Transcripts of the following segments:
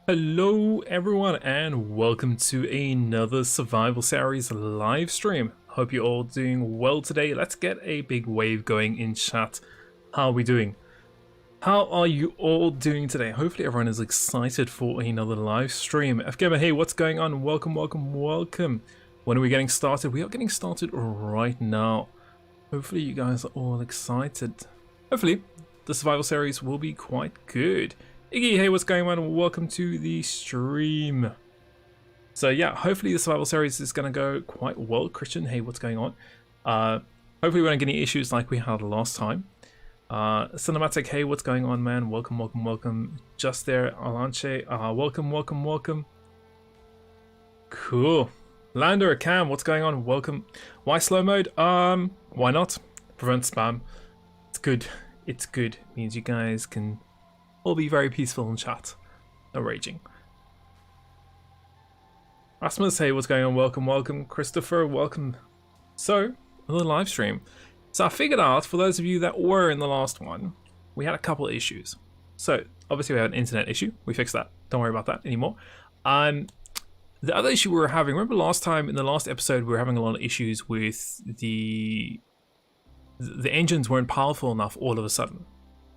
Hello everyone and welcome to another survival series live stream. Hope you're all doing well today. Let's get a big wave going in chat. How are we doing? How are you all doing today? Hopefully everyone is excited for another live stream. FGamer, hey, what's going on? Welcome. When are we getting started? We are getting started right now. Hopefully you guys are all excited. Hopefully the survival series will be quite good. Iggy, hey, what's going on? Welcome to the stream. So yeah, hopefully the survival series is going to go quite well. Christian, hey, what's going on? Hopefully we don't get any issues like we had last time. Cinematic, hey, what's going on, man? Welcome. Just there, Alanche, welcome. Cool. Lander, Cam, what's going on? Welcome. Why slow mode? Why not? Prevent spam. It's good. Means you guys can all be very peaceful in chat. No raging. Rasmus, hey, what's going on? Welcome. Christopher, welcome. So, another live stream. So I figured out, for those of you that were in the last one, we had a couple of issues. So, obviously we had an internet issue. We fixed that. Don't worry about that anymore. The other issue we were having, remember last time, in the last episode, we were having a lot of issues with the engines weren't powerful enough all of a sudden.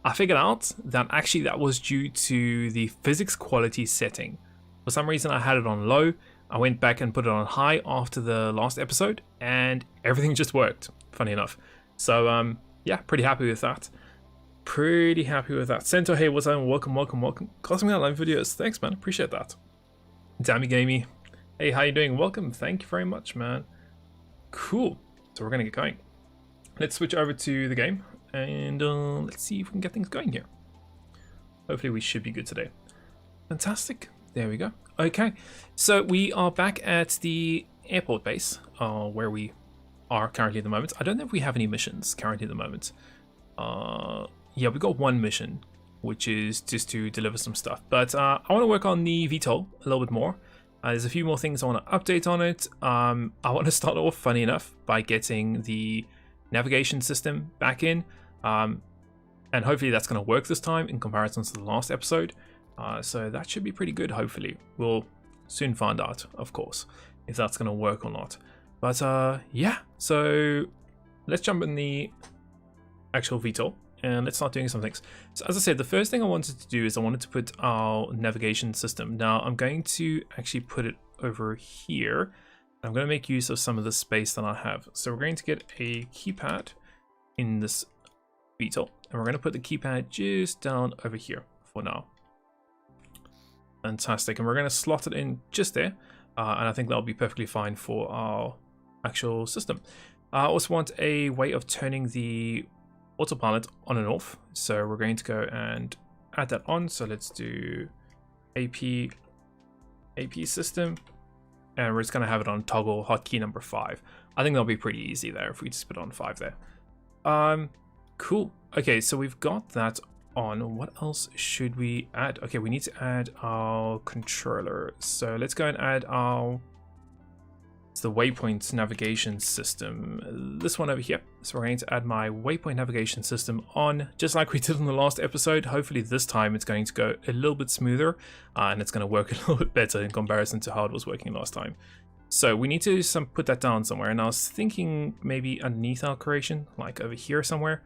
I figured out that actually that was due to the physics quality setting. For some reason I had it on low. I went back and put it on high after the last episode and everything just worked, funny enough. So yeah, pretty happy with that. Cento, hey, what's up? Welcome. Costing out live videos. Thanks, man. Appreciate that. Dammy Gamey. Hey, how you doing? Welcome. Thank you very much, man. Cool. So we're gonna get going. Let's switch over to the game. And let's see if we can get things going here. Hopefully we should be good today. Fantastic. There we go. Okay, so we are back at the airport base, where we are currently at the moment. I don't know if we have any missions currently at the moment. Yeah, we got one mission, which is just to deliver some stuff. But I want to work on the VTOL a little bit more. There's a few more things I want to update on it. I want to start off, funny enough, by getting the navigation system back in. And hopefully that's going to work this time in comparison to the last episode. So that should be pretty good, hopefully. We'll soon find out, of course, if that's going to work or not. But yeah, so let's jump in the actual VTOL and let's start doing some things. So as I said, the first thing I wanted to do is I wanted to put our navigation system. Now I'm going to actually put it over here. I'm going to make use of some of the space that I have. So we're going to get a keypad in this VTOL, and we're going to put the keypad just down over here for now. Fantastic. And we're going to slot it in just there, and I think that'll be perfectly fine for our actual system. I also want a way of turning the autopilot on and off, so we're going to go and add that on. So let's do AP system, and we're just going to have it on toggle hotkey number 5. I think that'll be pretty easy there if we just put on 5 there. Cool. Okay, so we've got that on. What else should we add? Okay, we need to add our controller. So let's go and add it's the waypoint navigation system. This one over here. So we're going to add my waypoint navigation system on, just like we did in the last episode. Hopefully this time it's going to go a little bit smoother, and it's going to work a little bit better in comparison to how it was working last time. So we need to put that down somewhere, and I was thinking maybe underneath our creation, like over here somewhere.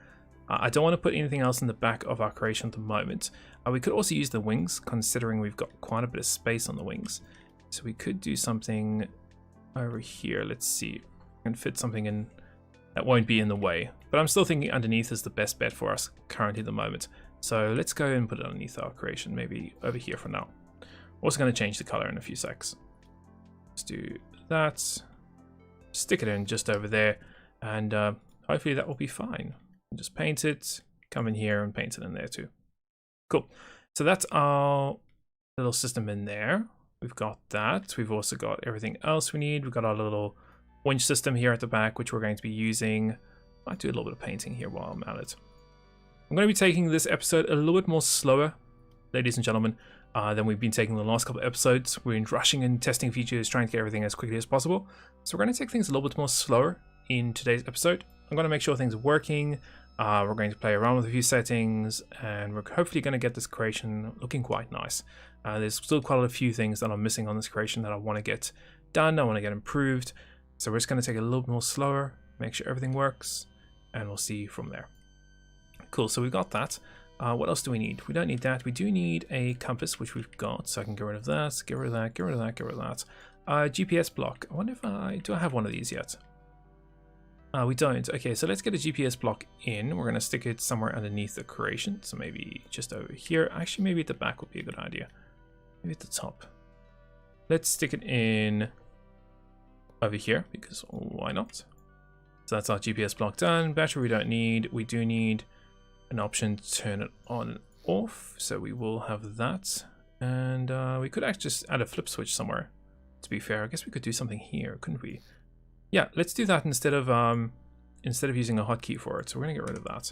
I don't want to put anything else in the back of our creation at the moment. We could also use the wings, considering we've got quite a bit of space on the wings. So we could do something over here. Let's see. I can fit something in that won't be in the way. But I'm still thinking underneath is the best bet for us currently at the moment. So let's go and put it underneath our creation, maybe over here for now. Also going to change the color in a few secs. Let's do that. Stick it in just over there, and hopefully that will be fine. Just paint it, come in here and paint it in there too. Cool. So that's our little system in there. We've got that. We've also got everything else we need. We've got our little winch system here at the back, which we're going to be using. I might do a little bit of painting here while I'm at it. I'm going to be taking this episode a little bit more slower, ladies and gentlemen, than we've been taking the last couple of episodes. We're rushing and testing features, trying to get everything as quickly as possible. So we're going to take things a little bit more slower in today's episode. I'm going to make sure things are working. We're going to play around with a few settings, and we're hopefully going to get this creation looking quite nice. There's still quite a few things that are missing on this creation that I want to get done, I want to get improved. So we're just going to take it a little bit more slower, make sure everything works, and we'll see from there. Cool, so we've got that. What else do we need? We don't need that. We do need a compass, which we've got, so I can get rid of that, get rid of that, get rid of that, get rid of that. GPS block. I wonder if do I have one of these yet? We don't. Okay, so let's get a GPS block in. We're going to stick it somewhere underneath the creation, so maybe just over here. Actually, maybe at the back would be a good idea. Maybe at the top. Let's stick it in over here, because why not? So that's our GPS block done. Battery we don't need. We do need an option to turn it on and off, so we will have that. And we could actually just add a flip switch somewhere. To be fair, I guess we could do something here, couldn't we? Yeah, let's do that instead of using a hotkey for it. So we're gonna get rid of that,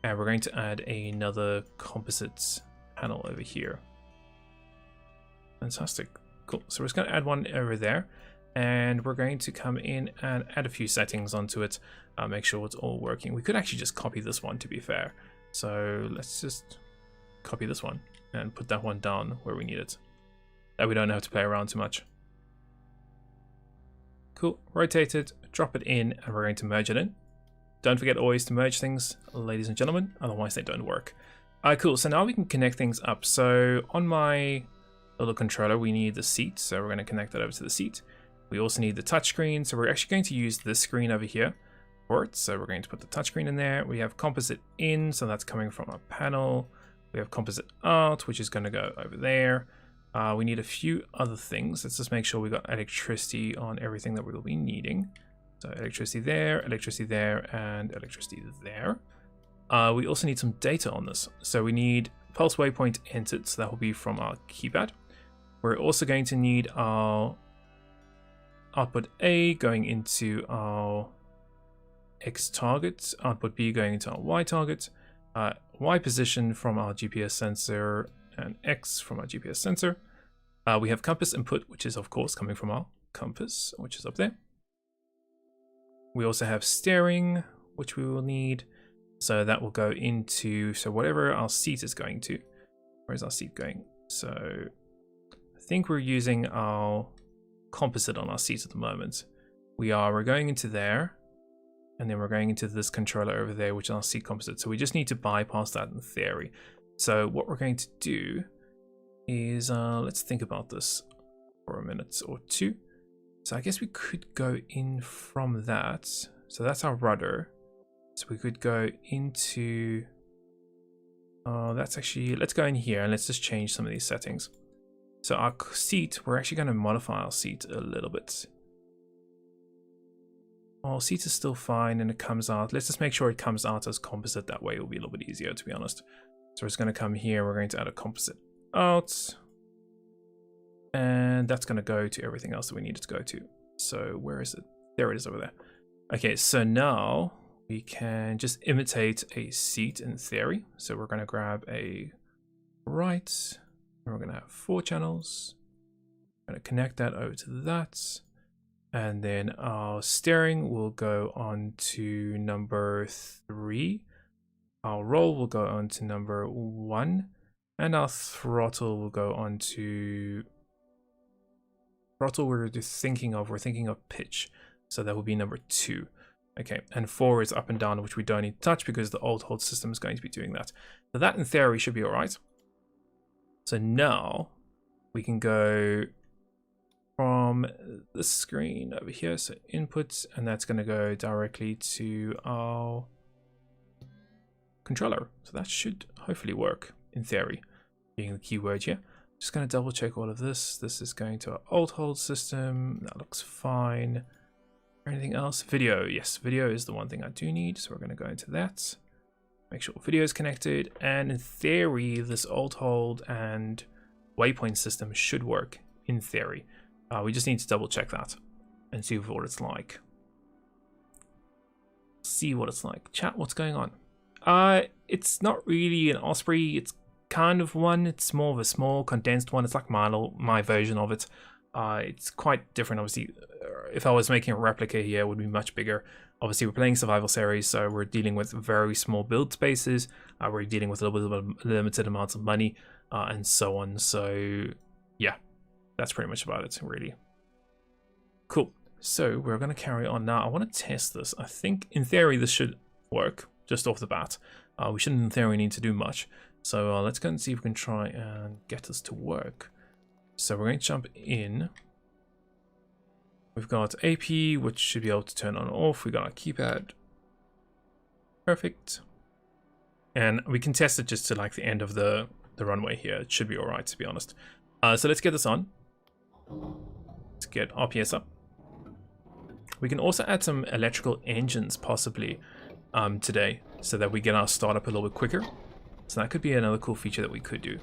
and we're going to add another composites panel over here. Fantastic, cool. So we're just gonna add one over there, and we're going to come in and add a few settings onto it. Make sure it's all working. We could actually just copy this one, to be fair. So let's just copy this one and put that one down where we need it. That we don't have to play around too much. Cool, rotate it, drop it in, and we're going to merge it in. Don't forget always to merge things, ladies and gentlemen, otherwise they don't work. Cool, so now we can connect things up. So on my little controller, we need the seat, so we're going to connect that over to the seat. We also need the touchscreen, so we're actually going to use this screen over here for it. So we're going to put the touchscreen in there. We have composite in, so that's coming from our panel. We have composite out, which is going to go over there. We need a few other things. Let's just make sure we got electricity on everything that we will be needing. So electricity there, and electricity there. We also need some data on this. So we need pulse waypoint entered, so that will be from our keypad. We're also going to need our output A going into our X target, output B going into our Y target, Y position from our GPS sensor, and X from our GPS sensor. We have compass input, which is of course coming from our compass, which is up there. We also have steering, which we will need. So that will go into, so whatever our seat is going to. Where's our seat going? So I think we're using our composite on our seat at the moment. We're going into there, and then we're going into this controller over there, which is our seat composite. So we just need to bypass that in theory. So what we're going to do is, let's think about this for a minute or two. So I guess we could go in from that. So that's our rudder. So we could go into, that's actually, let's go in here and let's just change some of these settings. So our seat, we're actually going to modify our seat a little bit. Our seat is still fine and it comes out. Let's just make sure it comes out as composite. That way it will be a little bit easier, to be honest. So we're just going to come here, we're going to add a composite out, and that's going to go to everything else that we need it to go to. So where is it? There it is over there. Okay, so now we can just imitate a seat in theory. So we're going to grab a right, and we're going to have 4 channels. I'm going to connect that over to that, and then our steering will go on to number 3. Our roll will go on to number 1, and our throttle will go on to throttle. We're thinking of pitch, so that will be number 2. Okay, and 4 is up and down, which we don't need to touch because the old hold system is going to be doing that. So that in theory should be all right. So now we can go from the screen over here, so input, and that's going to go directly to our controller. So that should hopefully work in theory, being the keyword here. Just going to double check all of this. This is going to our old hold system. That looks fine. Anything else? Video. Yes, video is the one thing I do need. So we're going to go into that. Make sure video is connected. And in theory, this old hold and waypoint system should work in theory. We just need to double check that and see what it's like. See what it's like. Chat, what's going on? It's not really an Osprey. It's kind of one. It's more of a small condensed one. It's like my version of it. It's quite different. Obviously, if I was making a replica here, it would be much bigger. Obviously, we're playing survival series, so we're dealing with very small build spaces. We're dealing with a little bit of limited amounts of money, and so on. So, yeah, that's pretty much about it, really. Cool. So we're going to carry on now. I want to test this. I think, in theory, this should work just off the bat. We shouldn't, in theory, need to do much. So let's go and see if we can try and get this to work. So we're going to jump in. We've got AP, which should be able to turn on and off. We got our keypad. Perfect. And we can test it just to like the end of the runway here. It should be all right, to be honest. So let's get this on. Let's get RPS up. We can also add some electrical engines possibly today, so that we get our startup a little bit quicker. So that could be another cool feature that we could do.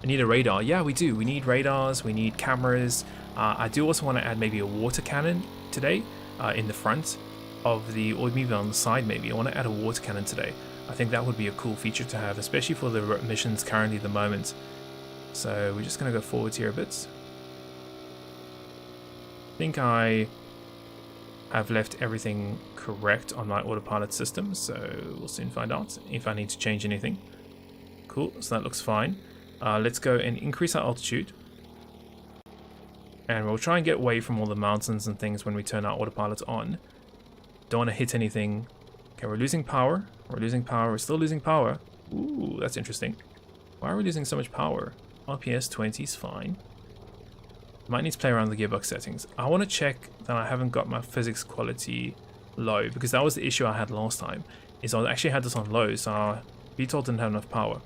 I need a radar. Yeah, we do. We need radars. We need cameras. I do also want to add maybe a water cannon today in the front of the, or maybe on the side maybe. I want to add a water cannon today. I think that would be a cool feature to have, especially for the missions currently at the moment. So we're just going to go forwards here a bit. I think I have left everything correct on my autopilot system, so we'll soon find out if I need to change anything. Cool, so that looks fine. Let's go and increase our altitude. And we'll try and get away from all the mountains and things when we turn our autopilot on. Don't want to hit anything. Okay, we're losing power. We're losing power. We're still losing power. Ooh, that's interesting. Why are we losing so much power? RPS 20 is fine. Might need to play around with the gearbox settings. I want to check that I haven't got my physics quality low, because that was the issue I had last time. Is I actually had this on low, so our VTOL didn't have enough power.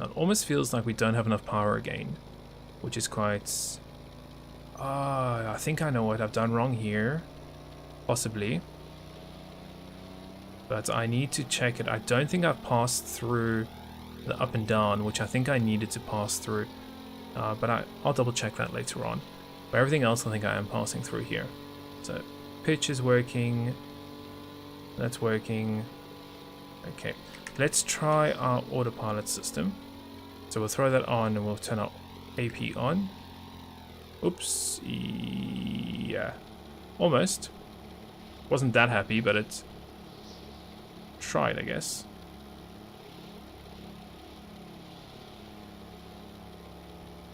It almost feels like we don't have enough power again, which is quite... I think I know what I've done wrong here. Possibly. But I need to check it. I don't think I've passed through the up and down, which I think I needed to pass through. But I'll double check that later on. But everything else I think I am passing through here. So pitch is working. That's working. Okay. Let's try our autopilot system. So we'll throw that on and we'll turn our AP on. Oops. Yeah. Almost. Wasn't that happy, but it tried, I guess.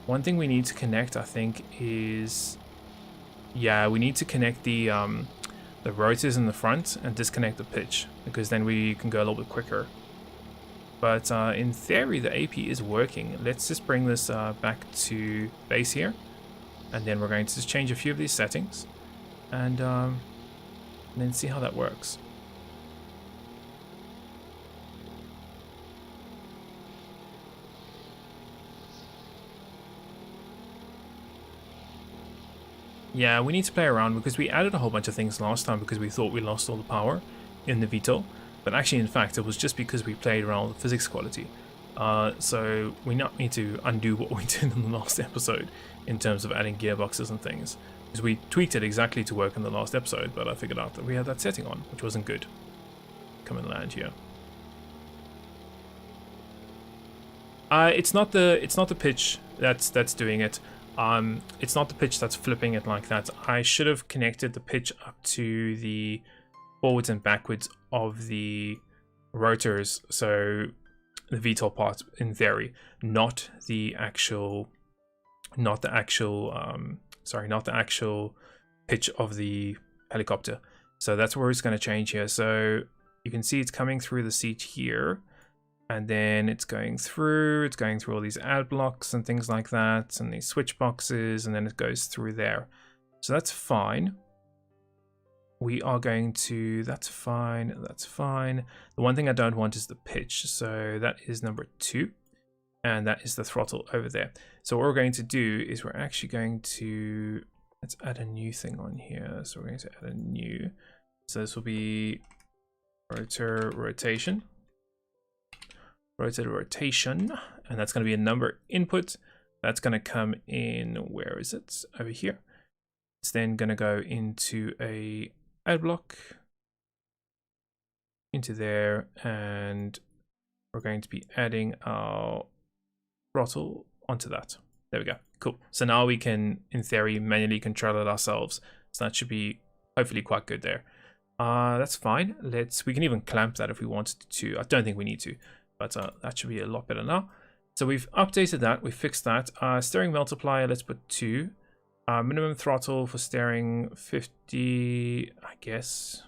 One thing we need to connect, I think, is... Yeah, we need to connect the rotors in the front and disconnect the pitch, because then we can go a little bit quicker. But in theory, the AP is working. Let's just bring this back to base here. And then we're going to just change a few of these settings. And then see how that works. Yeah, we need to play around, because we added a whole bunch of things last time because we thought we lost all the power in the VTOL. But actually, in fact, it was just because we played around with physics quality. So we not need to undo what we did in the last episode in terms of adding gearboxes and things. Because we tweaked it exactly to work in the last episode, but I figured out that we had that setting on, which wasn't good. Come and land here. It's not the pitch that's doing it. It's not the pitch that's flipping it like that. I should have connected the pitch up to the forwards and backwards of the rotors, so the VTOL part in theory, not the actual pitch of the helicopter. So that's where it's going to change here. So you can see it's coming through the seat here, and then it's going through all these ad blocks and things like that, and these switch boxes, and then it goes through there. So that's fine. We are going to, that's fine. The one thing I don't want is the pitch. So that is number 2. And that is the throttle over there. So what we're going to do is we're actually going to, let's add a new thing on here. So we're going to add a new, so this will be rotor rotation. Rotor rotation. And that's going to be a number input. That's going to come in, where is it? Over here. It's then going to go into a ad block into there, and we're going to be adding our throttle onto that. There we go. Cool. So now we can, in theory, manually control it ourselves. So that should be hopefully quite good there. That's fine. We can even clamp that if we wanted to. I don't think we need to, but that should be a lot better now. So we've updated that. We fixed that. Steering multiplier, let's put 2. Minimum throttle for steering 50, I guess.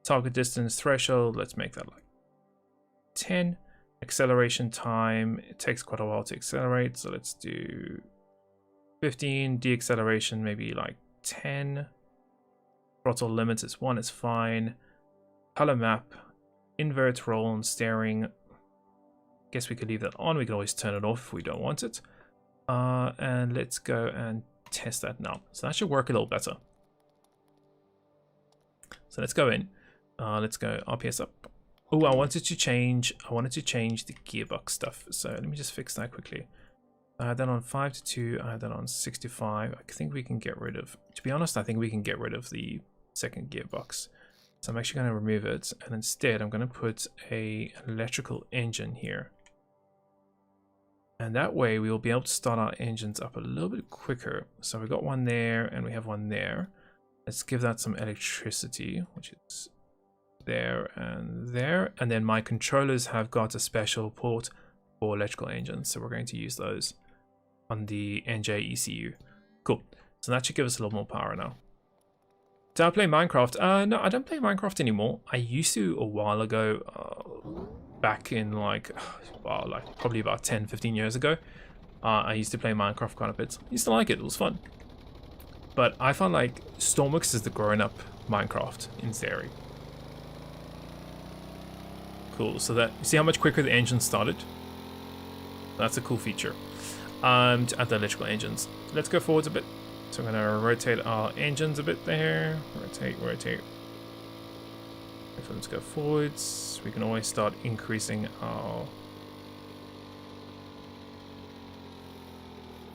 Target distance threshold, let's make that like 10. Acceleration time, it takes quite a while to accelerate, so let's do 15. Deacceleration, maybe like 10. Throttle limit is 1, is fine. Color map, invert roll and steering. Guess we could leave that on. We can always turn it off if we don't want it. And let's go and test that now. So that should work a little better. So let's go in. Let's go RPS up. Oh, I wanted to change the gearbox stuff. So let me just fix that quickly. I had that on 5 to 2. I had that on 6 to 5. I think we can get rid of, to be honest, I think we can get rid of the second gearbox. So I'm actually going to remove it. And instead, I'm going to put a electrical engine here. And that way we will be able to start our engines up a little bit quicker. So we got one there and we have one there. Let's give that some electricity, which is there and there. And then my controllers have got a special port for electrical engines. So we're going to use those on the NJ ECU. Cool. So that should give us a little more power now. Do I play Minecraft? No, I don't play Minecraft anymore. I used to a while ago, back in like, well, like probably about 10-15 years ago. I used to play Minecraft quite a bit. I used to like it. It was fun. But I found like Stormworks is the grown-up Minecraft in theory. Cool. So that, you see how much quicker the engine started? That's a cool feature. To add the electrical engines. Let's go forwards a bit. So I'm going to rotate our engines a bit there. Rotate, rotate. If let's go forwards. We can always start increasing our...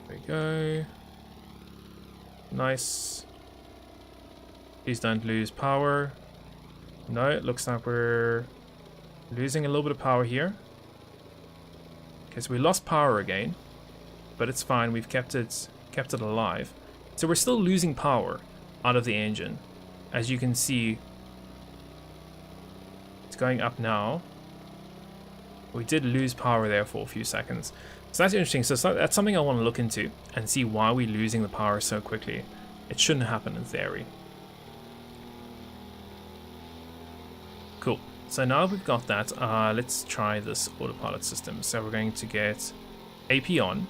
There we go. Nice. Please don't lose power. No, it looks like we're losing a little bit of power here. Okay, so we lost power again. But it's fine, we've kept it alive. So we're still losing power out of the engine. As you can see, it's going up now. We did lose power there for a few seconds. So that's interesting. So that's something I want to look into and see why we're losing the power so quickly. It shouldn't happen in theory. Cool. So now we've got that, let's try this autopilot system. So we're going to get AP on.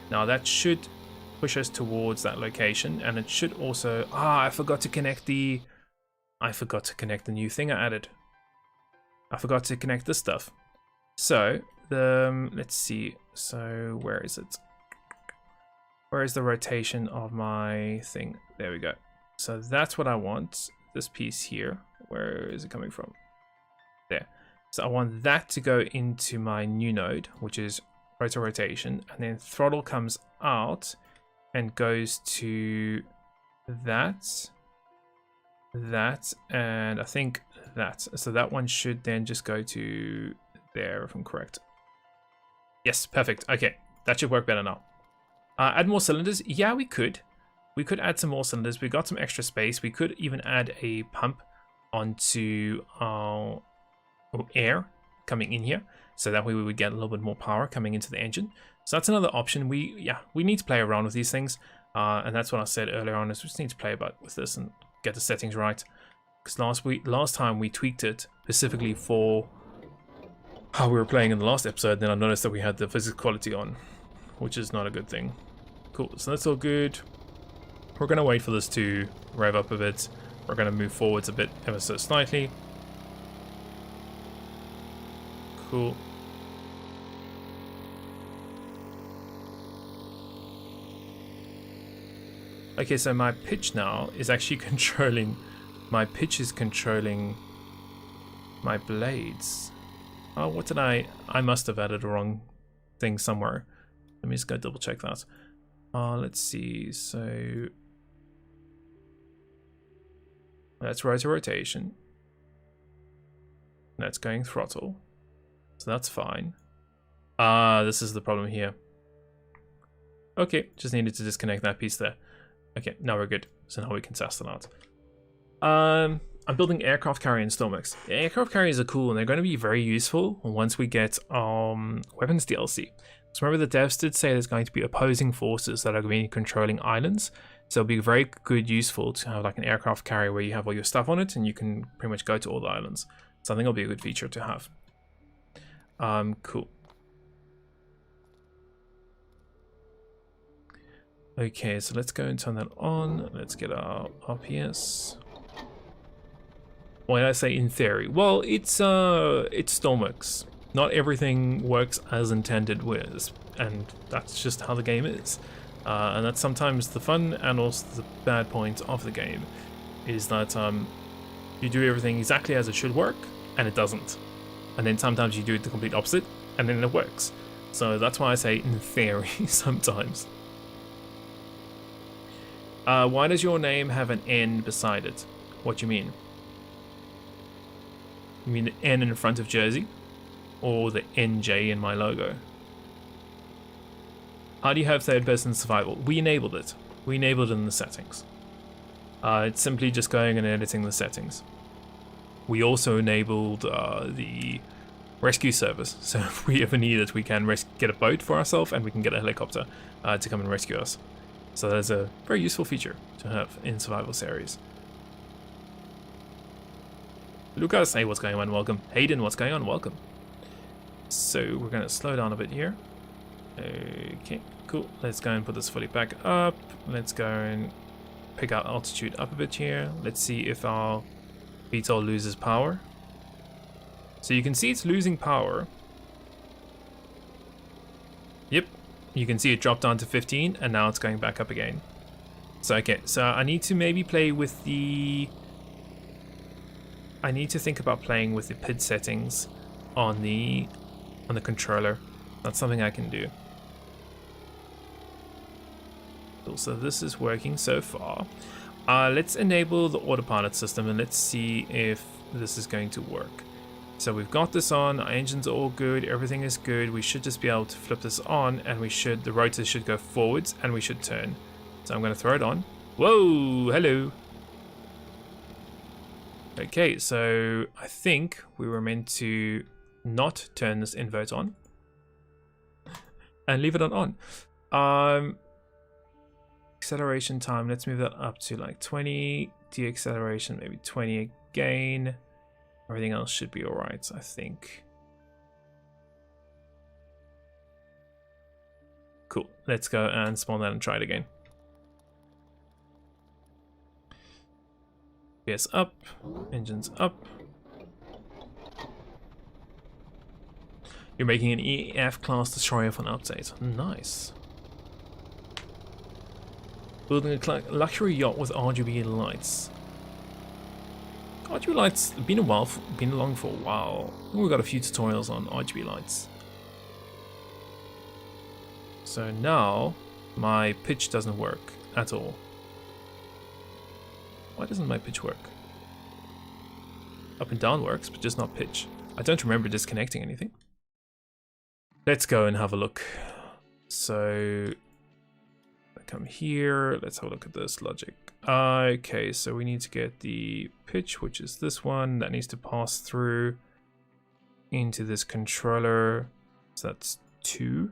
Now that should push us towards that location, and it should also... I forgot to connect the new thing I added. I forgot to connect this stuff. So, let's see. So, where is it? Where is the rotation of my thing? There we go. So that's what I want. This piece here. Where is it coming from? There. So I want that to go into my new node, which is rotor rotation, and then throttle comes out and goes to that, and I think that. So that one should then just go to there, if I'm correct. Yes, perfect. Okay, that should work better now. Add more cylinders? Yeah, we could. We could add some more cylinders. We got some extra space. We could even add a pump onto our air coming in here. So that way we would get a little bit more power coming into the engine. So that's another option. We need to play around with these things. And that's what I said earlier on, is we just need to play about with this and get the settings right. Because last time we tweaked it specifically for how we were playing in the last episode. Then I noticed that we had the physics quality on, which is not a good thing. Cool, so that's all good. We're going to wait for this to rev up a bit. We're going to move forwards a bit ever so slightly. Cool. Okay, so my pitch now is actually controlling... My pitch is controlling my blades. Oh, what did I must have added a wrong thing somewhere. Let me just go double check that. Let's see, so... That's rotor rotation. That's going throttle. So that's fine. This is the problem here. Okay, just needed to disconnect that piece there. Okay, now we're good. So now we can test it out. I'm building aircraft carrier in Stormworks. Aircraft carriers are cool and they're going to be very useful once we get weapons DLC. So remember the devs did say there's going to be opposing forces that are going to be controlling islands. So it'll be very good, useful to have like an aircraft carrier where you have all your stuff on it and you can pretty much go to all the islands. So I think it'll be a good feature to have. Cool. Okay, so let's go and turn that on. Let's get our RPS. Why did I say in theory? Well, it's Stormworks. Not everything works as intended with, and that's just how the game is. And that's sometimes the fun and also the bad point of the game, is that you do everything exactly as it should work, and it doesn't. And then sometimes you do it the complete opposite, and then it works. So that's why I say in theory sometimes. Why does your name have an N beside it? What do you mean? You mean the N in front of Jersey? Or the NJ in my logo? How do you have third-person survival? We enabled it. We enabled it in the settings. It's simply just going and editing the settings. We also enabled the rescue service, so if we ever need it, we can get a boat for ourselves and we can get a helicopter to come and rescue us. So that's a very useful feature to have in survival series. Lucas, hey, what's going on? Welcome. Hayden, what's going on? Welcome. So we're going to slow down a bit here. Okay, cool. Let's go and put this fully back up. Let's go and pick our altitude up a bit here. Let's see if our VTOL loses power. So you can see it's losing power. Yep, you can see it dropped down to 15 and now it's going back up again. So okay, so I need to maybe play with the... I need to think about playing with the PID settings on the controller. That's something I can do. Cool, so this is working so far. Let's enable the autopilot system and let's see if this is going to work. So we've got this on, our engines are all good, everything is good. We should just be able to flip this on and the rotors should go forwards and we should turn. So I'm going to throw it on. Whoa, hello. Okay, so I think we were meant to not turn this invert on and leave it on. Acceleration time, let's move that up to like 20. Deacceleration, maybe 20 again. Everything else should be alright, I think. Cool, let's go and spawn that and try it again. Yes, up, engines up. You're making an EF class destroyer for an update. Nice. Building a luxury yacht with RGB lights. RGB lights been along for a while. We've got a few tutorials on RGB lights. So now my pitch doesn't work at all. Why doesn't my pitch work? Up and down works, but just not pitch. I don't remember disconnecting anything. Let's go and have a look. So I come here, let's have a look at this logic. Okay, so we need to get the pitch, which is this one, that needs to pass through into this controller. So that's 2.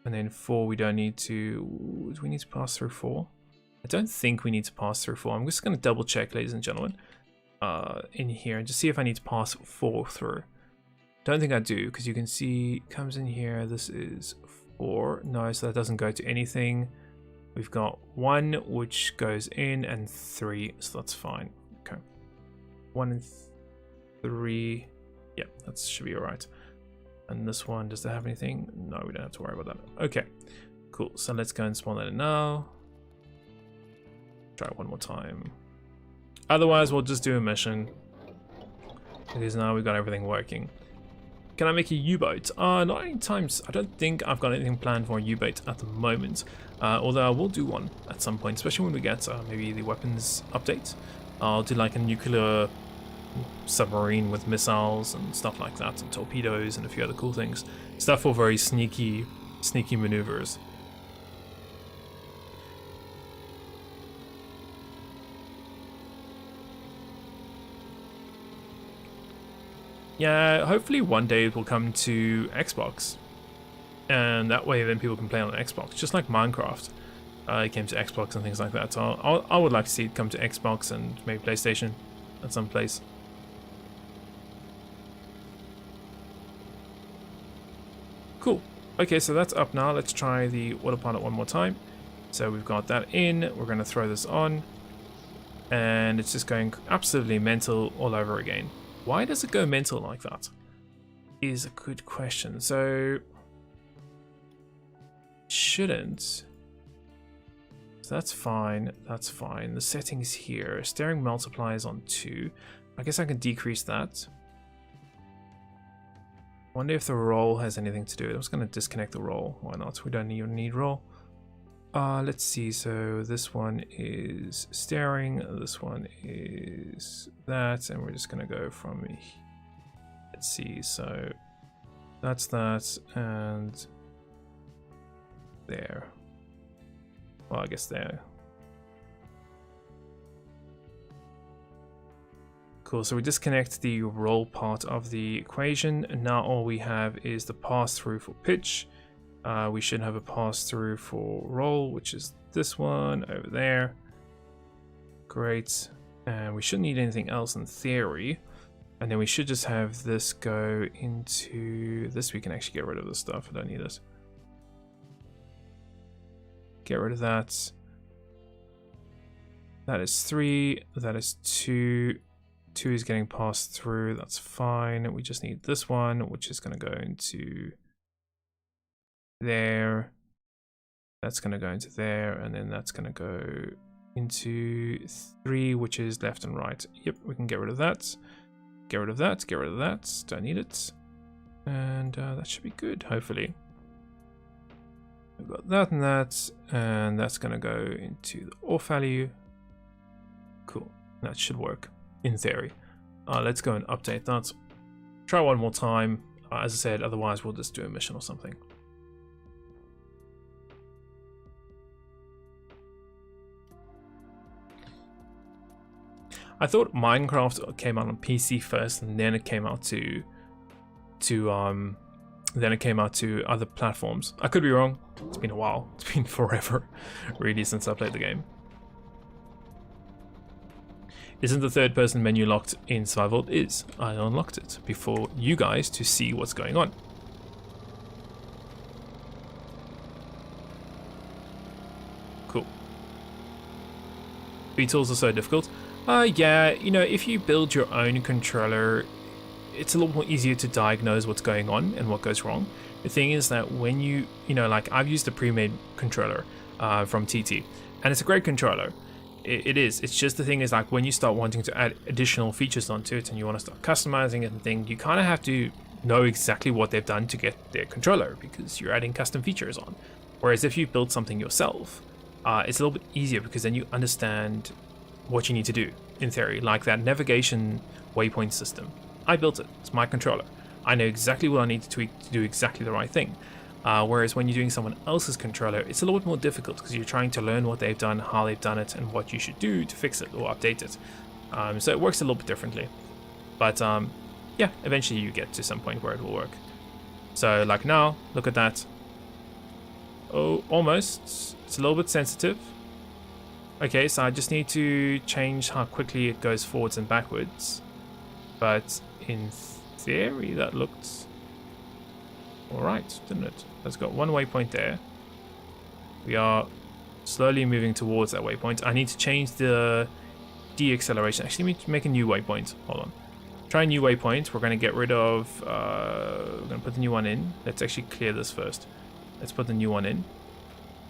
And then 4 we don't need to... Do we need to pass through 4? I don't think we need to pass through 4. I'm just going to double check, ladies and gentlemen, in here and just see if I need to pass 4 through. Don't think I do, because you can see it comes in here. This is 4. No, so that doesn't go to anything. We've got 1 which goes in and 3, so that's fine. Okay, 1 and 3. Yeah, that should be all right. And this one, does it have anything? No, we don't have to worry about that. Okay, cool. So let's go and spawn that in now. Try it one more time. Otherwise, we'll just do a mission, because now we've got everything working. Can I make a U-boat? Not any times. I don't think I've got anything planned for a U-boat at the moment. Although I will do one at some point, especially when we get maybe the weapons update. I'll do like a nuclear submarine with missiles and stuff like that, and torpedoes and a few other cool things. Stuff for very sneaky maneuvers. Yeah, hopefully one day it will come to Xbox. And that way then people can play on Xbox, just like Minecraft. It came to Xbox and things like that. So I would like to see it come to Xbox and maybe PlayStation at some place. Cool. Okay, so that's up now. Let's try the Autopilot one more time. So we've got that in. We're going to throw this on. And it's just going absolutely mental all over again. Why does it go mental like that? Is a good question. So shouldn't. So that's fine. That's fine. The settings here. Steering multipliers on 2. I guess I can decrease that. Wonder if the roll has anything to do with it. I'm just going to disconnect the roll. Why not? We don't even need roll. Let's see. So this one is steering. This one is that. And we're just going to go from... Let's see. So that's that. And there. Well, I guess there. Cool, so we disconnect the roll part of the equation, and now all we have is the pass-through for pitch. We should have a pass-through for roll, which is this one over there. Great, and we shouldn't need anything else in theory. And then we should just have this go into this. We can actually get rid of this stuff. I don't need it. Get rid of that. That is 3. That is 2. 2 is getting passed through. That's fine. We just need this one, which is going to go into there. That's going to go into there. And then that's going to go into 3, which is left and right. Yep, we can get rid of that. Get rid of that. Get rid of that. Don't need it. And that should be good, hopefully. We've got that, and that's going to go into the off value. Cool. That should work, in theory. Let's go and update that. Try one more time. As I said, otherwise we'll just do a mission or something. I thought Minecraft came out on PC first, and then it came out to other platforms. I could be wrong. It's been a while. It's been forever, really, since I played the game. Isn't the third person menu locked in survival? It is. I unlocked it before you guys to see what's going on. Cool. VTOLs are so difficult. Yeah, you know, if you build your own controller, it's a lot more easier to diagnose what's going on and what goes wrong. The thing is that when you know, like I've used a pre-made controller from TT, and it's a great controller. It is. It's just the thing is like when you start wanting to add additional features onto it and you want to start customizing it and things, you kind of have to know exactly what they've done to get their controller because you're adding custom features on. Whereas if you build something yourself, it's a little bit easier because then you understand what you need to do in theory, like that navigation waypoint system. I built it. It's my controller. I know exactly what I need to tweak to do exactly the right thing. Whereas when you're doing someone else's controller, it's a little bit more difficult because you're trying to learn what they've done, how they've done it, and what you should do to fix it or update it. So it works a little bit differently. But yeah, eventually you get to some point where it will work. So like now, look at that. Oh, almost. It's a little bit sensitive. Okay, so I just need to change how quickly it goes forwards and backwards. But in theory, that looked alright, didn't it? Let's got one waypoint there. We are slowly moving towards that waypoint. I need to change the deceleration. Actually, let me make a new waypoint. Hold on. Try a new waypoint. We're going to get rid of... we're going to put the new one in. Let's actually clear this first. Let's put the new one in.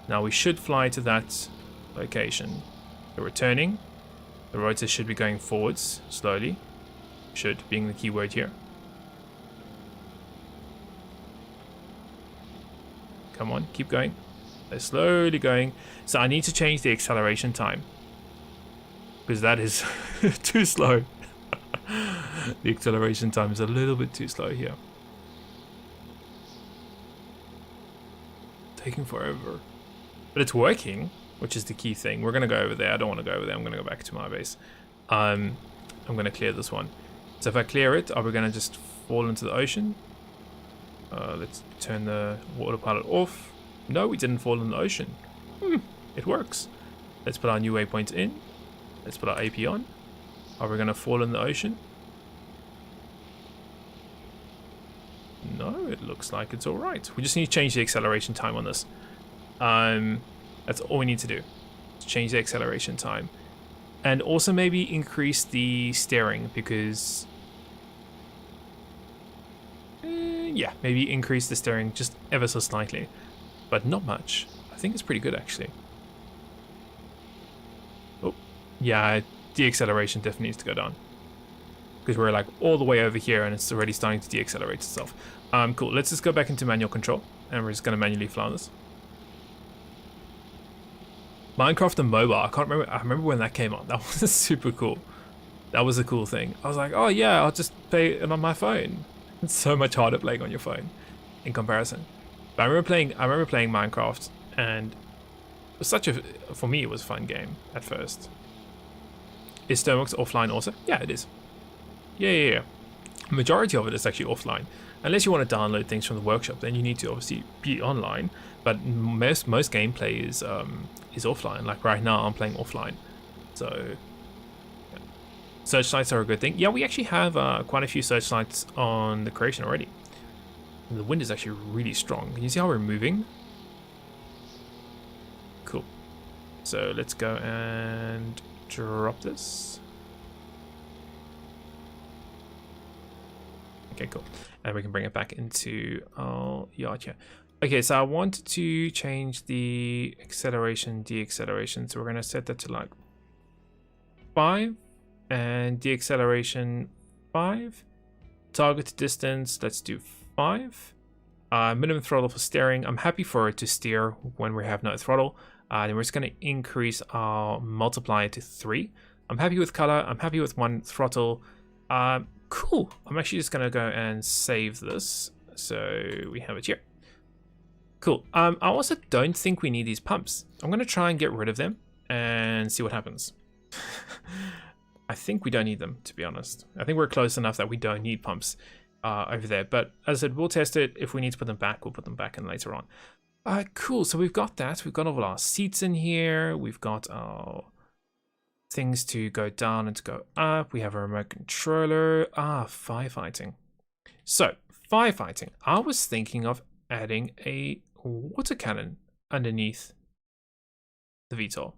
Now we should fly to that location. So we're turning. The rotor should be going forwards slowly. Should being the key word here. Come on, keep going. They're slowly going. So I need to change the acceleration time because that is too slow. The acceleration time is a little bit too slow here. Taking forever. But it's working, which is the key thing. We're going to go over there. I don't want to go over there. I'm going to go back to my base. I'm going to clear this one. So if I clear it, are we going to just fall into the ocean. Let's turn the autopilot off. No, we didn't fall in the ocean. It works. Let's put our new waypoint in. Let's put our AP on. Are we going to fall in the ocean? No, it looks like it's alright. We just need to change the acceleration time on this. That's all we need to do. Change the acceleration time. And also maybe increase the steering because... yeah, maybe increase the steering just ever so slightly. But not much. I think it's pretty good actually. Oh, yeah, the acceleration definitely needs to go down. Because we're like all the way over here and it's already starting to deaccelerate itself. Cool, let's just go back into manual control and we're just going to manually fly this. Minecraft and mobile, I remember when that came on. That was super cool. That was a cool thing. I was like, oh yeah, I'll just play it on my phone. It's so much harder playing on your phone in comparison. But I remember playing Minecraft and it was for me it was a fun game at first. Is Stormworks offline also? Yeah, it is. Yeah. Majority of it is actually offline. Unless you want to download things from the workshop, then you need to obviously be online. But most gameplay is offline. Like right now, I'm playing offline. So yeah. Searchlights are a good thing. Yeah, we actually have quite a few searchlights on the creation already. And the wind is actually really strong. Can you see how we're moving? Cool. So let's go and drop this. Okay, cool. And we can bring it back into our yard here. Okay, so I want to change the acceleration, deacceleration. So we're going to set that to like 5 and deacceleration 5. Target distance, let's do 5. Minimum throttle for steering. I'm happy for it to steer when we have no throttle. Then we're just going to increase our multiplier to 3. I'm happy with color. I'm happy with 1 throttle. Cool. I'm actually just going to go and save this. So we have it here. Cool. I also don't think we need these pumps. I'm going to try and get rid of them and see what happens. I think we don't need them, to be honest. I think we're close enough that we don't need pumps over there. But as I said, we'll test it. If we need to put them back, we'll put them back in later on. Cool. So we've got that. We've got all our seats in here. We've got our things to go down and to go up. We have a remote controller. Firefighting. So, firefighting. I was thinking of adding a water cannon underneath the VTOL.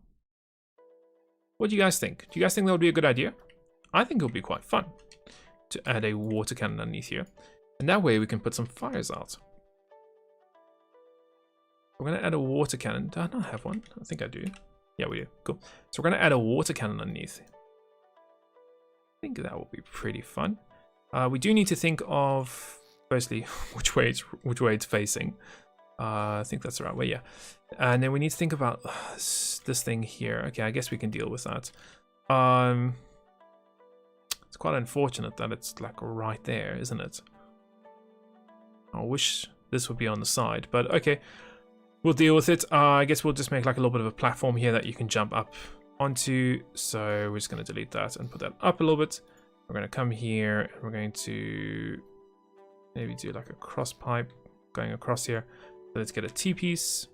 What do you guys think? Do you guys think that would be a good idea? I think it would be quite fun to add a water cannon underneath here. And that way we can put some fires out. We're going to add a water cannon. Do I not have one? I think I do. Yeah, we do. Cool. So we're going to add a water cannon underneath. I think that will be pretty fun. We do need to think of, firstly, which way it's facing. I think that's the right way, yeah. And then we need to think about this thing here. Okay, I guess we can deal with that. It's quite unfortunate that it's like right there, isn't it? I wish this would be on the side, but okay. We'll deal with it. I guess we'll just make like a little bit of a platform here that you can jump up onto. So we're just going to delete that and put that up a little bit. We're going to come here and we're going to maybe do like a cross pipe going across here. So let's get a T-piece.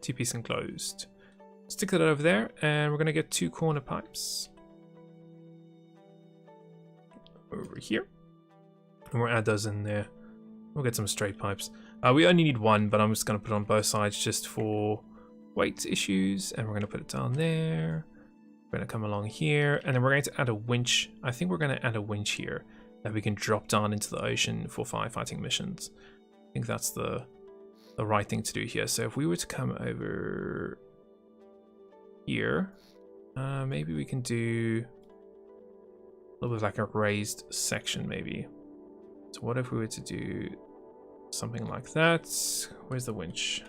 T-piece enclosed. Stick that over there and we're going to get 2 corner pipes. Over here. And we'll add those in there. We'll get some straight pipes. We only need 1, but I'm just going to put it on both sides just for weight issues. And we're going to put it down there. We're going to come along here. And then we're going to add a winch. I think we're going to add a winch here that we can drop down into the ocean for firefighting missions. I think that's the right thing to do here. So if we were to come over here, maybe we can do a little bit of like a raised section maybe. So what if we were to do something like that? Where's the winch?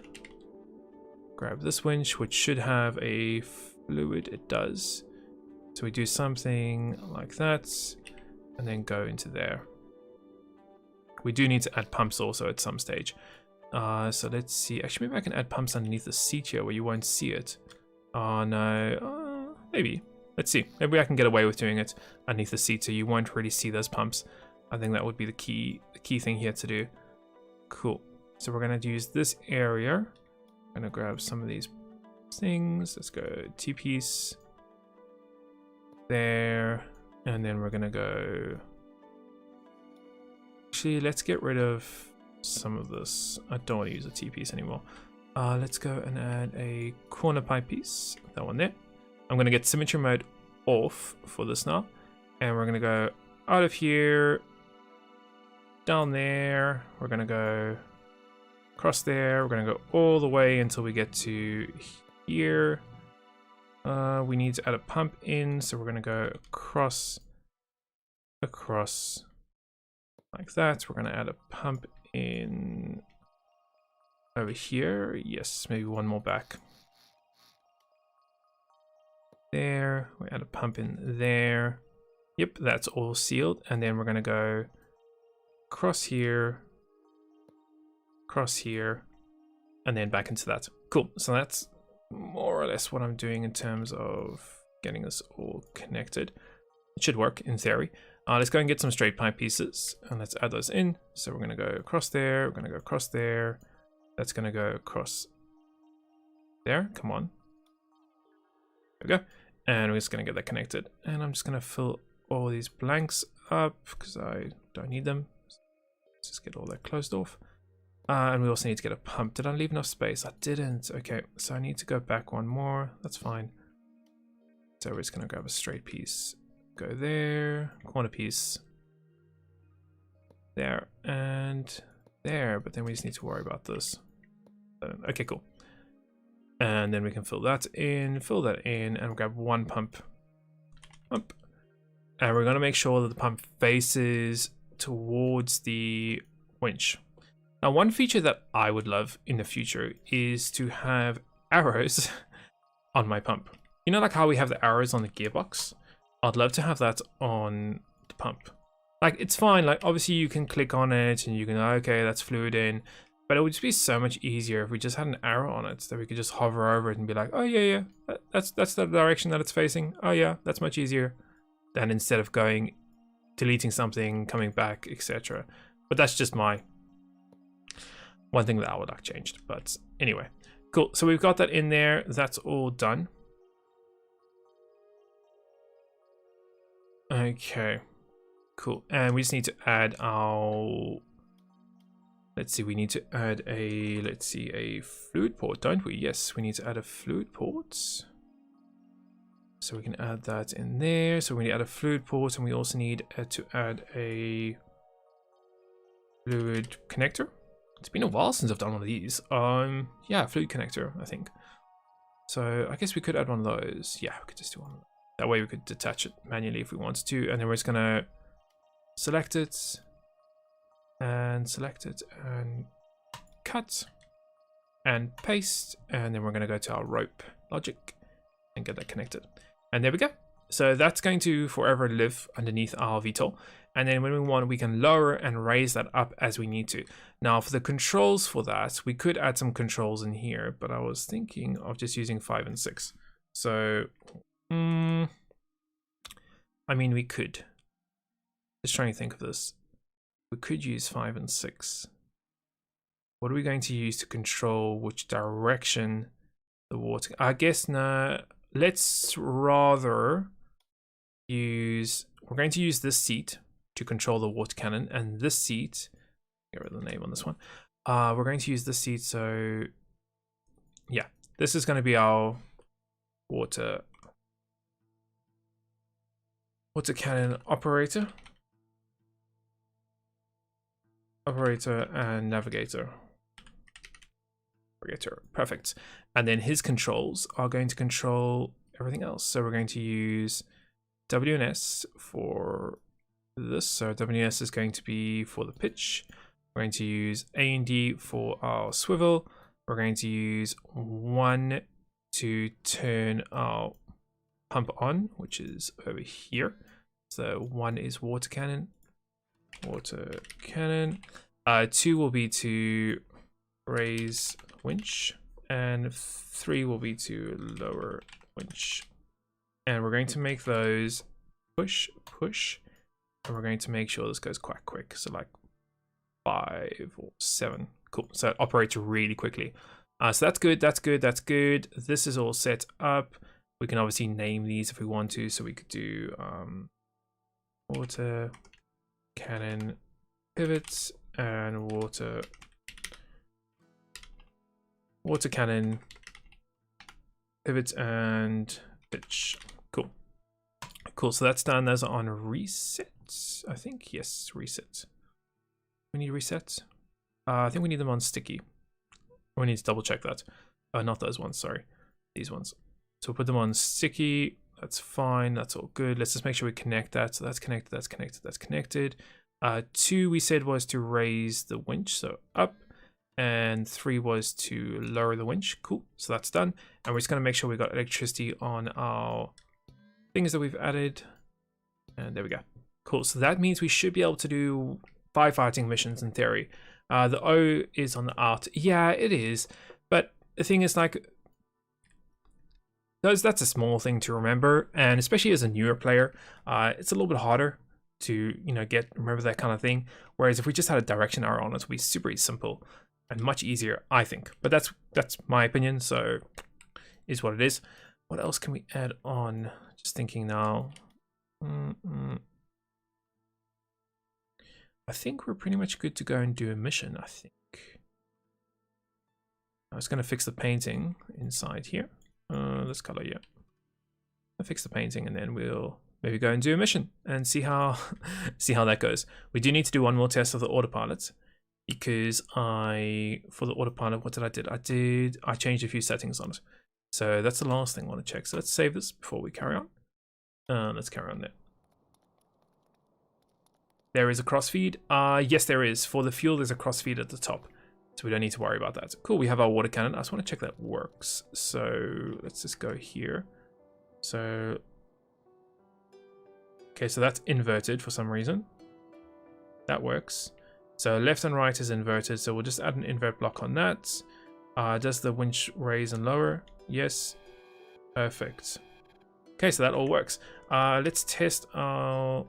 Grab this winch, which should have a fluid. It does. So we do something like that and then go into there. We do need to add pumps also at some stage. So let's see. Actually, maybe I can add pumps underneath the seat here where you won't see it. Oh no. Maybe let's see. Maybe I can get away with doing it underneath the seat so you won't really see those pumps. I think that would be the key thing here to do. Cool. So we're going to use this area. I'm going to grab some of these things. Let's go T-piece. There. And then we're going to go... Actually, let's get rid of some of this. I don't want to use a T-piece anymore. Let's go and add a corner pipe piece. That one there. I'm going to get symmetry mode off for this now. And we're going to go out of here. Down there. We're going to go across there. We're going to go all the way until we get to here. We need to add a pump in. So we're going to go across like that. We're going to add a pump in over here. Yes, maybe one more back. There. We add a pump in there. Yep, that's all sealed. And then we're going to go across here, and then back into that. Cool. So that's more or less what I'm doing in terms of getting this all connected. It should work in theory. Let's go and get some straight pipe pieces and let's add those in. So we're going to go across there. We're going to go across there. That's going to go across there. Come on. There we go. And we're just going to get that connected. And I'm just going to fill all these blanks up because I don't need them. Let's just get all that closed off. And we also need to get a pump. Did I leave enough space? I didn't. Okay, so I need to go back one more. That's fine. So we're just going to grab a straight piece. Go there. Corner piece. There. And there. But then we just need to worry about this. Okay, cool. And then we can fill that in, and grab one pump. And we're going to make sure that the pump faces towards the winch. Now, one feature that I would love in the future is to have arrows on my pump. You know, like how we have the arrows on the gearbox? I'd love to have that on the pump. Like, it's fine. Like, obviously you can click on it and you can, okay, that's fluid in. But it would just be so much easier if we just had an arrow on it, that we could just hover over it and be like, oh yeah, that's the direction that it's facing. Oh yeah, that's much easier than instead of going, deleting something, coming back, etc. But that's just my one thing that I would like changed. But anyway, cool. So we've got that in there. That's all done. Okay, cool. And we just need to add our... Let's see, we need to add a, let's see, a fluid port, don't we? Yes, we need to add a fluid port. So we can add that in there. So we need to add a fluid port, and we also need to add a fluid connector. It's been a while since I've done one of these. Yeah, fluid connector, I think. So I guess we could add one of those. Yeah, we could just do one of those. That way we could detach it manually if we wanted to. And then we're just gonna select it. And select it and cut and paste, and then we're going to go to our rope logic and get that connected, and there we go. So that's going to forever live underneath our VTOL, and then when we want, we can lower and raise that up as we need to. Now for the controls for that, we could add some controls in here, but I was thinking of just using 5 and 6. So I mean, we could just trying to think of this. We could use 5 and 6. What are we going to use to control which direction the water? I guess no. Let's rather use. We're going to use this seat to control the water cannon, and this seat. Get rid of the name on this one. We're going to use this seat. So yeah, this is going to be our water cannon operator. And navigator. Perfect. And then his controls are going to control everything else. So we're going to use WNS for this. So WNS is going to be for the pitch. We're going to use A and D for our swivel. We're going to use 1 to turn our pump on, which is over here. So 1 is water cannon. 2 will be to raise winch, and 3 will be to lower winch. and we're going to make those push, and we're going to make sure this goes quite quick. So like 5 or 7. Cool. So it operates really quickly. So that's good. That's good. That's good. This is all set up. We can obviously name these if we want to. So we could do water cannon pivots and water cannon pivots and pitch. Cool. Cool. So that's done. Those are on reset. I think, yes, reset. We need resets. I think we need them on sticky. We need to double check that. Not those ones, sorry. These ones. So we'll put them on sticky. That's fine. That's all good. Let's just make sure we connect that. So that's connected, that's connected, that's connected. 2 we said was to raise the winch, so up. And 3 was to lower the winch. Cool. So that's done. And we're just going to make sure we got electricity on our things that we've added. And there we go. Cool. So that means we should be able to do firefighting missions in theory. The O is on the out. Yeah, it is. But the thing is, like, that's a small thing to remember. And especially as a newer player, it's a little bit harder to, you know, remember that kind of thing. Whereas if we just had a direction arrow on it, it would be super simple and much easier, I think. But that's my opinion, so is what it is. What else can we add on? Just thinking now. I think we're pretty much good to go and do a mission, I think. I was going to fix the painting inside here. This color, yeah. I'll fix the painting and then we'll maybe go and do a mission and see how that goes. We do need to do one more test of the autopilot because for the autopilot, what did I do? I changed a few settings on it. So that's the last thing I want to check. So let's save this before we carry on. Let's carry on there. There is a crossfeed. Yes, there is. For the fuel, there's a crossfeed at the top. So we don't need to worry about that. Cool, we have our water cannon. I just want to check that works. So let's just go here. So, okay, so that's inverted for some reason. That works. So left and right is inverted. So we'll just add an invert block on that. Does the winch raise and lower? Yes. Perfect. Okay, so that all works. Let's test our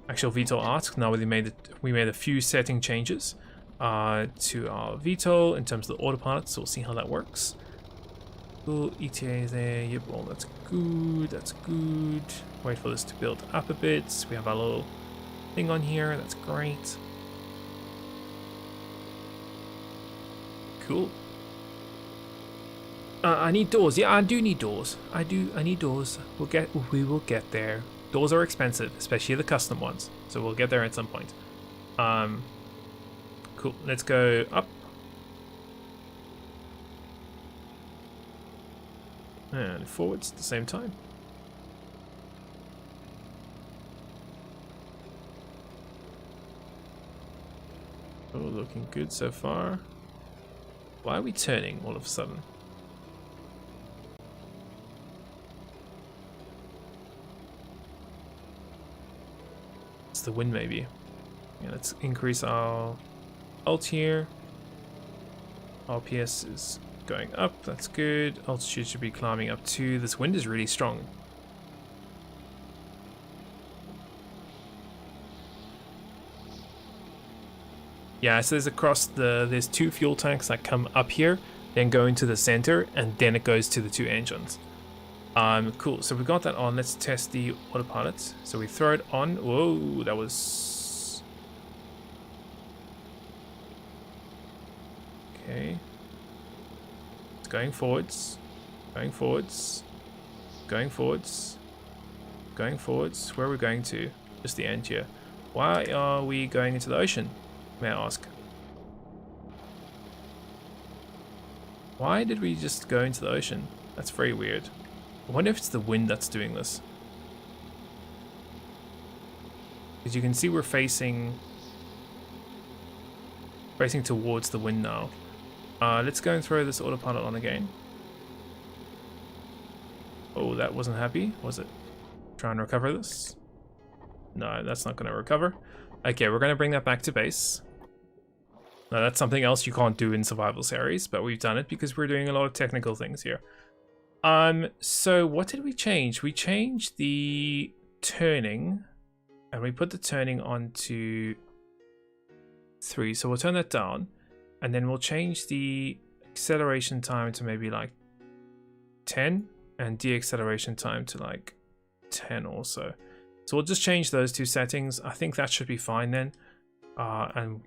actual VTOL art. Now we made a few setting changes to our VTOL in terms of the autopilot, so we'll see how that works. Cool, ETA is there. Yep, well, that's good. That's good. Wait for this to build up a bit. We have our little thing on here. That's great. Cool. I need doors. Yeah, I do need doors. I need doors. We will get there. Doors are expensive, especially the custom ones. So we'll get there at some point. Cool. Let's go up. And forwards at the same time. Oh, looking good so far. Why are we turning all of a sudden? It's the wind maybe. Yeah, let's increase our alt here. RPS is going up, that's good. Altitude should be climbing up too. This wind is really strong. Yeah, so there's 2 fuel tanks that come up here, then go into the center, and then it goes to the 2 engines. Cool, so we got that on. Let's test the autopilot. So we throw it on. Whoa, that was... Okay. It's going forwards. Going forwards. Going forwards. Going forwards. Where are we going to? Just the end here. Why are we going into the ocean? May I ask? Why did we just go into the ocean? That's very weird. I wonder if it's the wind that's doing this. Because you can see we're facing towards the wind now. Let's go and throw this autopilot on again. Oh, that wasn't happy, was it? Try and recover this. No, that's not going to recover. Okay, we're going to bring that back to base. Now that's something else you can't do in survival series, but we've done it because we're doing a lot of technical things here. So what did we change? We changed the turning, and we put the turning on to 3. So we'll turn that down, and then we'll change the acceleration time to maybe like 10, and deceleration time to like 10 also. So we'll just change those 2 settings. I think that should be fine then, and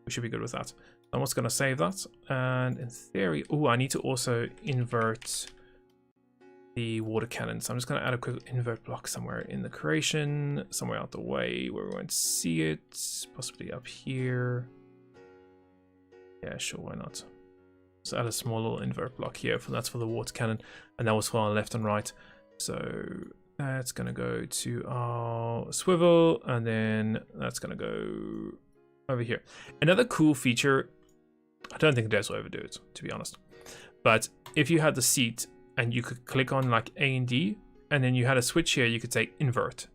we should be good with that. I'm just going to save that, and in theory, oh, I need to also invert the water cannon. So I'm just going to add a quick invert block somewhere in the creation, somewhere out the way where we won't see it, possibly up here. Yeah, sure, why not? So add a small little invert block here, that's for the water cannon, and that was for our left and right. So that's going to go to our swivel, and then that's going to go over here. Another cool feature, I don't think Des will ever do it, to be honest, but if you had the seat and you could click on like A and D, and then you had a switch here, you could say invert.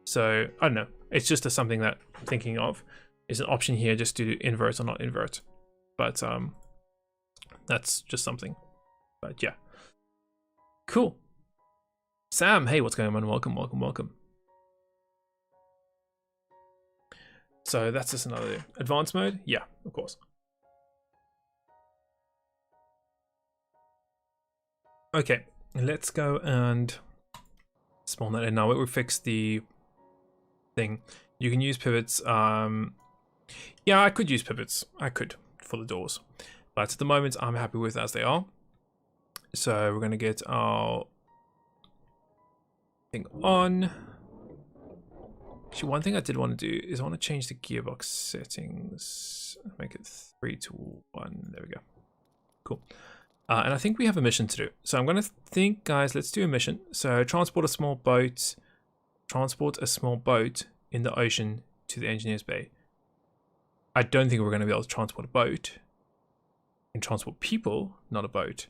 So I don't know, it's just something that I'm thinking of. Is an option here just to invert or not invert, but that's just something. But yeah, cool. Sam, hey, what's going on? Welcome, welcome, welcome. So that's just another advanced mode. Yeah, of course. Okay, let's go and spawn that in. Now we fixed the thing. You can use pivots. Yeah, I could use pivots. I could for the doors, but at the moment I'm happy with as they are. So we're gonna get our thing on. Actually, one thing I did want to do is I want to change the gearbox settings. Make it 3 to 1. There we go. Cool. And I think we have a mission to do. So I'm going to think, guys, let's do a mission. So transport a small boat in the ocean to the engineer's bay. I don't think we're going to be able to transport a boat. We can transport people, not a boat.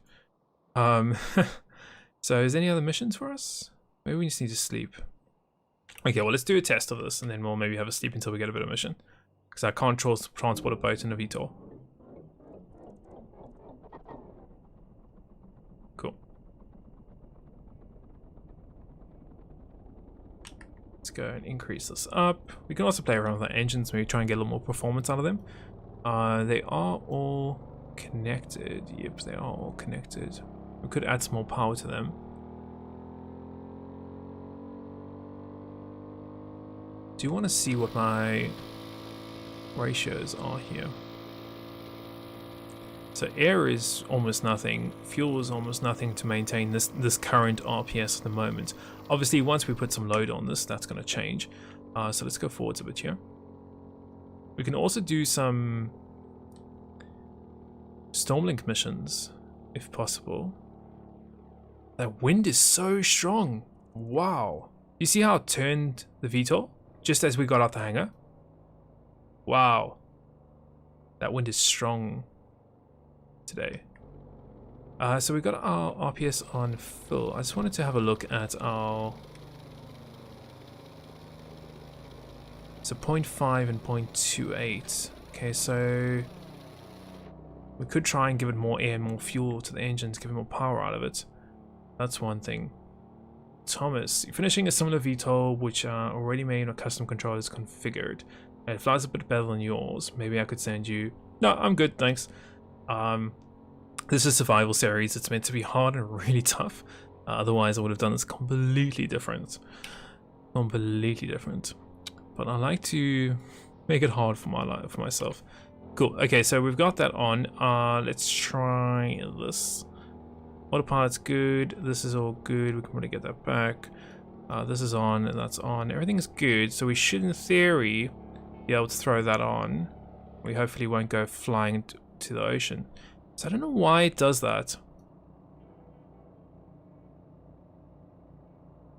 So is there any other missions for us? Maybe we just need to sleep. Okay, well, let's do a test of this, and then we'll maybe have a sleep until we get a bit of mission. Because I can't transport a boat in a VTOL. Cool. Let's go and increase this up. We can also play around with our engines, maybe try and get a little more performance out of them. They are all connected. Yep, they are all connected. We could add some more power to them. Do you want to see what my ratios are here? So air is almost nothing, fuel is almost nothing to maintain this current RPS at the moment. Obviously, once we put some load on this, that's going to change. So let's go forwards a bit here. We can also do some Stormlink missions, if possible. That wind is so strong. Wow. You see how it turned the VTOL? Just as we got out the hangar. Wow. That wind is strong today. So we got our RPS on full. I just wanted to have a look at our... So 0.5 and 0.28. Okay, so... we could try and give it more air and more fuel to the engine to give it more power out of it. That's one thing. Thomas, finishing a similar VTOL which already made a custom controllers configured. It flies a bit better than yours. Maybe I could send you... No, I'm good, thanks. This is a survival series. It's meant to be hard and really tough. Otherwise, I would have done this completely different. Completely different. But I like to make it hard for myself. Cool. Okay, so we've got that on. Let's try this. Autopilot's good. This is all good. We can probably get that back. This is on and that's on. Everything's good. So we should, in theory, be able to throw that on. We hopefully won't go flying to the ocean. So I don't know why it does that.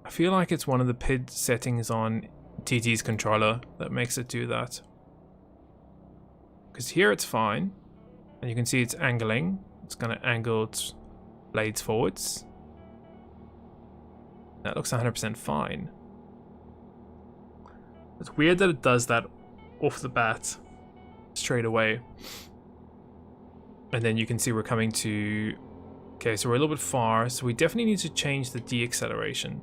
I feel like it's one of the PID settings on TT's controller that makes it do that. Because here it's fine. And you can see it's angling. It's going to angle its blades forwards. That looks 100% fine. It's weird that it does that off the bat straight away. And then you can see we're coming to Okay, so we're a little bit far, so we definitely need to change the deacceleration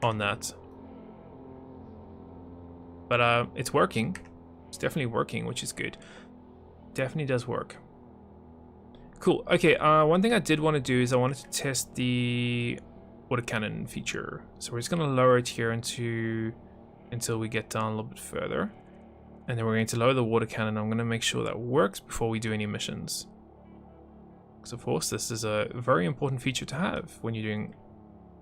on that. But it's working. It's definitely working, which is good. Definitely does work. Cool. Okay, one thing I did want to do is I wanted to test the water cannon feature. So we're just going to lower it here until we get down a little bit further. And then we're going to lower the water cannon. I'm going to make sure that works before we do any missions. Because of course, this is a very important feature to have when you're doing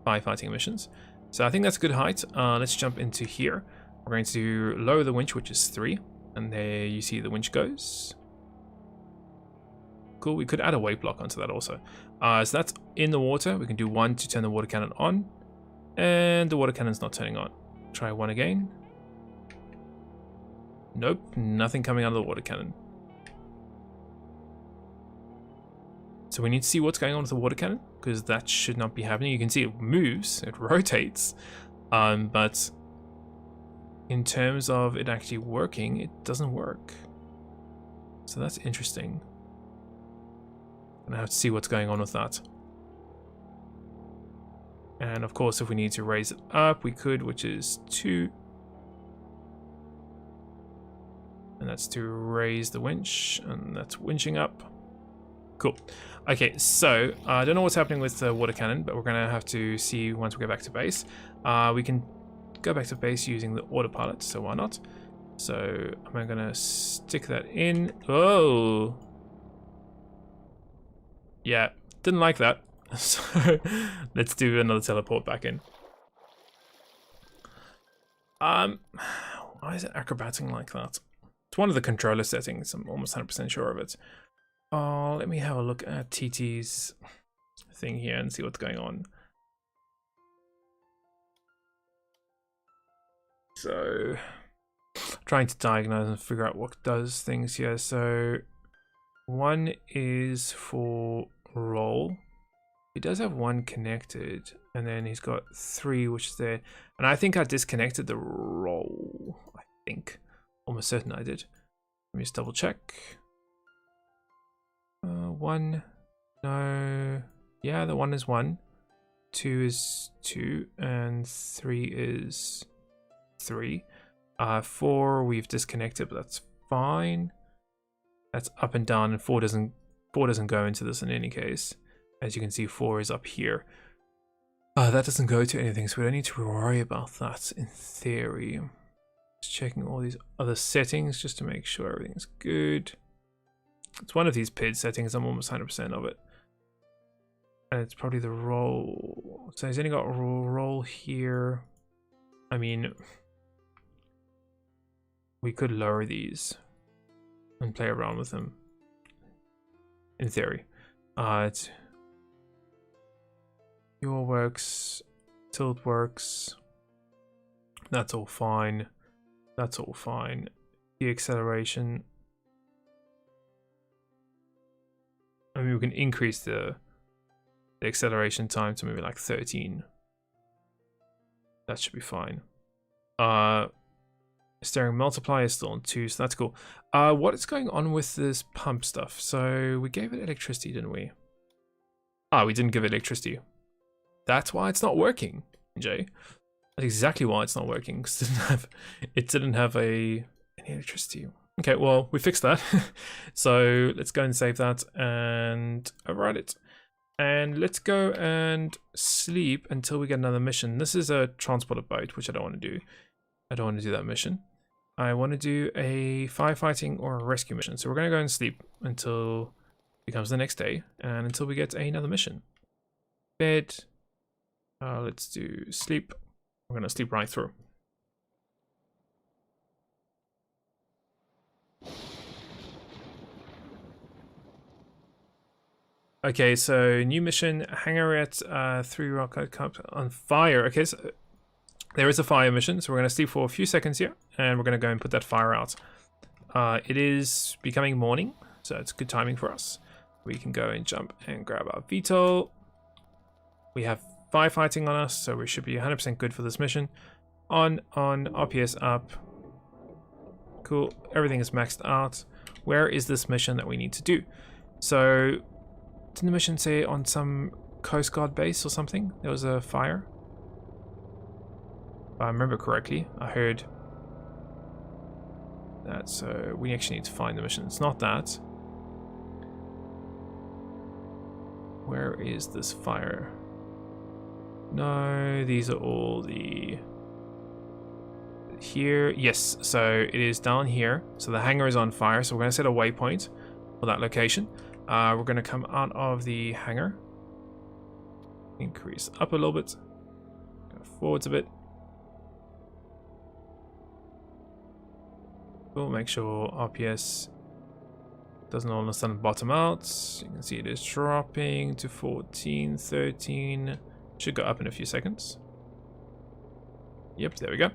firefighting missions. So I think that's a good height. Let's jump into here. We're going to lower the winch, which is 3. And there you see the winch goes. Cool, we could add a weight block onto that also. So that's in the water. We can do 1 to turn the water cannon on. And the water cannon's not turning on. Try 1 again. Nope, nothing coming out of the water cannon. So we need to see what's going on with the water cannon, because that should not be happening. You can see it moves, it rotates, but in terms of it actually working, it doesn't work. So that's interesting. And I have to see what's going on with that. And of course, if we need to raise it up, we could, which is 2. And that's to raise the winch, and that's winching up. Cool. Okay, so I don't know what's happening with the water cannon, but we're going to have to see once we go back to base. We can go back to base using the autopilot, so why not? So I'm going to stick that in. Oh! Yeah, didn't like that. So let's do another teleport back in. Why is it acrobating like that? It's one of the controller settings, I'm almost 100% sure of it. Let me have a look at TT's thing here and see what's going on. So, trying to diagnose and figure out what does things here. So, 1 is for roll. He does have 1 connected, and then he's got 3, which is there. And I think I disconnected the roll. I think. Almost certain I did. Let me just double check. 1, no, yeah, the 1 is 1, 2 is 2, and 3 is 3. 4 we've disconnected, but that's fine. That's up and down, and 4 doesn't go into this in any case. As you can see, 4 is up here. That doesn't go to anything, so we don't need to worry about that in theory. Just checking all these other settings just to make sure everything's good. It's one of these PID settings, I'm almost 100% of it. And it's probably the roll. So he's only got roll here. I mean, we could lower these and play around with them. In theory. It's your works, tilt works. That's all fine. That's all fine. The acceleration. I mean, we can increase the acceleration time to maybe like 13. That should be fine. Steering multiplier is still on 2, so that's cool. What is going on with this pump stuff? So we gave it electricity, didn't we? We didn't give it electricity. That's why it's not working, Jay. That's exactly why it's not working. 'Cause it didn't have any electricity. Okay, well, we fixed that. So let's go and save that and override it. And let's go and sleep until we get another mission. This is a transporter boat, which I don't want to do. I don't want to do that mission. I want to do a firefighting or a rescue mission. So we're going to go and sleep until it becomes the next day and until we get another mission. Bed. Let's do sleep. We're going to sleep right through. Okay, so new mission, hangar at 3 rocket cup on fire. Okay, so there is a fire mission, so we're going to sleep for a few seconds here, and we're going to go and put that fire out. It is becoming morning, so it's good timing for us. We can go and jump and grab our VTOL. We have firefighting on us, so we should be 100% good for this mission. On, RPS up. Cool, everything is maxed out. Where is this mission that we need to do? So Didn't the mission say on some Coast Guard base or something there was a fire? If I remember correctly, I heard that, so we actually need to find the mission. It's not that. Where is this fire? No, these are all the... Here, yes, so it is down here. So the hangar is on fire, so we're going to set a waypoint for that location. We're going to come out of the hangar. Increase up a little bit. Go forwards a bit. We'll make sure RPS doesn't all of a sudden bottom out. You can see it is dropping to 14, 13. Should go up in a few seconds. Yep, there we go.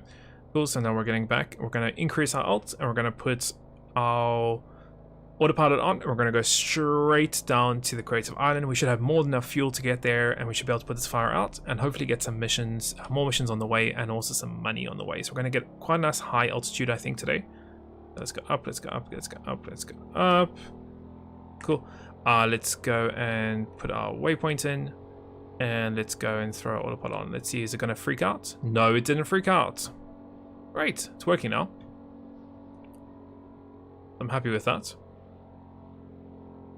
Cool, so now we're getting back. We're going to increase our alt and we're going to put our autopilot on. And we're going to go straight down to the creative island. We should have more than enough fuel to get there, and we should be able to put this fire out and hopefully get some missions, more missions on the way, and also some money on the way. So we're going to get quite a nice high altitude, I think, today. Let's go up, let's go up, let's go up, let's go up. Cool. Let's go and put our waypoint in. And let's go and throw our autopilot on. Let's see, is it going to freak out? No, it didn't freak out. Great, it's working now. I'm happy with that.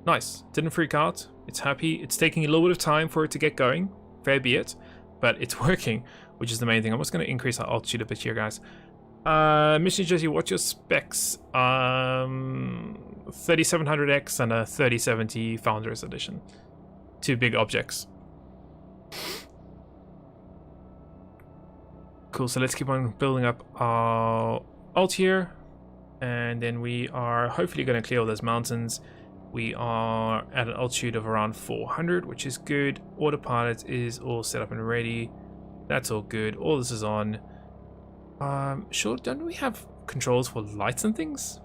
Nice, didn't freak out. It's happy. It's taking a little bit of time for it to get going. Fair be it. But it's working, which is the main thing. I'm just going to increase our altitude a bit here, guys. MrNJersey, what's your specs? 3700X and a 3070 Founders Edition. Two big objects. Cool, so let's keep on building up our alt here. And then we are hopefully going to clear all those mountains. We are at an altitude of around 400, which is good. Autopilot is all set up and ready. That's all good. All this is on. Sure, don't we have controls for lights and things?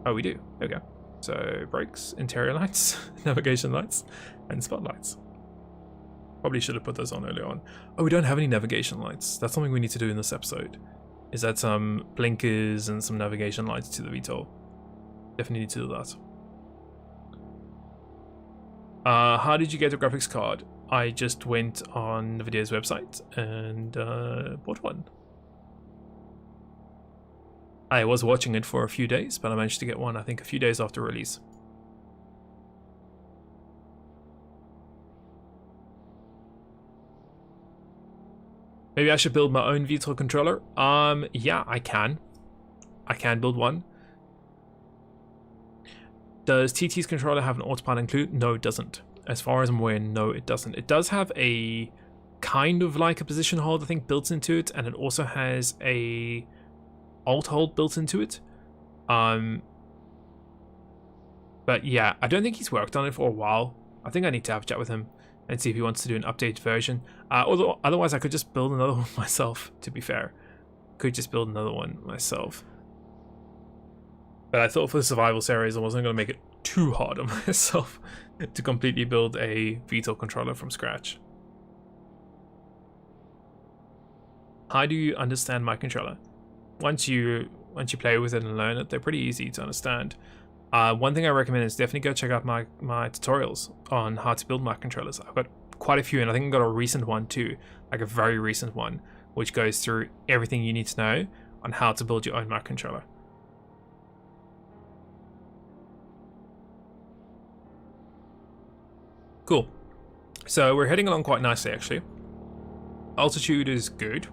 Oh, we do. There we go. So brakes, interior lights, navigation lights, and spotlights. Probably should have put those on earlier on. Oh, we don't have any navigation lights. That's something we need to do in this episode. Is add some blinkers and some navigation lights to the VTOL. Definitely need to do that. How did you get a graphics card? I just went on the video's website and bought one. I was watching it for a few days, but I managed to get one, I think, a few days after release. Maybe I should build my own VTOL controller. Yeah, I can. I can build one. Does TT's controller have an autopilot included? No, it doesn't. As far as I'm aware, no, it doesn't. It does have a kind of like a position hold, I think, built into it, and it also has a alt hold built into it. But yeah, I don't think he's worked on it for a while. I think I need to have a chat with him and see if he wants to do an updated version. Although otherwise I could just build another one myself, to be fair. Could just build another one myself. But I thought for the survival series I wasn't going to make it too hard on myself to completely build a VTOL controller from scratch. How do you understand my controller? Once you play with it and learn it, they're pretty easy to understand. One thing I recommend is definitely go check out my tutorials on how to build my controllers. I've got quite a few, and I think I've got a recent one too, like a very recent one, which goes through everything you need to know on how to build your own Mac controller. Cool. So we're heading along quite nicely, actually. Altitude is good.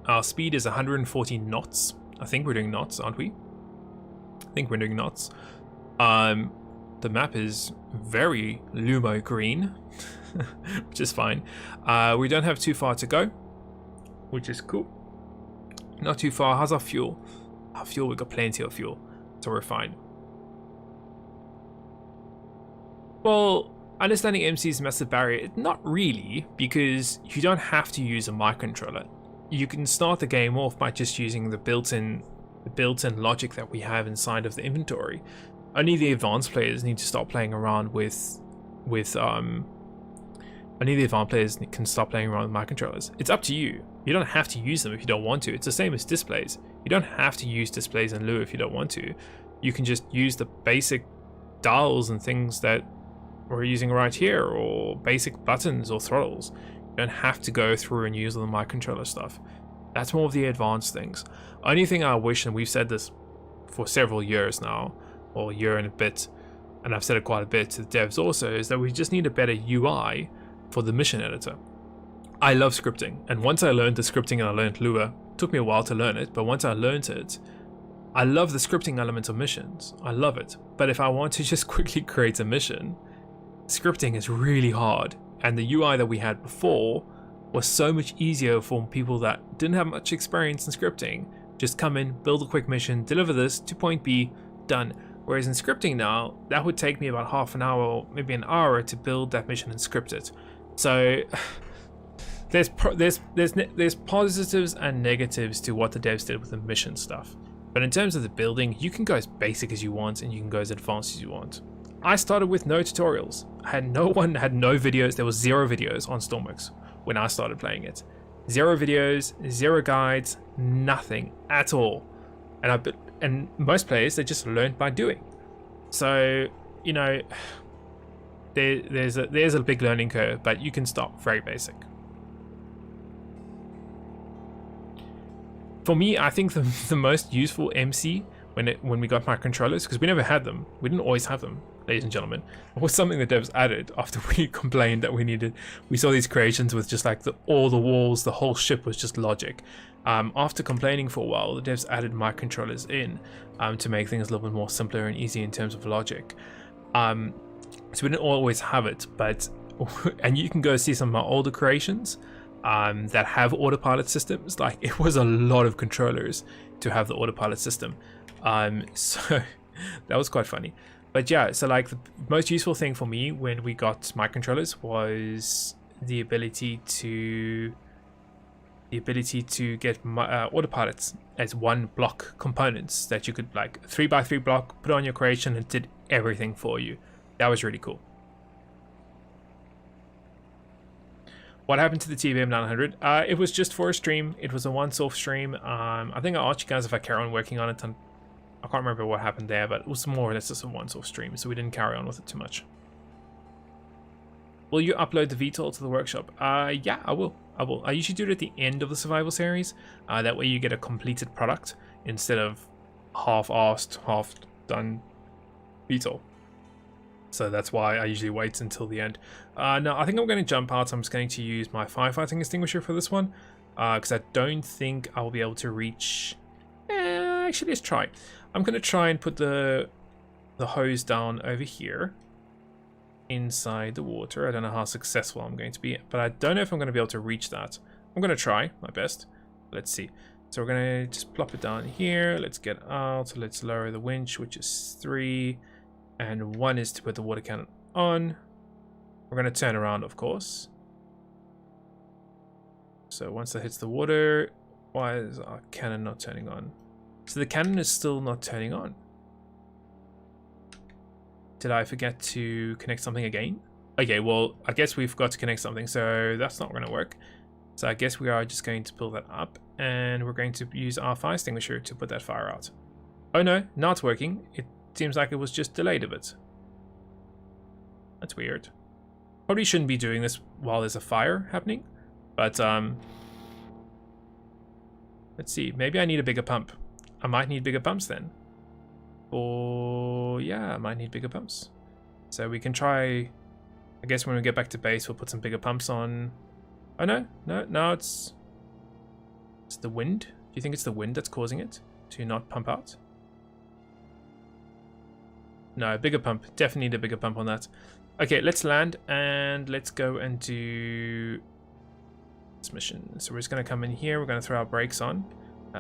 Our speed is 140 knots. I think we're doing knots, aren't we? I think we're doing knots. The map is very Lumo green, which is fine. We don't have too far to go, which is cool. Not too far. How's our fuel? Our fuel, we've got plenty of fuel, so we're fine. Well, understanding MC's massive barrier, not really, because you don't have to use a microcontroller. You can start the game off by just using the built-in logic that we have inside of the inventory. Only the advanced players need to start playing around with only the advanced players can start playing around with microcontrollers. It's up to you. You don't have to use them if you don't want to. It's the same as displays. You don't have to use displays in Lua if you don't want to. You can just use the basic dials and things that we're using right here, or basic buttons or throttles. You don't have to go through and use all the microcontroller stuff. That's more of the advanced things. Only thing I wish, and we've said this for several years now, or a year and a bit, and I've said it quite a bit to the devs also, is that we just need a better UI for the mission editor. I love scripting, and once I learned the scripting and I learned Lua, it took me a while to learn it, but once I learned it, I love the scripting element of missions. I love it. But if I want to just quickly create a mission, scripting is really hard, and the UI that we had before was so much easier for people that didn't have much experience in scripting. Just come in, build a quick mission, deliver this to point B, done. Whereas in scripting now, that would take me about half an hour, maybe an hour to build that mission and script it. So there's positives and negatives to what the devs did with the mission stuff. But in terms of the building, you can go as basic as you want and you can go as advanced as you want. I started with no tutorials. Had no videos. There was 0 videos on Stormworks when I started playing it. 0 videos, 0 guides, nothing at all. And most players, they just learned by doing. So, you know, there's a big learning curve, but you can start very basic. For me, I think the most useful MC when we got my controllers, because we never had them, we didn't always have them, ladies and gentlemen, it was something the devs added after we complained that we saw these creations with just like all the walls, the whole ship was just logic. After complaining for a while, the devs added my controllers in to make things a little bit more simpler and easy in terms of logic. So we didn't always have it, but and you can go see some of my older creations that have autopilot systems. Like, it was a lot of controllers to have the autopilot system, so that was quite funny. But yeah, so like the most useful thing for me when we got my controllers was the ability to get my autopilots as one block components that you could, like, 3x3 block, put on your creation and did everything for you. That was really cool. What happened to the TVM 900? It was just for a stream. It was a once-off stream. I think I asked you guys if I carry on working on it. I can't remember what happened there, but it was more or less just a once-off stream, so we didn't carry on with it too much. Will you upload the VTOL to the workshop? Yeah, I will. I usually do it at the end of the survival series. That way you get a completed product instead of half-assed, half-done VTOL. So that's why I usually wait until the end. No, I think I'm going to jump out. I'm just going to use my firefighting extinguisher for this one, because I don't think I'll be able to reach... actually, let's try. I'm going to try and put the hose down over here inside the water. I don't know how successful I'm going to be, but I don't know if I'm going to be able to reach that. I'm going to try my best. Let's see. So we're going to just plop it down here. Let's get out. Let's lower the winch, which is 3. And 1 is to put the water cannon on. We're going to turn around, of course. So once that hits the water, why is our cannon not turning on? So the cannon is still not turning on. Did I forget to connect something again? Okay, well, I guess we forgot to connect something, so that's not going to work. So I guess we are just going to pull that up, and we're going to use our fire extinguisher to put that fire out. Oh no, not working. It seems like it was just delayed a bit. That's weird. Probably shouldn't be doing this while there's a fire happening, but let's see. Maybe I need a bigger pump. I might need bigger pumps then. Or yeah, I might need bigger pumps. So we can try. I guess when we get back to base, we'll put some bigger pumps on. Oh no, it's the wind. Do you think it's the wind that's causing it to not pump out? No, bigger pump. Definitely need a bigger pump on that. Okay, let's land and let's go and do this mission. So we're just going to come in here. We're going to throw our brakes on,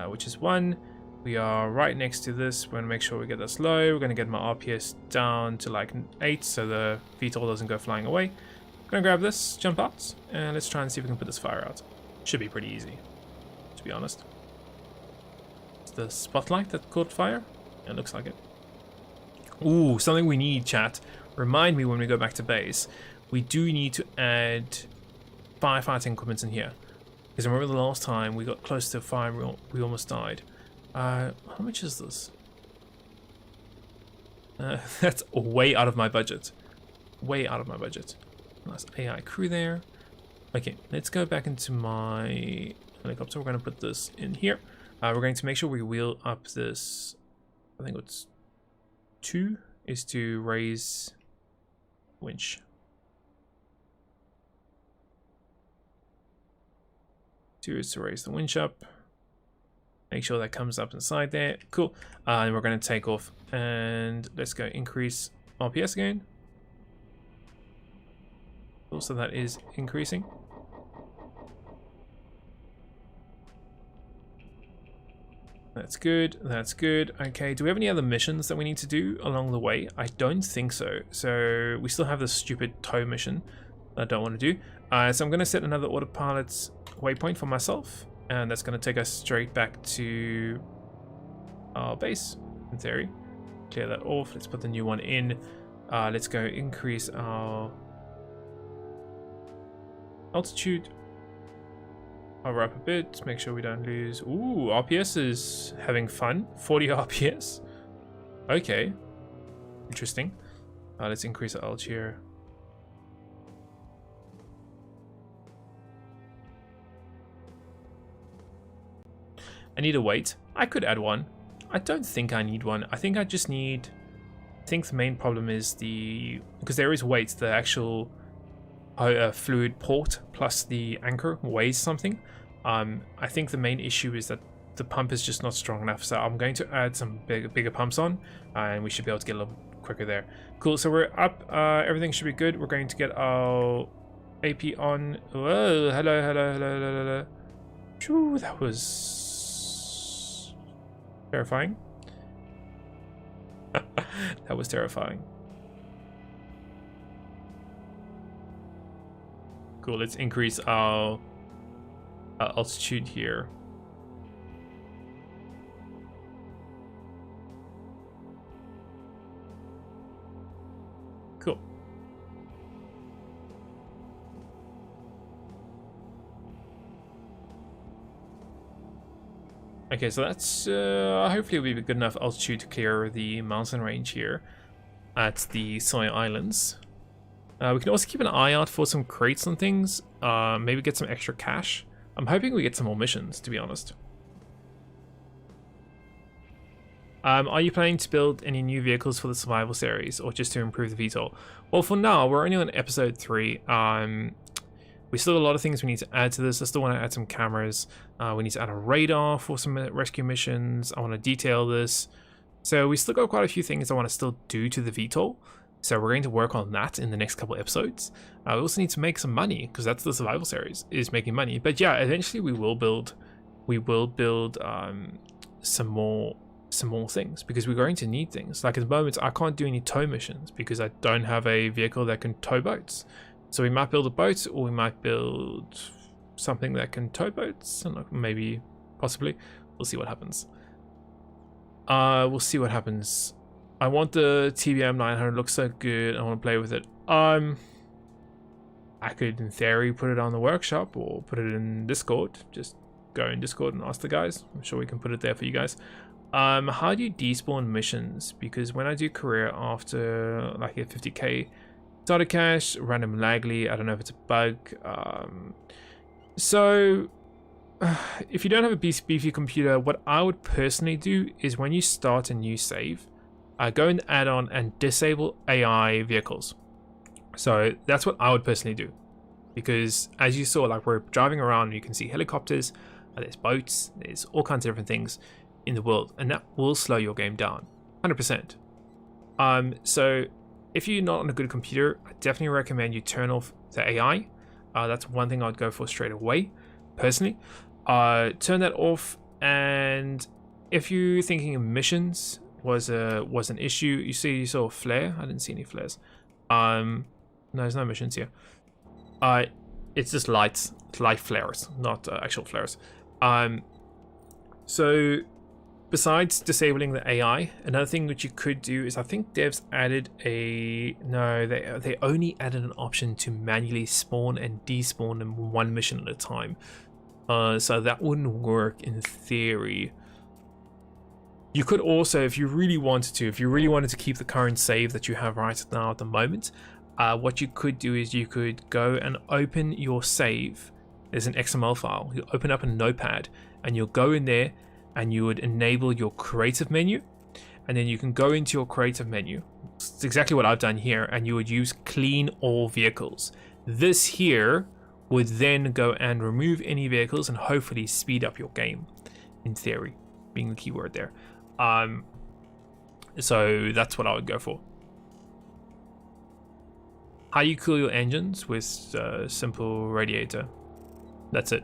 which is 1. We are right next to this. We're going to make sure we get this low. We're going to get my RPS down to like 8 so the VTOL doesn't go flying away. I'm going to grab this, jump out, and let's try and see if we can put this fire out. Should be pretty easy, to be honest. It's the spotlight that caught fire? It looks like it. Ooh, something we need, chat. Remind me when we go back to base. We do need to add firefighting equipment in here. Because remember the last time we got close to a fire and we almost died. How much is this? That's way out of my budget. way out of my budget. Nice AI crew there. Okay, let's go back into my helicopter. We're going to put this in here. We're going to make sure we wheel up this. I think it's 2 is to raise winch. 2 is to raise the winch up. Make sure that comes up inside there. Cool. And we're going to take off. And let's go increase RPS again. Also, that is increasing. That's good. That's good. Okay, do we have any other missions that we need to do along the way? I don't think so. So we still have this stupid tow mission that I don't want to do. So I'm going to set another autopilot waypoint for myself, and that's going to take us straight back to our base, in theory. Clear that off. Let's put the new one in. Let's go increase our altitude. Hover up a bit, make sure we don't lose. Ooh, RPS is having fun. 40 RPS. Okay. Interesting. Let's increase the altitude here. I need a weight. I could add one. I don't think I need one. I think I just need... I think the main problem is the... Because there is weight, the actual... fluid port plus the anchor weighs something. I think the main issue is that the pump is just not strong enough, so I'm going to add some bigger pumps on, and we should be able to get a little quicker there. Cool, so we're up. Everything should be good. We're going to get our AP on. Whoa, hello. Phew, that was terrifying. That was terrifying. Cool, let's increase our altitude here. Cool. Okay, so that's hopefully will be good enough altitude to clear the mountain range here at the Soy Islands. We can also keep an eye out for some crates and things. Maybe get some extra cash. I'm hoping we get some more missions, to be honest. Are you planning to build any new vehicles for the survival series, or just to improve the VTOL? Well, for now, we're only on episode 3. We still have a lot of things we need to add to this. I still want to add some cameras. We need to add a radar for some rescue missions. I want to detail this. So we still got quite a few things I want to still do to the VTOL. So we're going to work on that in the next couple episodes. We also need to make some money, because that's the survival series, is making money. But yeah, eventually we will build some more things, because we're going to need things. Like at the moment, I can't do any tow missions because I don't have a vehicle that can tow boats. So we might build a boat, or we might build something that can tow boats. Maybe, possibly. We'll see what happens. We'll see what happens. I want the TBM 900, looks so good. I want to play with it. I could, in theory, put it on the workshop or put it in Discord. Just go in Discord and ask the guys. I'm sure we can put it there for you guys. How do you despawn missions? Because when I do career after like a 50k starter cache, random lagly, I don't know if it's a bug. So if you don't have a beefy computer, what I would personally do is when you start a new save, go in the add-on and disable AI vehicles. So that's what I would personally do, because as you saw, like, we're driving around and you can see helicopters, there's boats, there's all kinds of different things in the world, and that will slow your game down 100%. So if you're not on a good computer, I definitely recommend you turn off the AI. That's one thing I'd go for straight away personally. Turn that off, and if you're thinking of missions was an issue, you saw a flare. I didn't see any flares. No, there's no missions here. It's just lights, light flares, not actual flares. So besides disabling the AI, another thing that you could do is, I think devs added they only added an option to manually spawn and despawn them one mission at a time. So that wouldn't work in theory. You could also, if you really wanted to keep the current save that you have right now at the moment, what you could do is you could go and open your save. There's an XML file. You open up a notepad and you'll go in there and you would enable your creative menu, and then you can go into your creative menu. It's exactly what I've done here, and you would use clean all vehicles. This here would then go and remove any vehicles and hopefully speed up your game, in theory, being the key word there. So that's what I would go for. How you cool your engines with simple radiator. That's it.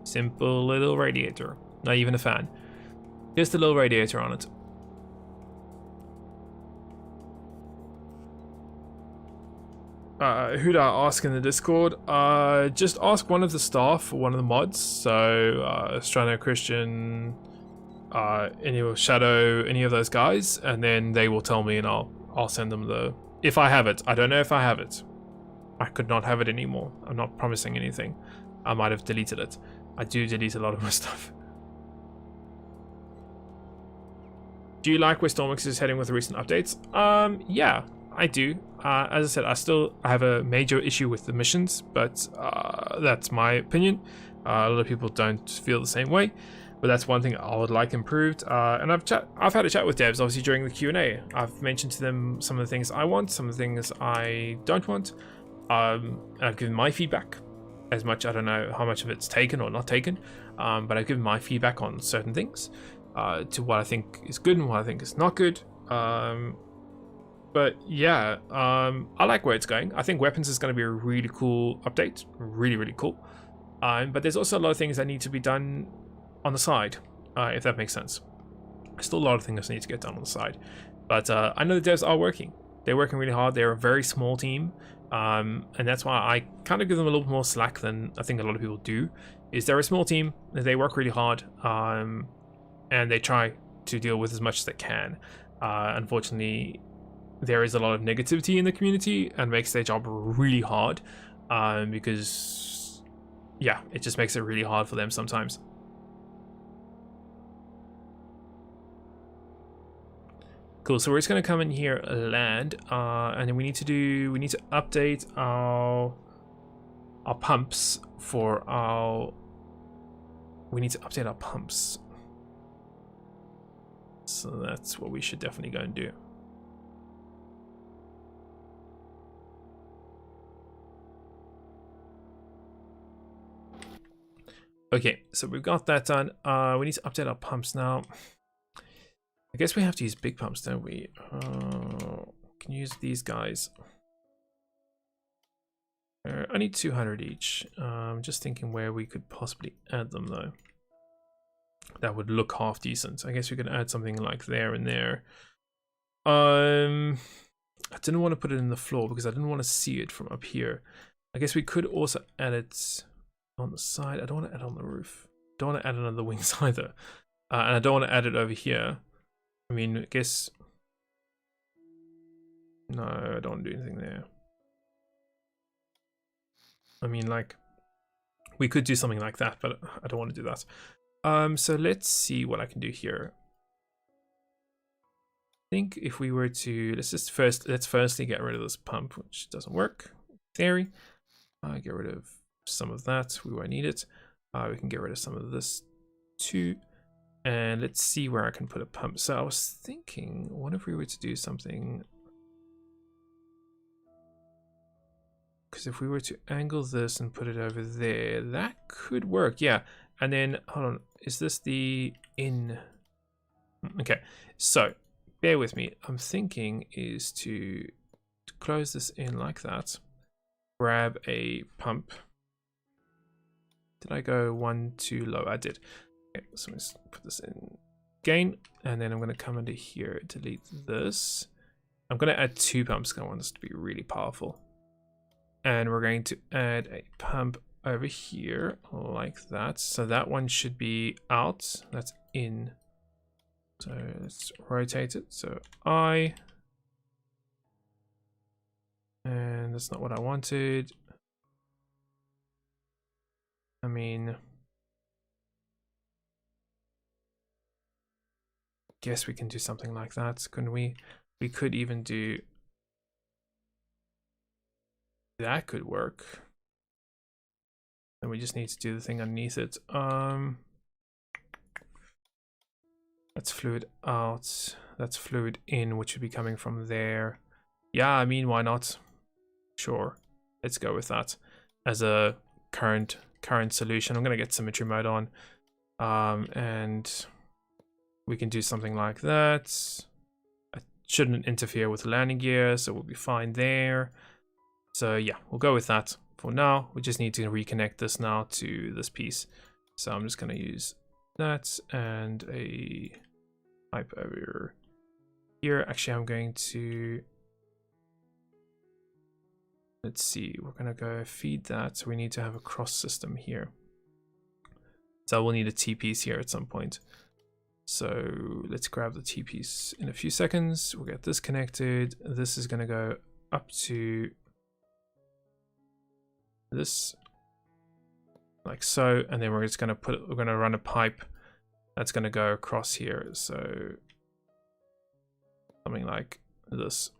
Simple little radiator. Not even a fan. Just a little radiator on it. Who'd I ask in the Discord? Just ask one of the staff, one of the mods. So Strano, Christian, any of Shadow, any of those guys, and then they will tell me, and I'll send them the. If I have it, I don't know if I have it. I could not have it anymore. I'm not promising anything. I might have deleted it. I do delete a lot of my stuff. Do you like where Stormworks is heading with the recent updates? Yeah, I do. As I said, I have a major issue with the missions, but that's my opinion. A lot of people don't feel the same way, but that's one thing I would like improved. And I've had a chat with devs, obviously, during the Q&A. I've mentioned to them some of the things I want, some of the things I don't want. And I've given my feedback. As much, I don't know how much of it's taken or not taken, but I've given my feedback on certain things. To what I think is good and what I think is not good. But yeah, I like where it's going. I think weapons is going to be a really cool update. Really, really cool. But there's also a lot of things that need to be done on the side, if that makes sense. There's still a lot of things that need to get done on the side. But I know the devs are working. They're working really hard. They're a very small team. And that's why I kind of give them a little more slack than I think a lot of people do. Is they're a small team. They work really hard. And they try to deal with as much as they can. Unfortunately, there is a lot of negativity in the community and makes their job really hard, because yeah, it just makes it really hard for them sometimes. Cool, so we're just going to come in here, land, and then we need to update our pumps for our. We need to update our pumps. So that's what we should definitely go and do. Okay, so we've got that done. We need to update our pumps now. I guess we have to use big pumps, don't we? Can use these guys. I need 200 each. Just thinking where we could possibly add them though. That would look half decent. I guess we could add something like there and there. I didn't want to put it in the floor because I didn't want to see it from up here. I guess we could also add it on the side. I don't want to add it on the roof. Don't want to add it on the wings either. And I don't want to add it over here. I mean, I guess... No, I don't want to do anything there. I mean, like, we could do something like that, but I don't want to do that. So let's see what I can do here. I think if we were to, let's firstly get rid of this pump, which doesn't work in theory. Get rid of some of that, we won't need it. We can get rid of some of this too. And let's see where I can put a pump. So I was thinking, what if we were to do something? Because if we were to angle this and put it over there, that could work, yeah. And then, hold on, is this the in? Okay, so bear with me. I'm thinking is to close this in like that. Grab a pump. Did I go one too low? I did. Okay, so let's put this in again, and then I'm going to come into here, delete this. I'm going to add 2 pumps. I want this to be really powerful. And we're going to add a pump over here like that. So that one should be out. That's in. So let's rotate it. So and that's not what I wanted. I mean, guess we can do something like that, couldn't we? We could even do That could work. Then we just need to do the thing underneath it. That's fluid out. That's fluid in, which should be coming from there. Yeah, I mean, why not? Sure, let's go with that as a current solution. I'm gonna get symmetry mode on, and we can do something like that. It shouldn't interfere with the landing gear, so we'll be fine there. So yeah, we'll go with that for now. We just need to reconnect this now to this piece. So I'm just gonna use that and a pipe over here. Actually, I'm going to, let's see, we're gonna go feed that. So we need to have a cross system here. So we'll need a T-piece here at some point. So let's grab the T-piece in a few seconds. We'll get this connected. This is gonna go up to this, like so, and then we're just gonna run a pipe that's gonna go across here. So something like this.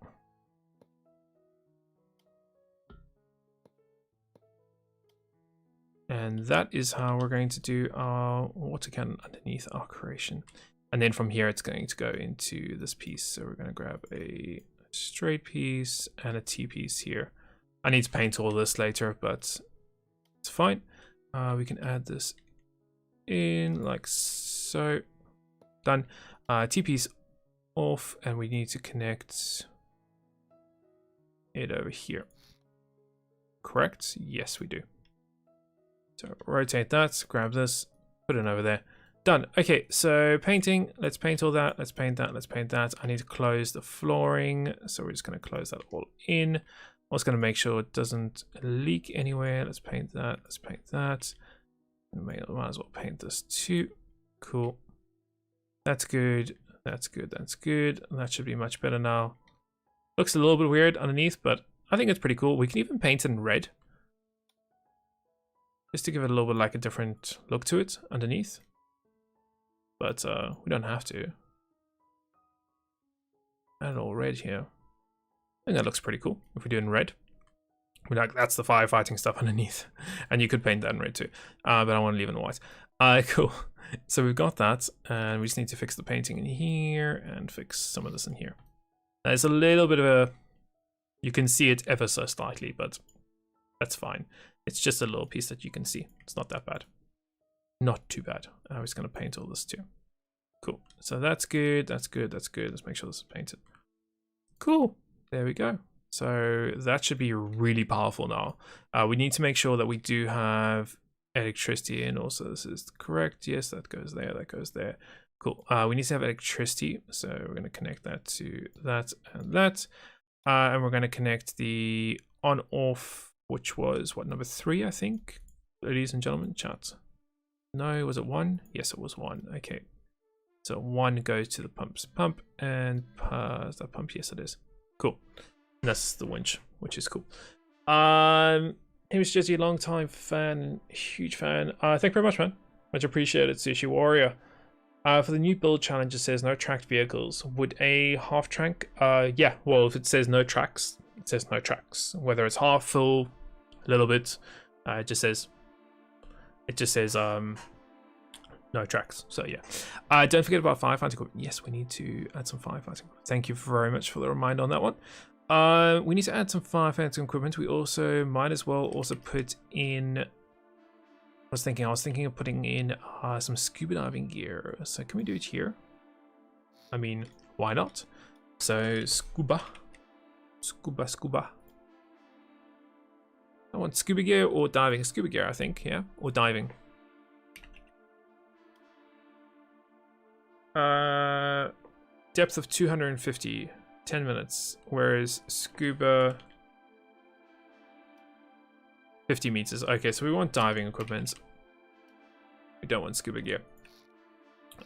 And that is how we're going to do our water cannon underneath our creation. And then from here, it's going to go into this piece. So we're going to grab a straight piece and a T-piece here. I need to paint all this later, but it's fine. We can add this in like so. Done. T-piece off, and we need to connect it over here. Correct? Yes, we do. So rotate that, grab this, put it over there. Done. Okay, so painting. Let's paint all that. Let's paint that. Let's paint that. I need to close the flooring, so we're just going to close that all in. I'm just going to make sure it doesn't leak anywhere. Let's paint that. Let's paint that. And might as well paint this too. Cool. That's good. That's good. That's good. And that should be much better now. Looks a little bit weird underneath, but I think it's pretty cool. We can even paint it in red, just to give it a little bit like a different look to it underneath. But we don't have to. Add it all red here. I think that looks pretty cool if we do it in red. We're like, that's the firefighting stuff underneath. And you could paint that in red too. But I want to leave it in white. Cool. So we've got that, and we just need to fix the painting in here and fix some of this in here. There's a little bit of a, you can see it ever so slightly, but that's fine. It's just a little piece that you can see. It's not that bad. Not too bad. I was going to paint all this too. Cool. So that's good. That's good. That's good. Let's make sure this is painted. Cool. There we go. So that should be really powerful now. We need to make sure that we do have electricity in. Also, this is correct. Yes, that goes there. That goes there. Cool. We need to have electricity. So we're going to connect that to that and that. And we're going to connect the on-off, which was what, number 3, I think, ladies and gentlemen, chat. No, was it 1? Yes, it was 1. Okay, so 1 goes to the pump, and is that pump? Yes, it is. Cool. And that's the winch, which is cool. MrNJersey, long time fan, huge fan. Thank you very much, man. Much appreciated, Sushi Warrior. For the new build challenge, it says no tracked vehicles. Would a half track? Yeah. Well, if it says no tracks, it says no tracks. Whether it's half, full, a little bit, it just says no tracks. So yeah. Don't forget about firefighting equipment. Yes, we need to add some firefighting equipment. Thank you very much for the reminder on that one. We need to add some firefighting equipment. We also might as well also put in, I was thinking of putting in some scuba diving gear. So can we do it here? I mean, why not? So scuba. I want scuba gear or diving. Scuba gear, I think, yeah, or diving. Depth of 250, 10 minutes, whereas scuba 50 meters. Okay, so we want diving equipment. We don't want scuba gear.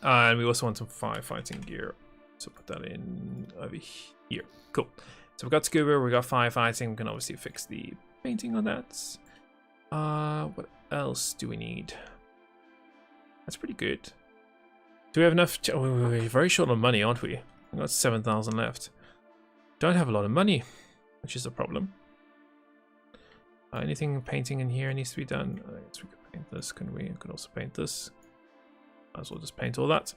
And we also want some firefighting gear. So put that in over here. Cool. So we've got scuba, we've got firefighting. We can obviously fix the painting on that. What else do we need? That's pretty good. Do we have enough? We're very short on money, aren't we? We've got 7,000 left. Don't have a lot of money, which is a problem. Anything painting in here needs to be done. I guess we could paint this, couldn't we? We could also paint this. Might as well just paint all that.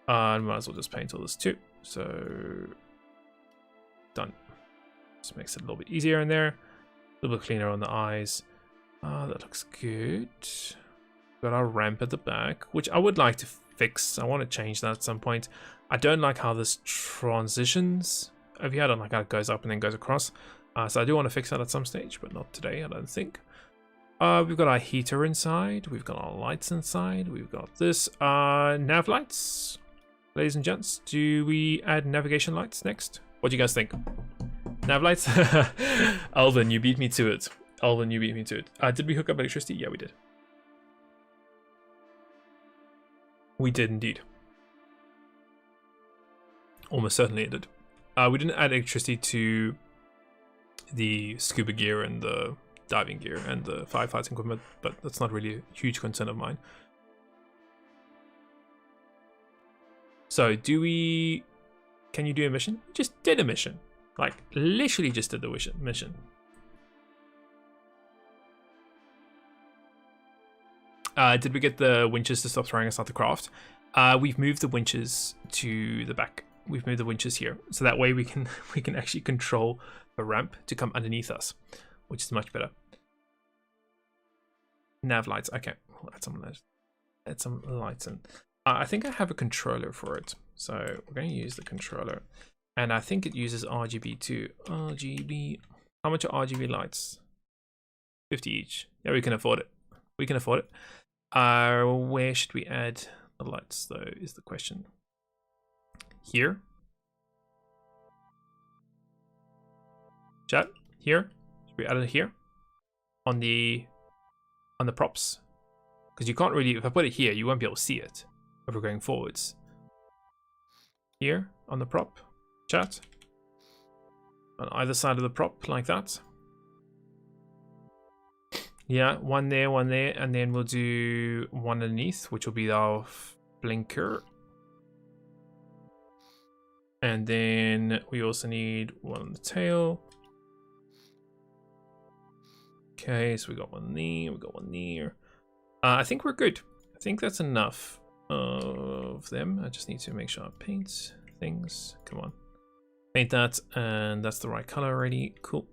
And might as well just paint all this too. So, done. Just makes it a little bit easier in there. A little bit cleaner on the eyes. That looks good. Got our ramp at the back, which I would like to fix. I want to change that at some point. I don't like how this transitions over here. I don't like how it goes up and then goes across. So I do want to fix that at some stage, but not today, I don't think. We've got our heater inside. We've got our lights inside. We've got this. Nav lights. Ladies and gents, do we add navigation lights next? What do you guys think? Nav lights? Alvin, you beat me to it. Alvin, you beat me to it. Did we hook up electricity? Yeah, we did. We did indeed. Almost certainly it did. We didn't add electricity to the scuba gear and the diving gear and the firefighting equipment, but that's not really a huge concern of mine. So do we... Can you do a mission? Just did a mission. Like, literally just did the mission. Did we get the winches to stop throwing us out the craft? We've moved the winches to the back. We've moved the winches here, so that way we can actually control the ramp to come underneath us, which is much better. Nav lights. Okay, we'll add some lights in. I think I have a controller for it, so we're going to use the controller, and I think it uses RGB too. RGB. How much are RGB lights? 50 each. Yeah, we can afford it. We can afford it. Where should we add the lights though is the question. Here. Chat, here. Should we add it here? On the props? Because you can't really, if I put it here, you won't be able to see it if we're going forwards. Here on the prop, chat. On either side of the prop, like that. Yeah, one there, and then we'll do one underneath, which will be our blinker. And then we also need one on the tail. Okay, so we got one there, we got one there. I think we're good. I think that's enough of them. I just need to make sure I paint things. Come on. Paint that, and that's the right color already. Cool.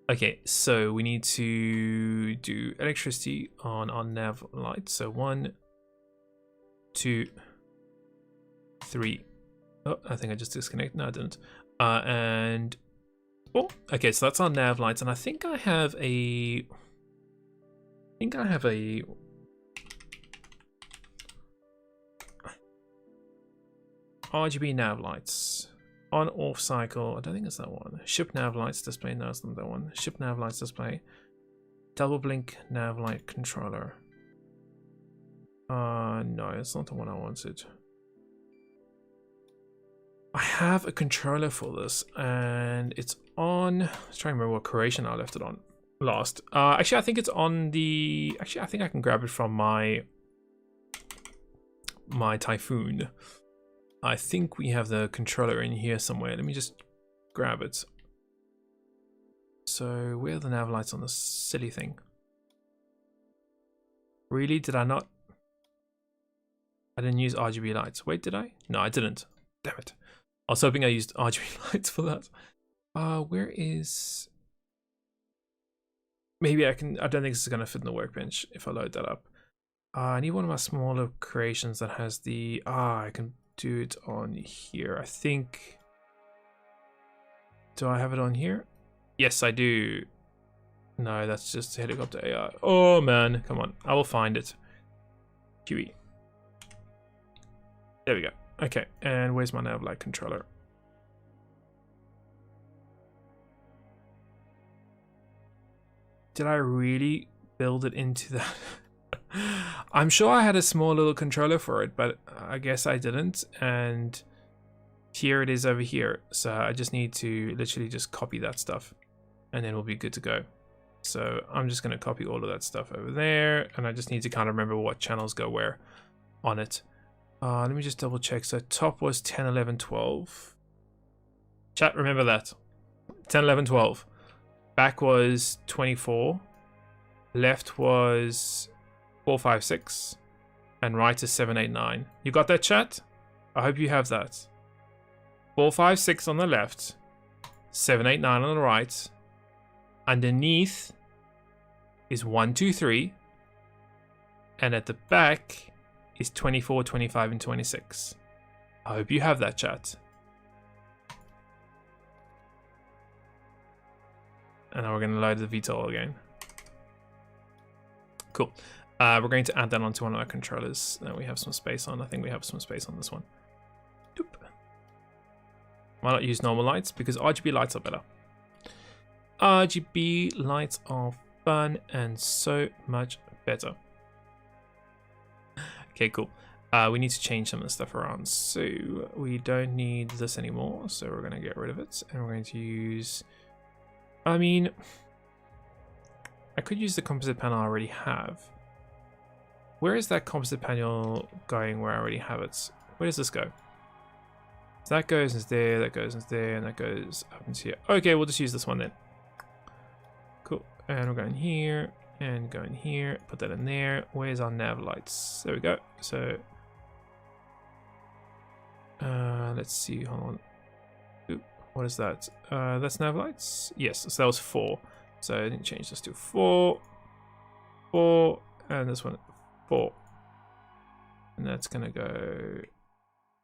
Okay, so we need to do electricity on our nav lights. So 1, 2, 3. Oh, I think I just disconnected. No, I didn't. And oh, okay, so that's our nav lights, and I think I have a. RGB nav lights on off cycle. I don't think it's that one. Ship nav lights display. No, it's not that one. Ship nav lights display. Double blink nav light controller. No, it's not the one I wanted. I have a controller for this, and it's on. Let's try and remember what creation I left it on last. Actually, I think it's on the. Actually, I think I can grab it from my Typhoon. I think we have the controller in here somewhere. Let me just grab it. So where are the nav lights on this silly thing? Really? Did I not? I didn't use RGB lights. Wait, did I? No, I didn't. Damn it. I was hoping I used RGB lights for that. Where is... Maybe I can... I don't think this is going to fit in the workbench if I load that up. I need one of my smaller creations that has the... I can do it on here. I think... Do I have it on here? Yes, I do. No, that's just helicopter AI. Oh, man. Come on. I will find it. QE. There we go. Okay, and where's my nav light controller? Did I really build it into that? I'm sure I had a small little controller for it, but I guess I didn't. And here it is over here. So I just need to literally just copy that stuff, and then we'll be good to go. So I'm just going to copy all of that stuff over there, and I just need to kind of remember what channels go where on it. Let me just double check. So top was 10, 11, 12. Chat, remember that. 10, 11, 12. Back was 24. left was 456, and right is 789. You got that, chat? I hope you have that. 456 on the left, 789 on the right. Underneath is 123, and at the back is 24, 25, and 26. I hope you have that, chat. And now we're going to load the VTOL again. Cool. We're going to add that onto one of our controllers that we have some space on. I think we have some space on this one. Doop. Why not use normal lights? Because RGB lights are better. RGB lights are fun and so much better. Okay, cool. We need to change some of the stuff around. So we don't need this anymore. So we're going to get rid of it. And we're going to use... I mean, I could use the composite panel I already have. Where is that composite panel going where I already have it? Where does this go? So that goes into there, that goes into there, and that goes up into here. Okay, we'll just use this one then. Cool. And we're going here, and going here. Put that in there. Where's our nav lights? There we go. So, let's see. Hold on. Oop, what is that? That's nav lights? Yes, so that was 4. So I didn't change this to 4. 4, and this one 4. And that's gonna go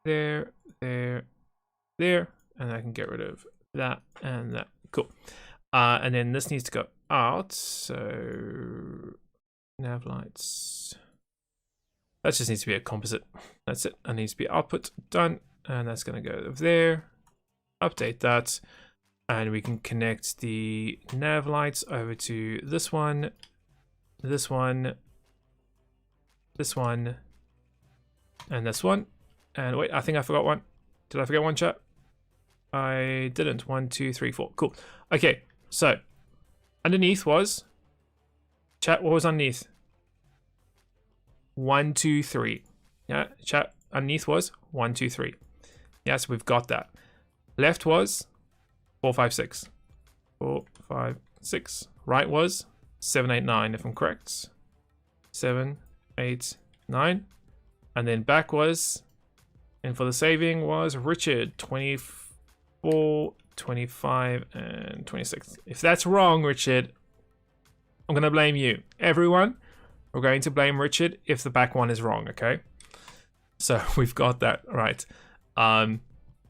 there, there, there, and I can get rid of that and that. Cool. And then this needs to go out. So nav lights. That just needs to be a composite. That's it. That needs to be output. Done. And that's gonna go over there. Update that. And we can connect the nav lights over to this one, this one, this one, and this one. And wait, I think I forgot one. Did I forget one, chat? I didn't. 1, 2, 3, 4. Cool. Okay, so underneath was, chat, what was underneath? 1, 2, 3. Yeah, chat, underneath was 1, 2, 3. Yeah, so we've got that. Left was 4, 5, 6. 4, 5, 6. Right was 7, 8, 9, if I'm correct. 7, 8, 9. And then back was, and for the saving was Richard, 24, 25, and 26. If that's wrong, Richard, I'm going to blame you. Everyone, we're going to blame Richard if the back one is wrong, okay? So we've got that right.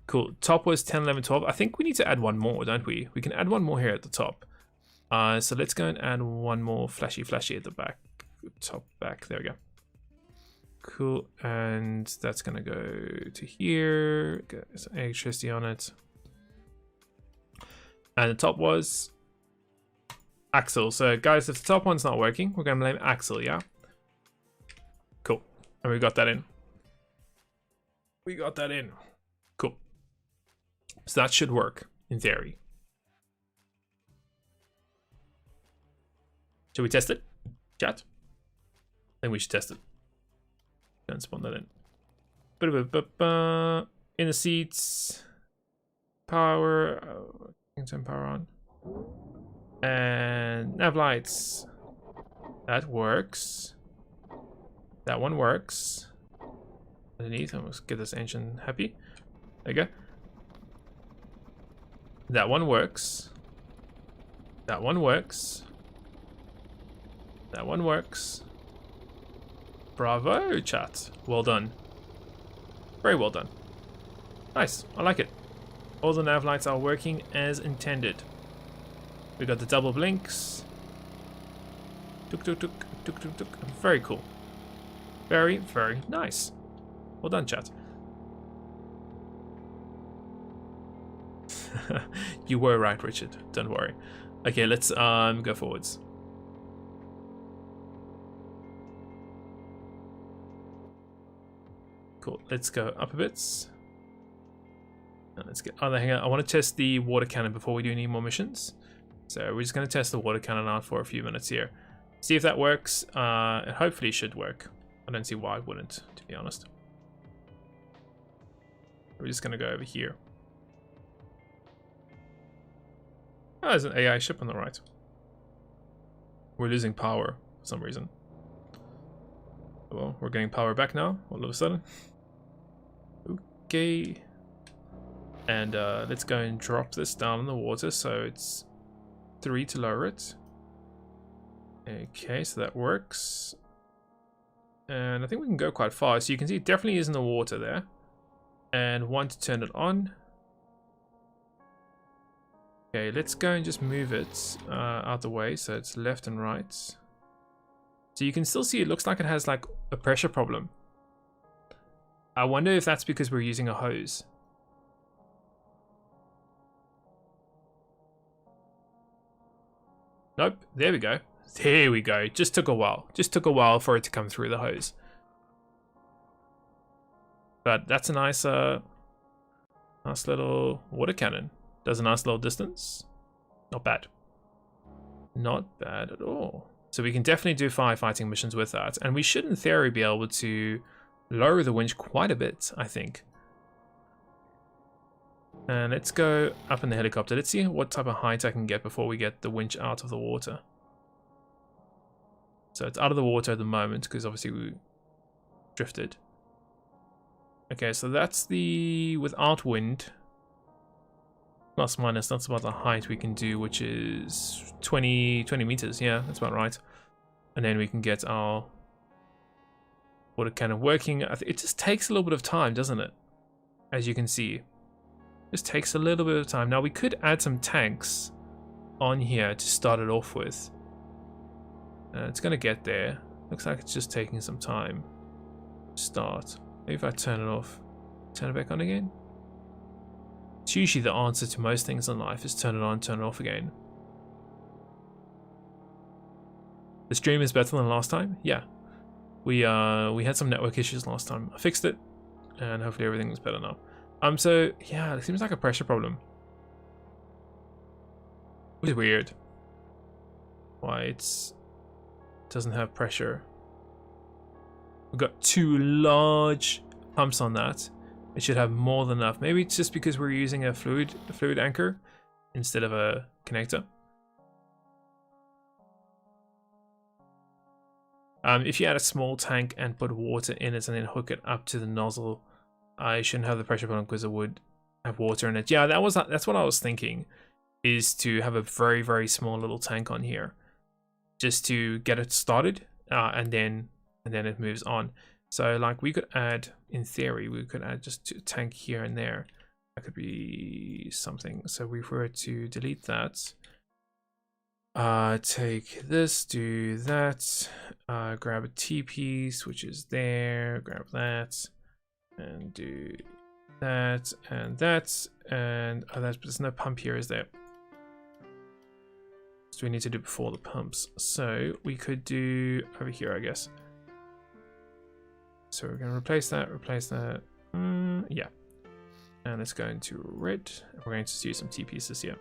Cool. Top was 10, 11, 12. I think we need to add one more, don't we? We can add one more here at the top. So let's go and add one more flashy at the back. Top, back. There we go. Cool. And that's going to go to here. Get some electricity on it. And the top was Axel. So guys, if the top one's not working, we're going to blame Axel, yeah? Cool. And we got that in. We got that in. Cool. So that should work, in theory. Should we test it? Chat? I think we should test it. Go and spawn that in. In the seats. Power. Turn power on. And nav lights. That works. That one works. Underneath, let's get this engine happy. There you go. That one works. That one works. That one works. Bravo, chat. Well done. Very well done. Nice. I like it. All the nav lights are working as intended. We got the double blinks. Tuk tuk tuk tuk tuk tuk. Very cool. Very, very nice. Well done, chat. You were right, Richard. Don't worry. Okay, let's go forwards. Cool. Let's go up a bit. Now let's get. Oh, hang on. I want to test the water cannon before we do any more missions. So we're just going to test the water cannon out for a few minutes here. See if that works. It hopefully should work. I don't see why it wouldn't, to be honest. We're just going to go over here. Oh, there's an AI ship on the right. We're losing power for some reason. Well, we're getting power back now, all of a sudden. Okay. And let's go and drop this down in the water, so it's 3 to lower it. Okay, so that works. And I think we can go quite far. So you can see it definitely is in the water there. And 1 to turn it on. Okay, let's go and just move it out the way, so it's left and right. So you can still see it looks like it has like a pressure problem. I wonder if that's because we're using a hose. Nope, there we go. There we go. Just took a while. Just took a while for it to come through the hose. But that's a nice nice little water cannon. Does a nice little distance. Not bad. Not bad at all. So we can definitely do firefighting missions with that. And we should, in theory, be able to lower the winch quite a bit, I think. And let's go up in the helicopter. Let's see what type of height I can get before we get the winch out of the water. So it's out of the water at the moment, because obviously we drifted. Okay, so that's the without wind. Plus minus, that's about the height we can do, which is 20 meters. Yeah, that's about right. And then we can get our water cannon working. It just takes a little bit of time, doesn't it? As you can see. It just takes a little bit of time. Now we could add some tanks on here to start it off with. It's going to get there. Looks like it's just taking some time to start. Maybe if I turn it off, turn it back on again. It's usually the answer to most things in life is turn it on, turn it off again. The stream is better than last time? Yeah. We had some network issues last time. I fixed it, and hopefully everything is better now. So yeah, it seems like a pressure problem. Which is weird. Why it doesn't have pressure. We've got 2 large pumps on that. It should have more than enough. Maybe it's just because we're using a fluid anchor instead of a connector. If you add a small tank and put water in it and then hook it up to the nozzle, it shouldn't have the pressure problem because it would have water in it. Yeah, that's what I was thinking, is to have a very, very small little tank on here, just to get it started, and then it moves on. So like we could add, in theory, we could add just a tank here and there. That could be something. So we were to delete that. Take this, do that, grab a T-piece, which is there, grab that, and do that, and that, and there's no pump here, is there? So we need to do before the pumps. So we could do over here, I guess. So we're going to replace that, yeah. And let's go into red. We're going to use some T-pieces here.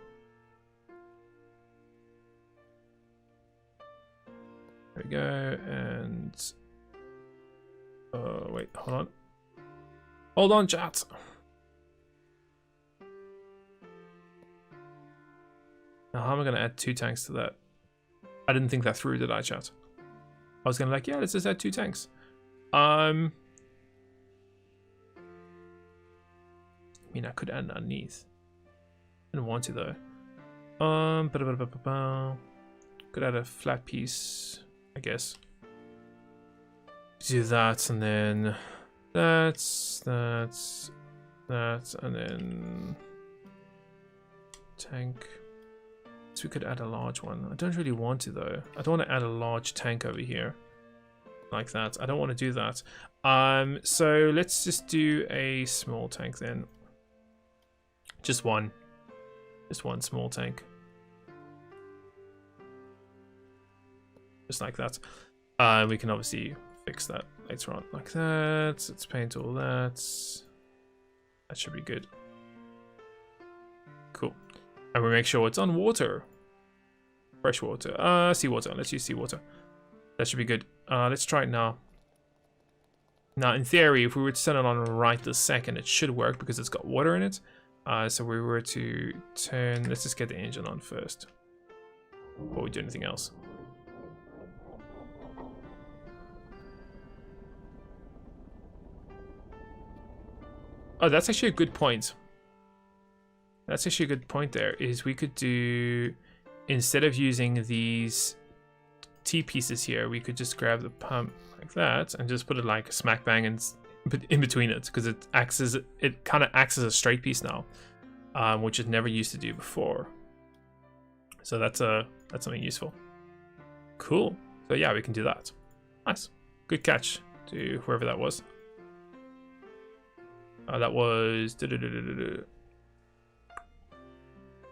There we go, and... wait, hold on. Hold on, chat! Now, how am I going to add 2 tanks to that? I didn't think that through, did I, chat? I was going to like, yeah, let's just add 2 tanks. I mean, I could add underneath. I didn't want to, though. Could add a flat piece, I guess. Do that, and then that, and then tank. So we could add a large one. I don't really want to, though. I don't want to add a large tank over here like that. I don't want to do that. So let's just do a small tank then. Just one small tank. Just like that. We can obviously fix that later on like that. Let's paint all that. That should be good. Cool. And we make sure it's on water. Fresh water. Seawater. Let's use seawater. That should be good. Let's try it now. Now, in theory, if we were to turn it on right this second, it should work because it's got water in it. So we were to turn... Let's just get the engine on first before we do anything else. Oh, that's actually a good point. That's actually a good point there, is we could do, instead of using these T pieces here, we could just grab the pump like that and just put it like smack bang and in between it, because it kind of acts as a straight piece now, which it never used to do before. So that's something useful. Cool. So yeah, we can do that. Nice. Good catch to whoever that was. That was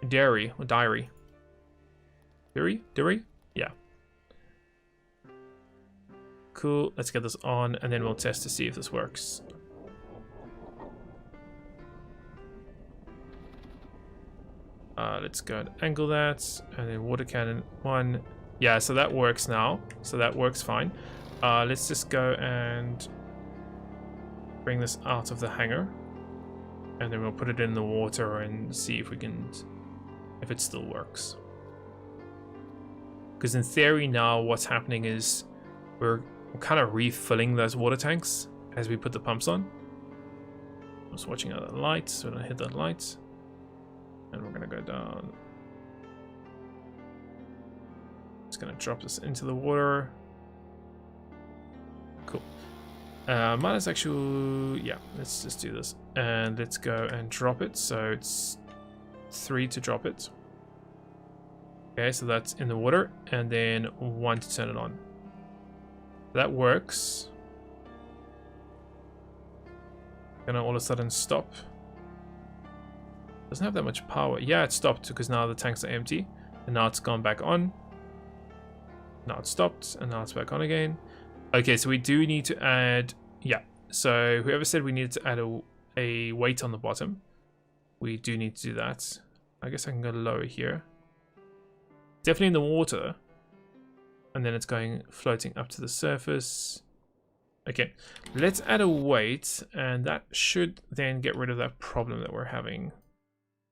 Dairy or Diary. Dairy? Yeah. Cool. Let's get this on and then we'll test to see if this works. Let's go and angle that, and then water cannon 1. Yeah, so that works now. So that works fine. Let's just go and bring this out of the hangar, and then we'll put it in the water and see if we can, if it still works. Because in theory now what's happening is we're kind of refilling those water tanks as we put the pumps on. I'm just watching out the lights, so we're gonna hit that light. And we're gonna go down. Just gonna drop this into the water. Cool. Minus actual, yeah, let's just do this. And let's go and drop it. So it's 3 to drop it. Okay, so that's in the water. And then 1 to turn it on. That works. Gonna all of a sudden stop. Doesn't have that much power. Yeah, it stopped because now the tanks are empty. And now it's gone back on. Now it stopped and now it's back on again. Okay, so we do need to add, yeah. So whoever said we needed to add a weight on the bottom, we do need to do that. I guess I can go lower here. Definitely in the water. And then it's going floating up to the surface. Okay, let's add a weight, and that should then get rid of that problem that we're having.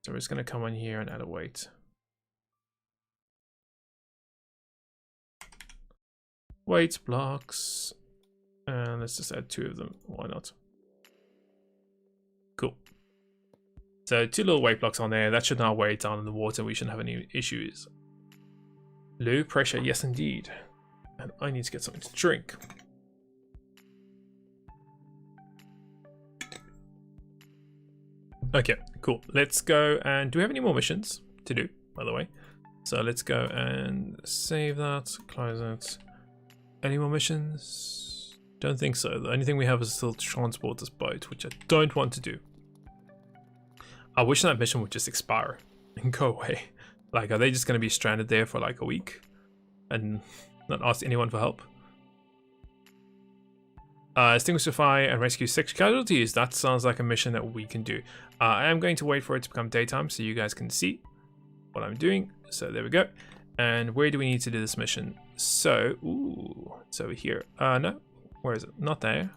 So we're just going to come on here and add a weight. Weights, blocks, and let's just add 2 of them. Why not? Cool. So 2 little weight blocks on there. That should now weigh it down in the water. We shouldn't have any issues. Low pressure, yes indeed. And I need to get something to drink. Okay, cool. Let's go and do we have any more missions to do, by the way? So let's go and save that, close it. Any more missions? Don't think so. The only thing we have is still to transport this boat, which I don't want to do. I wish that mission would just expire and go away. Like, are they just going to be stranded there for like a week and not ask anyone for help? Extinguish the fire and rescue 6 casualties. That sounds like a mission that we can do. I am going to wait for it to become daytime so you guys can see what I'm doing. So there we go. And where do we need to do this mission? So, ooh, it's over here. No, where is it? Not there.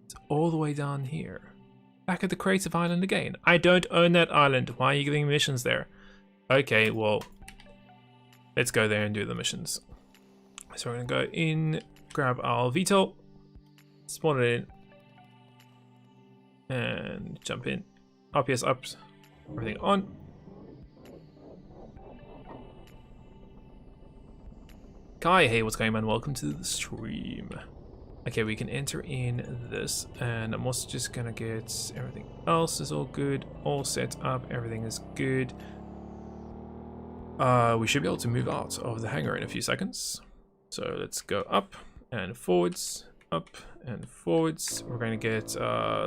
It's all the way down here. Back at the creative island again. I don't own that island. Why are you giving me missions there? Okay, well, let's go there and do the missions. So we're gonna go in, grab our VTOL, spawn it in, and jump in. RPS up, everything on. Kai, hey, what's going on? Welcome to the stream. Okay, we can enter in this, and I'm also just gonna get everything else is all good, all set up, everything is good. We should be able to move out of the hangar in a few seconds. So let's go up and forwards, up and forwards. We're going to get,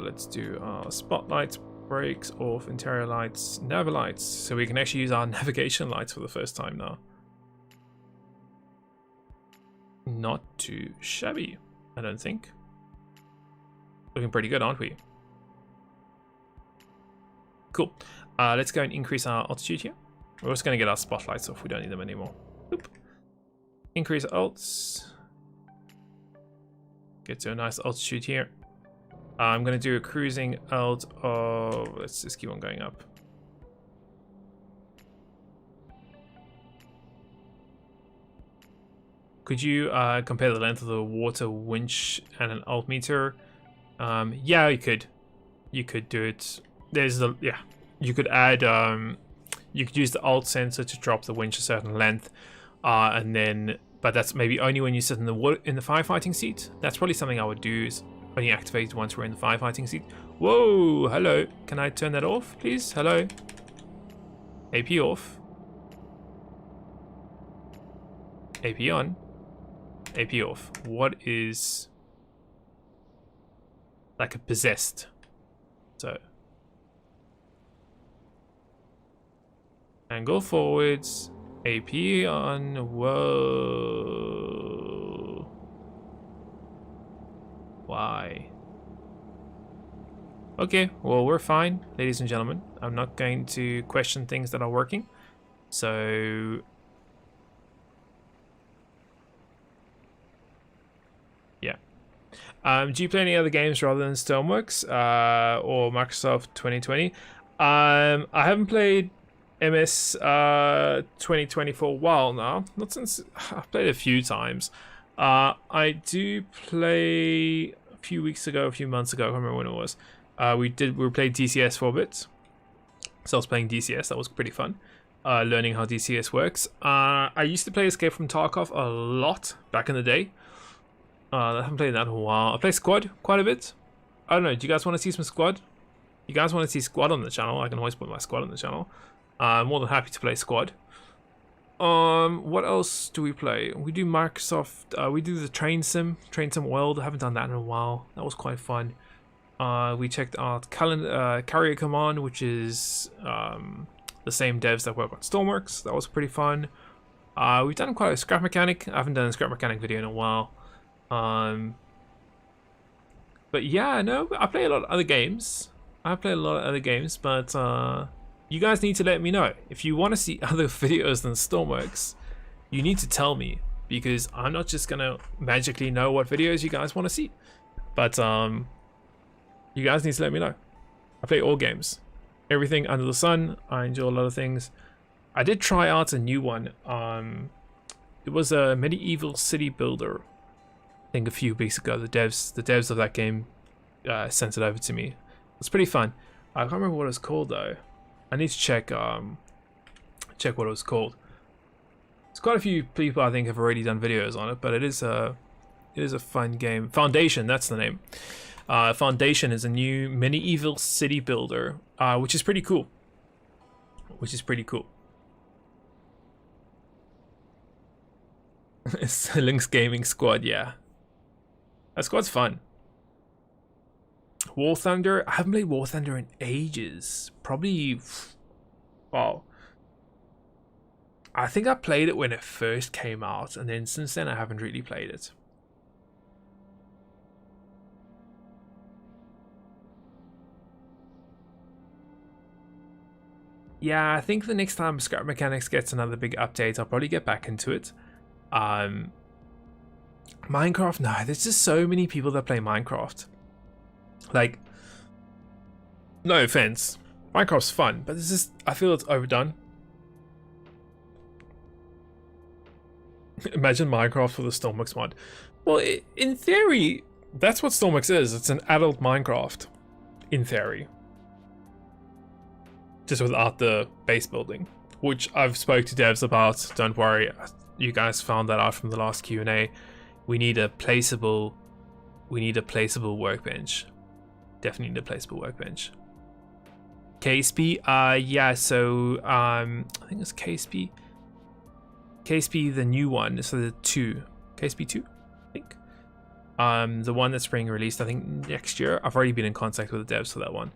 let's do our spotlights, brakes off, interior lights, nav lights. So we can actually use our navigation lights for the first time now. Not too shabby, I don't think. Looking pretty good, aren't we? Cool. Let's go and increase our altitude here. We're also going to get our spotlights off. We don't need them anymore. Oop. Increase alts. Get to a nice altitude here. I'm going to do a cruising alt of... Let's just keep on going up. Could you compare the length of the water winch and an altimeter? Yeah, you could do it. There's the, yeah, you could add, you could use the alt sensor to drop the winch a certain length, and then, but that's maybe only when you sit in the firefighting seat. That's probably something I would do, is only activate once we're in the firefighting seat. Whoa, hello, can I turn that off, please? Hello, AP off, AP on, AP off. What is, like a possessed? So angle forwards, AP on. Whoa, why? Okay, well, we're fine, ladies and gentlemen. I'm not going to question things that are working. So yeah. Do you play any other games rather than Stormworks or Microsoft 2020? I haven't played MS 2020 for a while now. Not since, I've played it a few times. I do play a few weeks ago, a few months ago, I can't remember when it was. We played DCS for a bit. So I was playing DCS, that was pretty fun. Learning how DCS works. I used to play Escape from Tarkov a lot back in the day. I haven't played that in a while. I play Squad quite a bit. I don't know, do you guys want to see some Squad? You guys want to see Squad on the channel? I can always put my Squad on the channel. I'm more than happy to play Squad. What else do we play? We do Microsoft, we do the Train Sim World. I haven't done that in a while. That was quite fun. We checked out Carrier Command, which is the same devs that work on Stormworks. That was pretty fun. We've done quite a Scrap Mechanic. I haven't done a Scrap Mechanic video in a while. But yeah, no, I play a lot of other games. but you guys need to let me know. If you want to see other videos than Stormworks, you need to tell me, because I'm not just gonna magically know what videos you guys want to see. But you guys need to let me know. I play all games, everything under the sun. I enjoy a lot of things. I did try out a new one. It was a medieval city builder. I think a few weeks ago, the devs of that game sent it over to me. It's pretty fun. I can't remember what it's called though. I need to check what it was called. There's quite a few people I think have already done videos on it, but it is a fun game. Foundation, that's the name. Foundation is a new medieval city builder, which is pretty cool. It's Link's Gaming Squad, yeah. That squad's fun. War Thunder, I haven't played War Thunder in ages. Probably, well, I think I played it when it first came out, and then since then I haven't really played it. Yeah, I think the next time Scrap Mechanics gets another big update, I'll probably get back into it. Minecraft, no, there's just so many people that play Minecraft. Like, no offense, Minecraft's fun, but this is, I feel it's overdone. Imagine Minecraft for the Stormworks mod. Well, in theory, that's what Stormworks is. It's an adult Minecraft, in theory. Just without the base building, which I've spoke to devs about. Don't worry, you guys found that out from the last Q&A. We need a placeable workbench. Definitely need a placeable workbench. KSP, yeah, so I think it's KSP. KSP, the new one, so the 2. KSP 2, I think. The one that's being released, I think, next year. I've already been in contact with the devs for that one.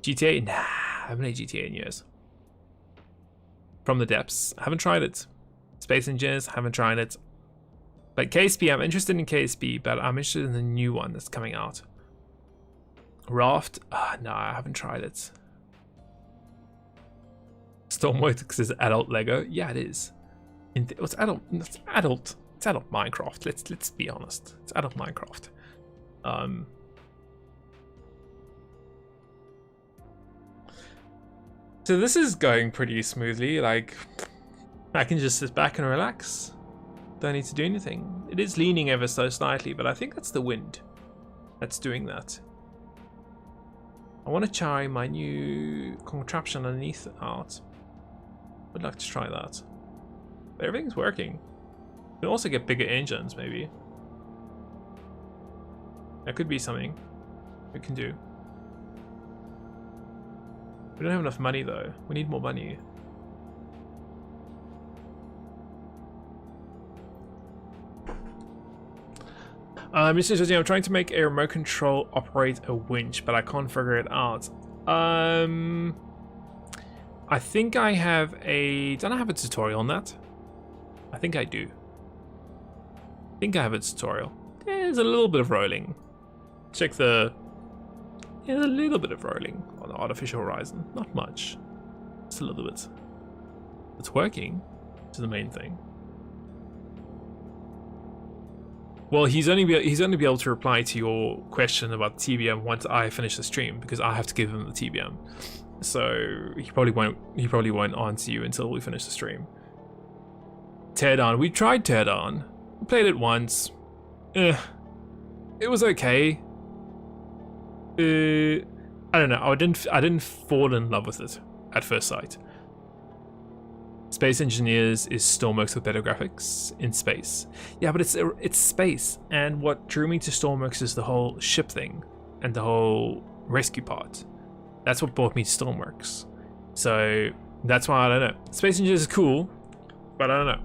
GTA, nah, I haven't played GTA in years. From the depths, I haven't tried it. Space Engineers, haven't tried it. But KSP, I'm interested in KSP, but I'm interested in the new one that's coming out. Raft, no, I haven't tried it. Stormworks is adult Lego, yeah, it is. It's adult. It's adult. It's adult Minecraft. Let's be honest. It's adult Minecraft. So this is going pretty smoothly. Like, I can just sit back and relax. Don't need to do anything. It is leaning ever so slightly, but I think that's the wind. that's doing that. I want to try my new contraption underneath out. Would like to try that. But everything's working. We can also get bigger engines, maybe. That could be something we can do. We don't have enough money though. We need more money. MrNJersey, I'm trying to make a remote control operate a winch, but I can't figure it out. I think I have a... Don't I have a tutorial on that? I think I do. I think I have a tutorial. There's a little bit of rolling. Check the... There's a little bit of rolling on the artificial horizon. Not much. Just a little bit. It's working, which is the main thing. Well, he's only be able to reply to your question about TBM once I finish the stream, because I have to give him the TBM. So he probably won't answer you until we finish the stream. Teardown. We tried Teardown. We played it once. It was okay. I don't know. I didn't fall in love with it at first sight. Space Engineers is Stormworks with better graphics in space. Yeah, but it's space, and what drew me to Stormworks is the whole ship thing and the whole rescue part. That's what brought me to Stormworks. So that's why I don't know. Space Engineers is cool, but I don't know.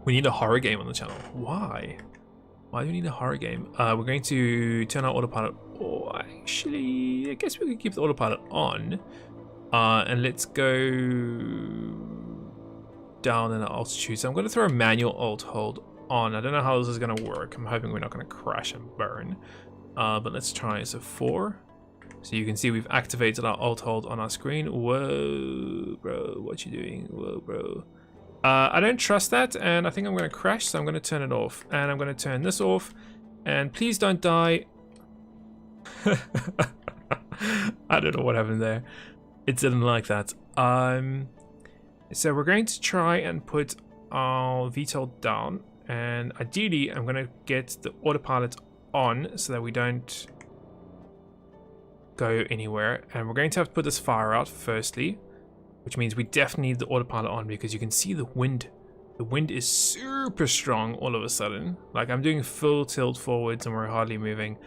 We need a horror game on the channel. Why? Why do we need a horror game? We're going to turn our autopilot. Oh, actually, I guess we could keep the autopilot on. And let's go down in altitude. So I'm going to throw a manual alt hold on. I don't know how this is going to work. I'm hoping we're not going to crash and burn. But let's try. So 4. So you can see we've activated our alt hold on our screen. Whoa, bro. What you doing? Whoa, bro. I don't trust that. And I think I'm going to crash. So I'm going to turn it off. And I'm going to turn this off. And please don't die. I don't know what happened there. It didn't like that. So we're going to try and put our VTOL down, and ideally I'm going to get the autopilot on so that we don't go anywhere. And we're going to have to put this fire out firstly, which means we definitely need the autopilot on, because you can see the wind. The wind is super strong all of a sudden. Like, I'm doing full tilt forwards and we're hardly moving.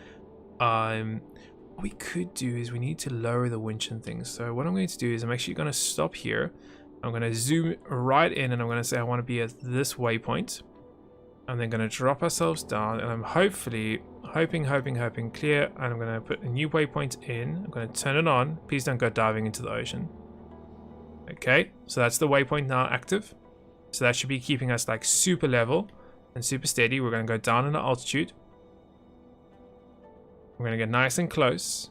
What we could do is we need to lower the winch and things. So what I'm going to do is I'm actually going to stop here. I'm going to zoom right in, and I'm going to say I want to be at this waypoint. I'm then going to drop ourselves down, and I'm hoping clear, and I'm going to put a new waypoint in. I'm going to turn it on. Please don't go diving into the ocean. Okay, so that's the waypoint now active. So that should be keeping us like super level and super steady. We're going to go down in the altitude. We're going to get nice and close.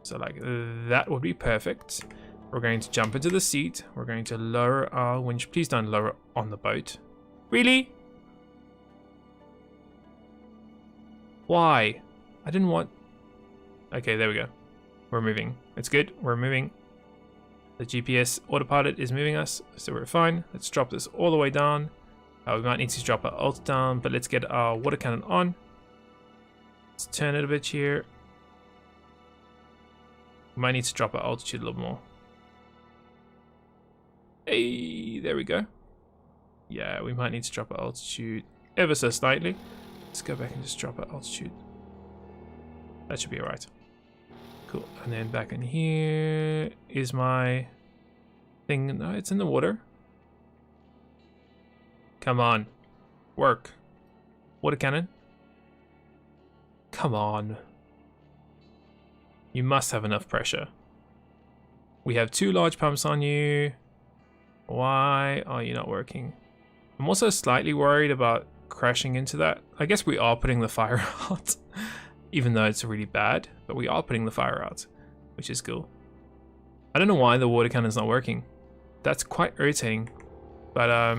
So like that would be perfect. We're going to jump into the seat. We're going to lower our winch. Please don't lower it on the boat. Really? Why? I didn't want... Okay, there we go. We're moving. It's good. We're moving. The GPS autopilot is moving us, so we're fine. Let's drop this all the way down. We might need to drop our alt down, but let's get our water cannon on. Let's turn it a bit here. We might need to drop our altitude a little more. Hey, there we go. Yeah, we might need to drop our altitude ever so slightly. Let's go back and just drop our altitude. That should be alright. Cool. And then back in here is my thing. No, it's in the water. Come on. Work. Water cannon. Come on. You must have enough pressure. We have 2 large pumps on you. Why are you not working? I'm also slightly worried about crashing into that. I guess we are putting the fire out, even though it's really bad, but we are putting the fire out, which is cool. I don't know why the water cannon's not working. That's quite irritating. But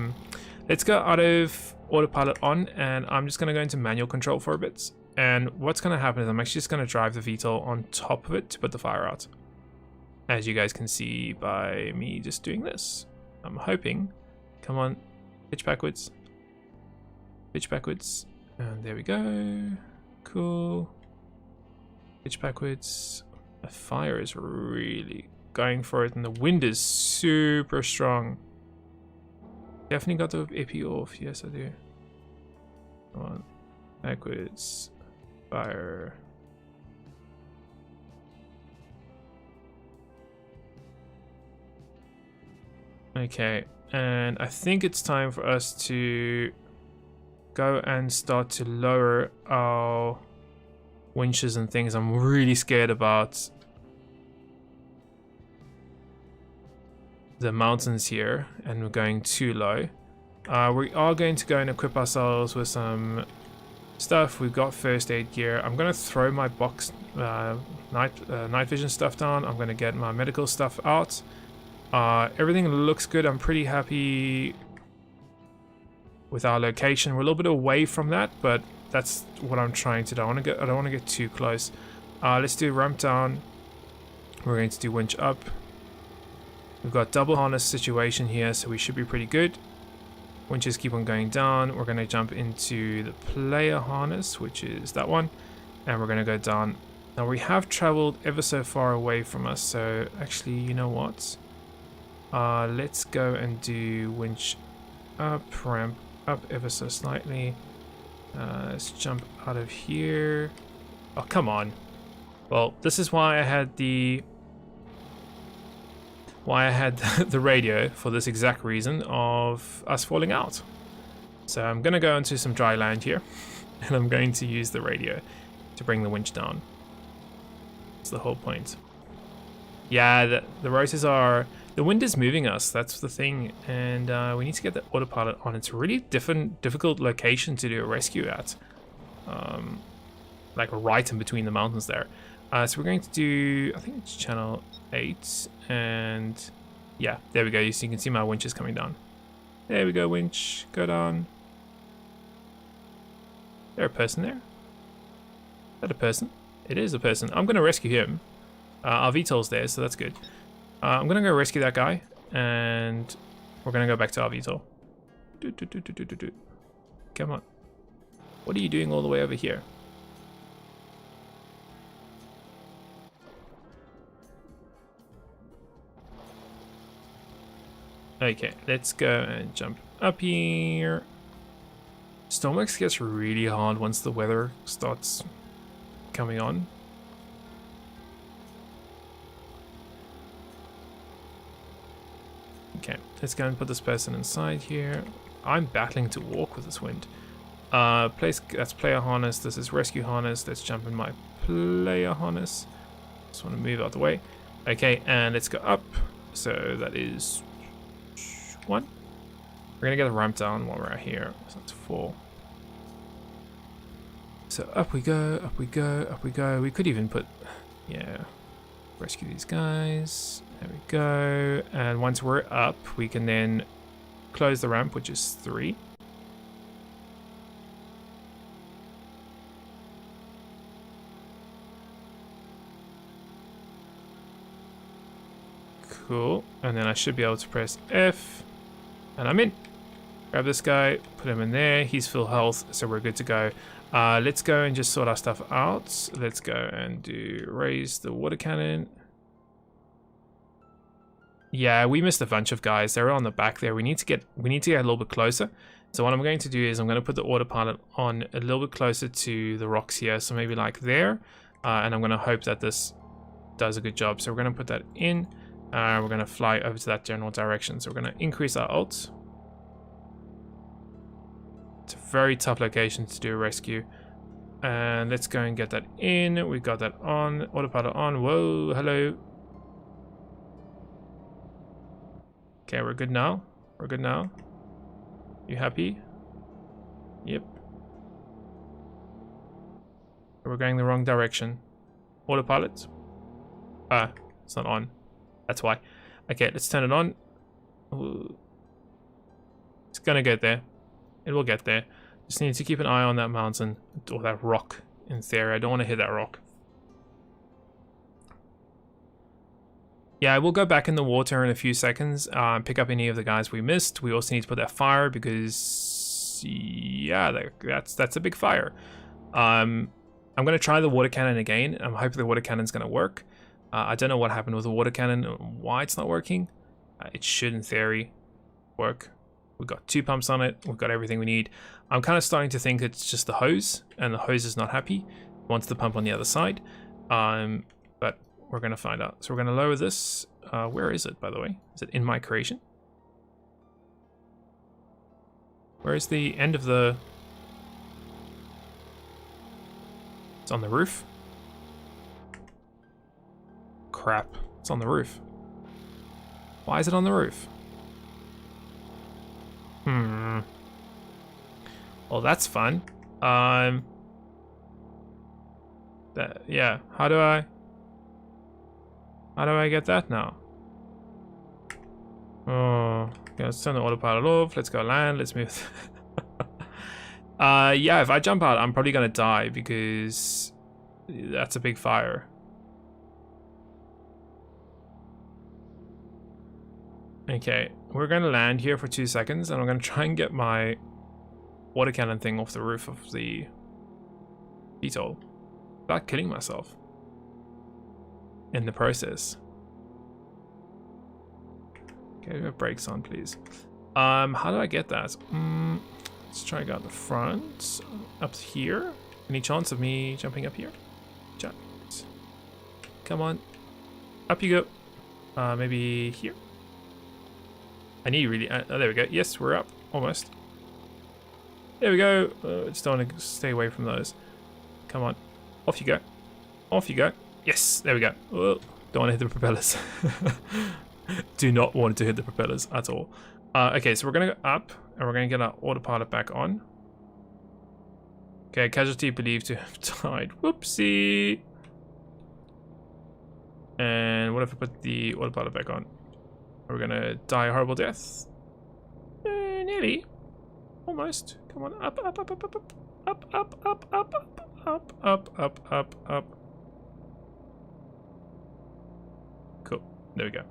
let's go out of autopilot on, and I'm just going to go into manual control for a bit. And what's going to happen is I'm actually just going to drive the VTOL on top of it to put the fire out. As you guys can see by me just doing this. I'm hoping. Come on. Pitch backwards. Pitch backwards. And there we go. Cool. Pitch backwards. The fire is really going for it, and the wind is super strong. Definitely got the EP off. Yes, I do. Come on. Backwards. Fire. Okay, and I think it's time for us to go and start to lower our winches and things. I'm really scared about the mountains here, and we're going too low. We are going to go and equip ourselves with some stuff. We've got first aid gear. I'm going to throw my box night vision stuff down. I'm going to get my medical stuff out. Everything looks good. I'm pretty happy with our location. We're a little bit away from that, but that's what I'm trying to do. I don't want to get too close. Let's do ramp down. We're going to do winch up. We've got double harness situation here, so we should be pretty good. Winches keep on going down. We're going to jump into the player harness, which is that one, and we're going to go down. Now we have traveled ever so far away from us, so actually, you know what? Let's go and do winch up, ramp up ever so slightly. Let's jump out of here. Oh, come on. Well, this is why I had the the radio, for this exact reason of us falling out. So I'm gonna go into some dry land here, and I'm going to use the radio to bring the winch down. That's the whole point. Yeah, the rotors are... The wind is moving us, that's the thing, and we need to get the autopilot on. It's a really difficult location to do a rescue at. Like right in between the mountains there. So we're going to do, I think it's channel 8, and yeah, there we go. So you can see my winch is coming down. There we go, winch, go down. Is there a person there? Is that a person? It is a person. I'm going to rescue him. Our VTOL's there, so that's good. I'm going to go rescue that guy, and we're going to go back to our VTOL. Come on. What are you doing all the way over here? Okay, let's go and jump up here. Stormworks gets really hard once the weather starts coming on. Okay, let's go and put this person inside here. I'm battling to walk with this wind. That's player harness. This is rescue harness. Let's jump in my player harness. Just want to move out the way. Okay, and let's go up. So that is 1. We're gonna get the ramp down while we're out here. So that's 4. So up we go, up we go, up we go. We could even put, yeah, rescue these guys. There we go. And once we're up, we can then close the ramp, which is 3. Cool. And then I should be able to press F. And I'm in. Grab this guy, put him in there. He's full health, so we're good to go. Let's go and just sort our stuff out. Let's go and raise the water cannon. Yeah, we missed a bunch of guys. They're on the back there. We need to get a little bit closer. So what I'm going to do is I'm going to put the autopilot on a little bit closer to the rocks here. So maybe like there. And I'm going to hope that this does a good job. So we're going to put that in. We're going to fly over to that general direction. So we're going to increase our alt. It's a very tough location to do a rescue. And let's go and get that in. We got that on. Autopilot on. Whoa, hello. Okay, we're good now. We're good now. You happy? Yep. We're going the wrong direction. Autopilot. It's not on. That's why. Okay, let's turn it on. Ooh. It's gonna get there. It will get there. Just need to keep an eye on that mountain, or that rock in theory. I don't want to hit that rock. Yeah, we'll go back in the water in a few seconds, pick up any of the guys we missed. We also need to put that fire because, yeah, that's a big fire. I'm going to try the water cannon again. I'm hoping the water cannon's going to work. I don't know what happened with the water cannon and why it's not working. It should, in theory, work. We've got 2 pumps on it. We've got everything we need. I'm kind of starting to think it's just the hose, and the hose is not happy. It wants the pump on the other side. But we're going to find out. So we're going to lower this. Where is it, by the way? Is it in my creation? Where is the end of the... It's on the roof. Crap. It's on the roof. Why is it on the roof? Well, that's fun. Yeah. How do I get that now? Oh, okay, let's turn the autopilot off. Let's go land. Let's move. Yeah, if I jump out, I'm probably gonna die because that's a big fire. Okay, we're gonna land here for 2 seconds, and I'm gonna try and get my water cannon thing off the roof of the VTOL without killing myself in the process. Okay, we have brakes on, please. How do I get that? Let's try to go out the front. Up here. Any chance of me jumping up here? Jump. Come on. Up you go. Maybe here. I need really... oh, there we go. Yes, we're up. Almost. There we go. Just don't want to stay away from those. Come on. Off you go. Off you go. Yes, there we go. Oh, don't want to hit the propellers. Do not want to hit the propellers at all. Okay, so we're going to go up, and we're going to get our autopilot back on. Okay, casualty believed to have died. Whoopsie. And what if I put the autopilot back on? We're going to die a horrible death. Nearly. Almost. Come on. Up, up, up, up, up, up. Up, up, up, up, up, up, up, up, up. Cool. There we go.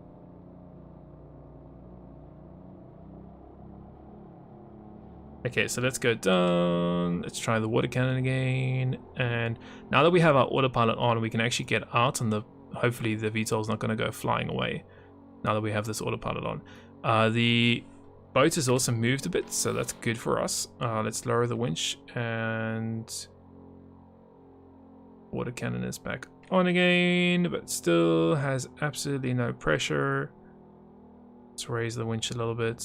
Okay, so let's go down. Let's try the water cannon again. And now that we have our autopilot on, we can actually get out, and hopefully the VTOL is not going to go flying away. Now that we have this autopilot on, the boat has also moved a bit, so that's good for us. Let's lower the winch, and water cannon is back on again, but still has absolutely no pressure. Let's raise the winch a little bit.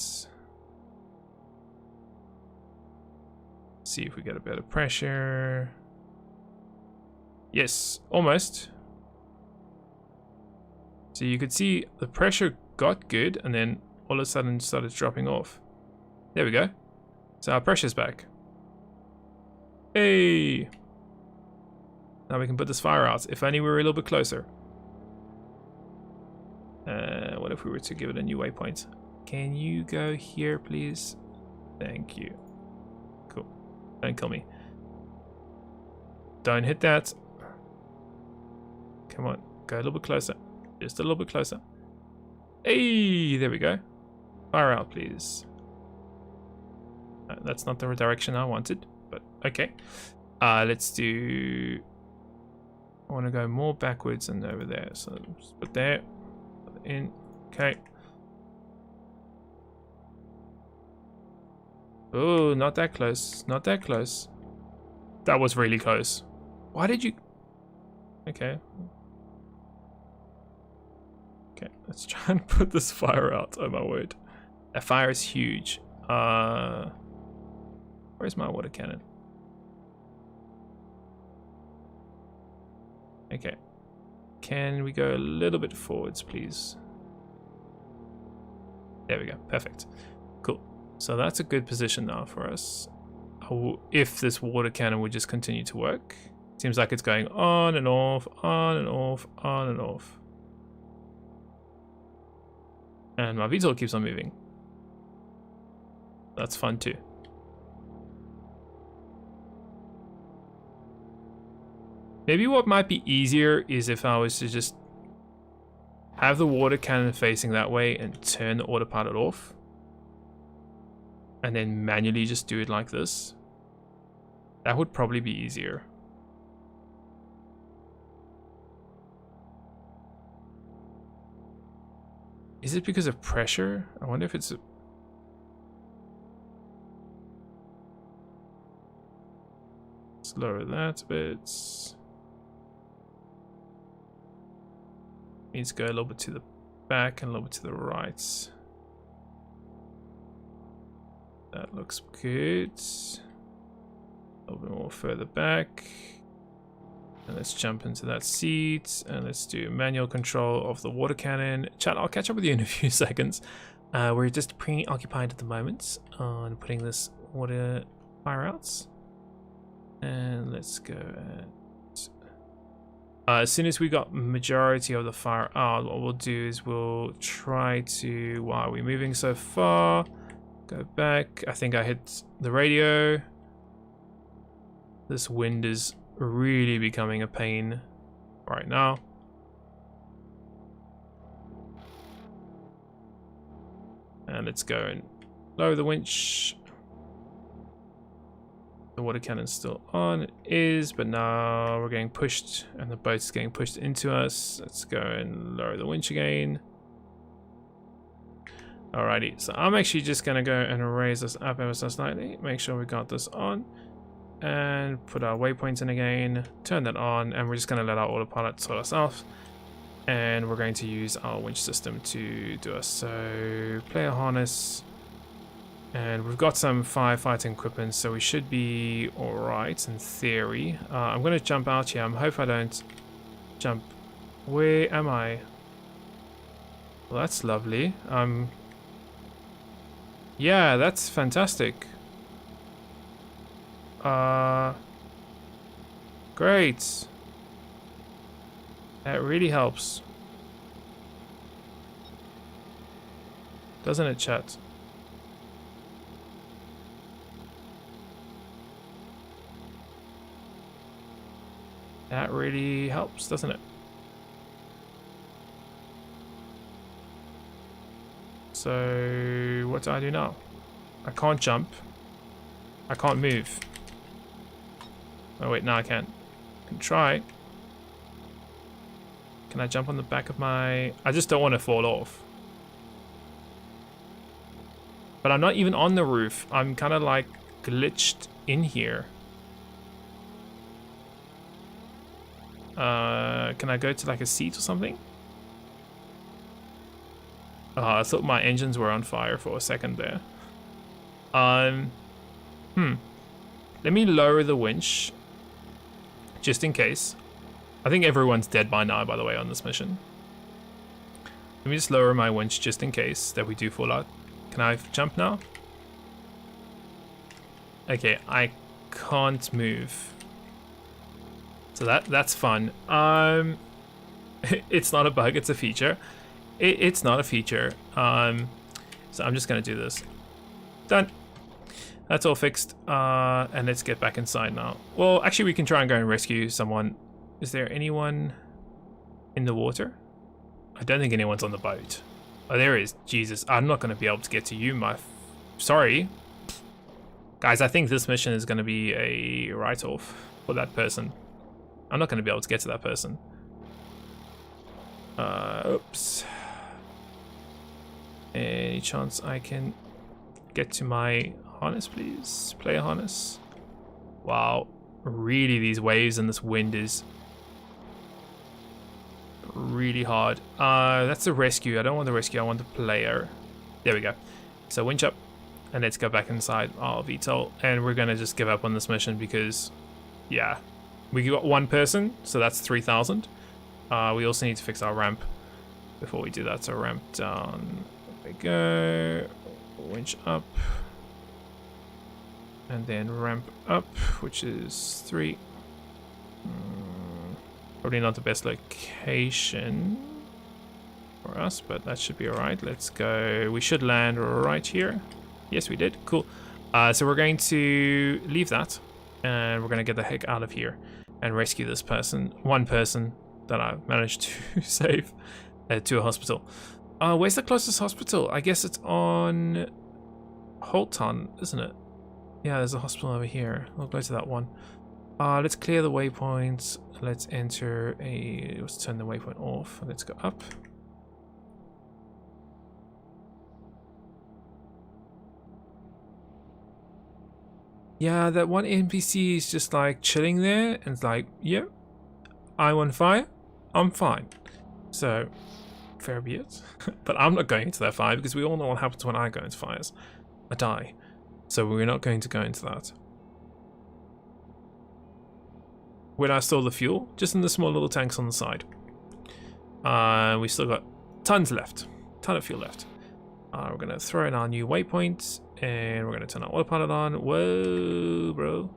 See if we get a better pressure. Yes, almost. So you could see the pressure got good, and then all of a sudden started dropping off. There we go. So our pressure's back. Hey! Now we can put this fire out. If only we were a little bit closer. What if we were to give it a new waypoint? Can you go here, please? Thank you. Cool. Don't kill me. Don't hit that. Come on. Go a little bit closer. Just a little bit closer. Hey! There we go. Fire out, please. That's not the direction I wanted, but okay. Let's do... I want to go more backwards and over there. So just put there. Put in. Okay. Oh, not that close. Not that close. That was really close. Why did you... Okay. Okay, let's try and put this fire out. Oh my word. That fire is huge. Where's my water cannon? Okay. Can we go a little bit forwards, please? There we go. Perfect. Cool. So that's a good position now for us. If this water cannon would just continue to work. Seems like it's going on and off, on and off, on and off. And my VTOL keeps on moving. That's fun too. Maybe what might be easier is if I was to just have the water cannon facing that way and turn the autopilot off. And then manually just do it like this. That would probably be easier. Is it because of pressure? I wonder if it's... Let's lower that a bit. Needs to go a little bit to the back and a little bit to the right. That looks good. A little bit more further back. And let's jump into that seat and let's do manual control of the water cannon. Chat, I'll catch up with you in a few seconds. We're just preoccupied at the moment on putting this water fire out. And let's go. As soon as we got majority of the fire out, what we'll do is we'll try to, why are we moving so far? Go back. I think I hit the radio. This wind is really becoming a pain right now. And let's go and lower the winch. The water cannon's still on. It is, but now we're getting pushed and the boat's getting pushed into us. Let's go and lower the winch again. Alrighty, so I'm actually just gonna go and raise this up ever so slightly. Make sure we got this on. And put our waypoints in again. Turn that on, and we're just gonna let our autopilot sort us off. And we're going to use our winch system to do us. So, player harness. And we've got some firefighting equipment, so we should be alright in theory. I'm going to jump out here. I hope I don't jump. Where am I? Well, that's lovely. Yeah, that's fantastic. Great. That really helps. Doesn't it, chat? That really helps, doesn't it? So, what do I do now? I can't jump. I can't move. Oh wait, now I can. I can try. Can I jump on the back of my... I just don't want to fall off. But I'm not even on the roof. I'm kind of like glitched in here. Can I go to like a seat or something? Oh, I thought my engines were on fire for a second there. Let me lower the winch. Just in case. I think everyone's dead by now, by the way, on this mission. Let me just lower my winch just in case that we do fall out. Can I jump now? Okay, I can't move. So that's fun. It's not a bug, it's a feature. It's not a feature. So I'm just gonna do this. Done. That's all fixed. And let's get back inside now. Well, actually we can try and go and rescue someone. Is there anyone in the water? I don't think anyone's on the boat. Oh, there is. Jesus, I'm not gonna be able to get to you, sorry. Guys, I think this mission is gonna be a write-off for that person. I'm not going to be able to get to that person. Oops. Any chance I can get to my harness, please? Player harness. Wow. Really, these waves and this wind is really hard. That's the rescue. I don't want the rescue. I want the player. There we go. So winch up. And let's go back inside our VTOL. And we're going to just give up on this mission because, yeah. We got one person, so that's 3,000. We also need to fix our ramp before we do that. So ramp down. There we go. Winch up. And then ramp up, which is 3. Probably not the best location for us, but that should be alright. Let's go. We should land right here. Yes, we did. Cool. So we're going to leave that, and we're going to get the heck out of here and rescue this person. One person that I managed to save to a hospital. Where's the closest hospital? I guess it's on Holton, isn't it? Yeah, there's a hospital over here. I'll go to that one. Let's clear the waypoints. Let's enter let's turn the waypoint off. Let's go up. Yeah, that one NPC is just like chilling there and it's like, yep, I'm on fire, I'm fine. So, fair be it. But I'm not going into that fire because we all know what happens when I go into fires. I die. So we're not going to go into that. Where do I store the fuel? Just in the small little tanks on the side. We still got tons left. Ton of fuel left. We're going to throw in our new waypoint. And we're going to turn our autopilot on. Whoa, bro.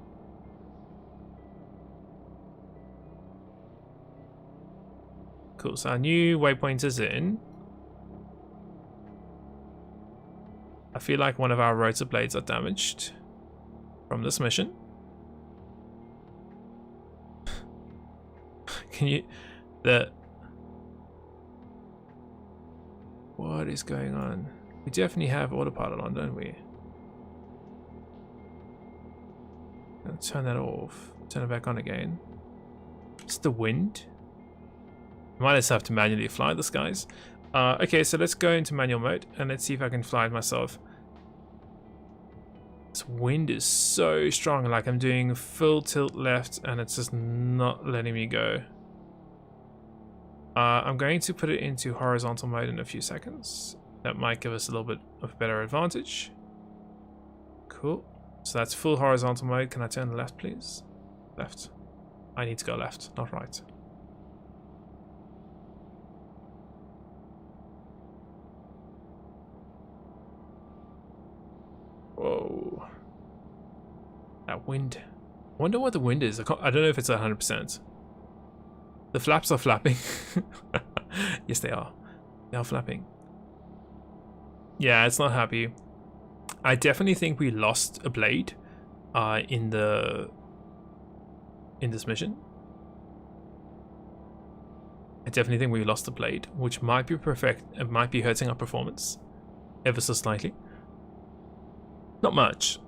Cool, so our new waypoint is in. I feel like one of our rotor blades are damaged from this mission. Can you... What is going on? We definitely have autopilot on, don't we? Gonna turn that off. Turn it back on again. It's the wind. I might just have to manually fly this, guys. Okay, so let's go into manual mode and let's see if I can fly it myself. This wind is so strong, like I'm doing full tilt left and it's just not letting me go. I'm going to put it into horizontal mode in a few seconds. That might give us a little bit of a better advantage. Cool. So that's full horizontal mode. Can I turn left, please? Left. I need to go left, not right. Whoa. That wind. I wonder what the wind is. I don't know if it's 100%. The flaps are flapping. Yes, they are. They are flapping. Yeah, it's not happy. I definitely think we lost a blade in this mission. I definitely think we lost a blade, which might be perfect. It might be hurting our performance ever so slightly. Not much.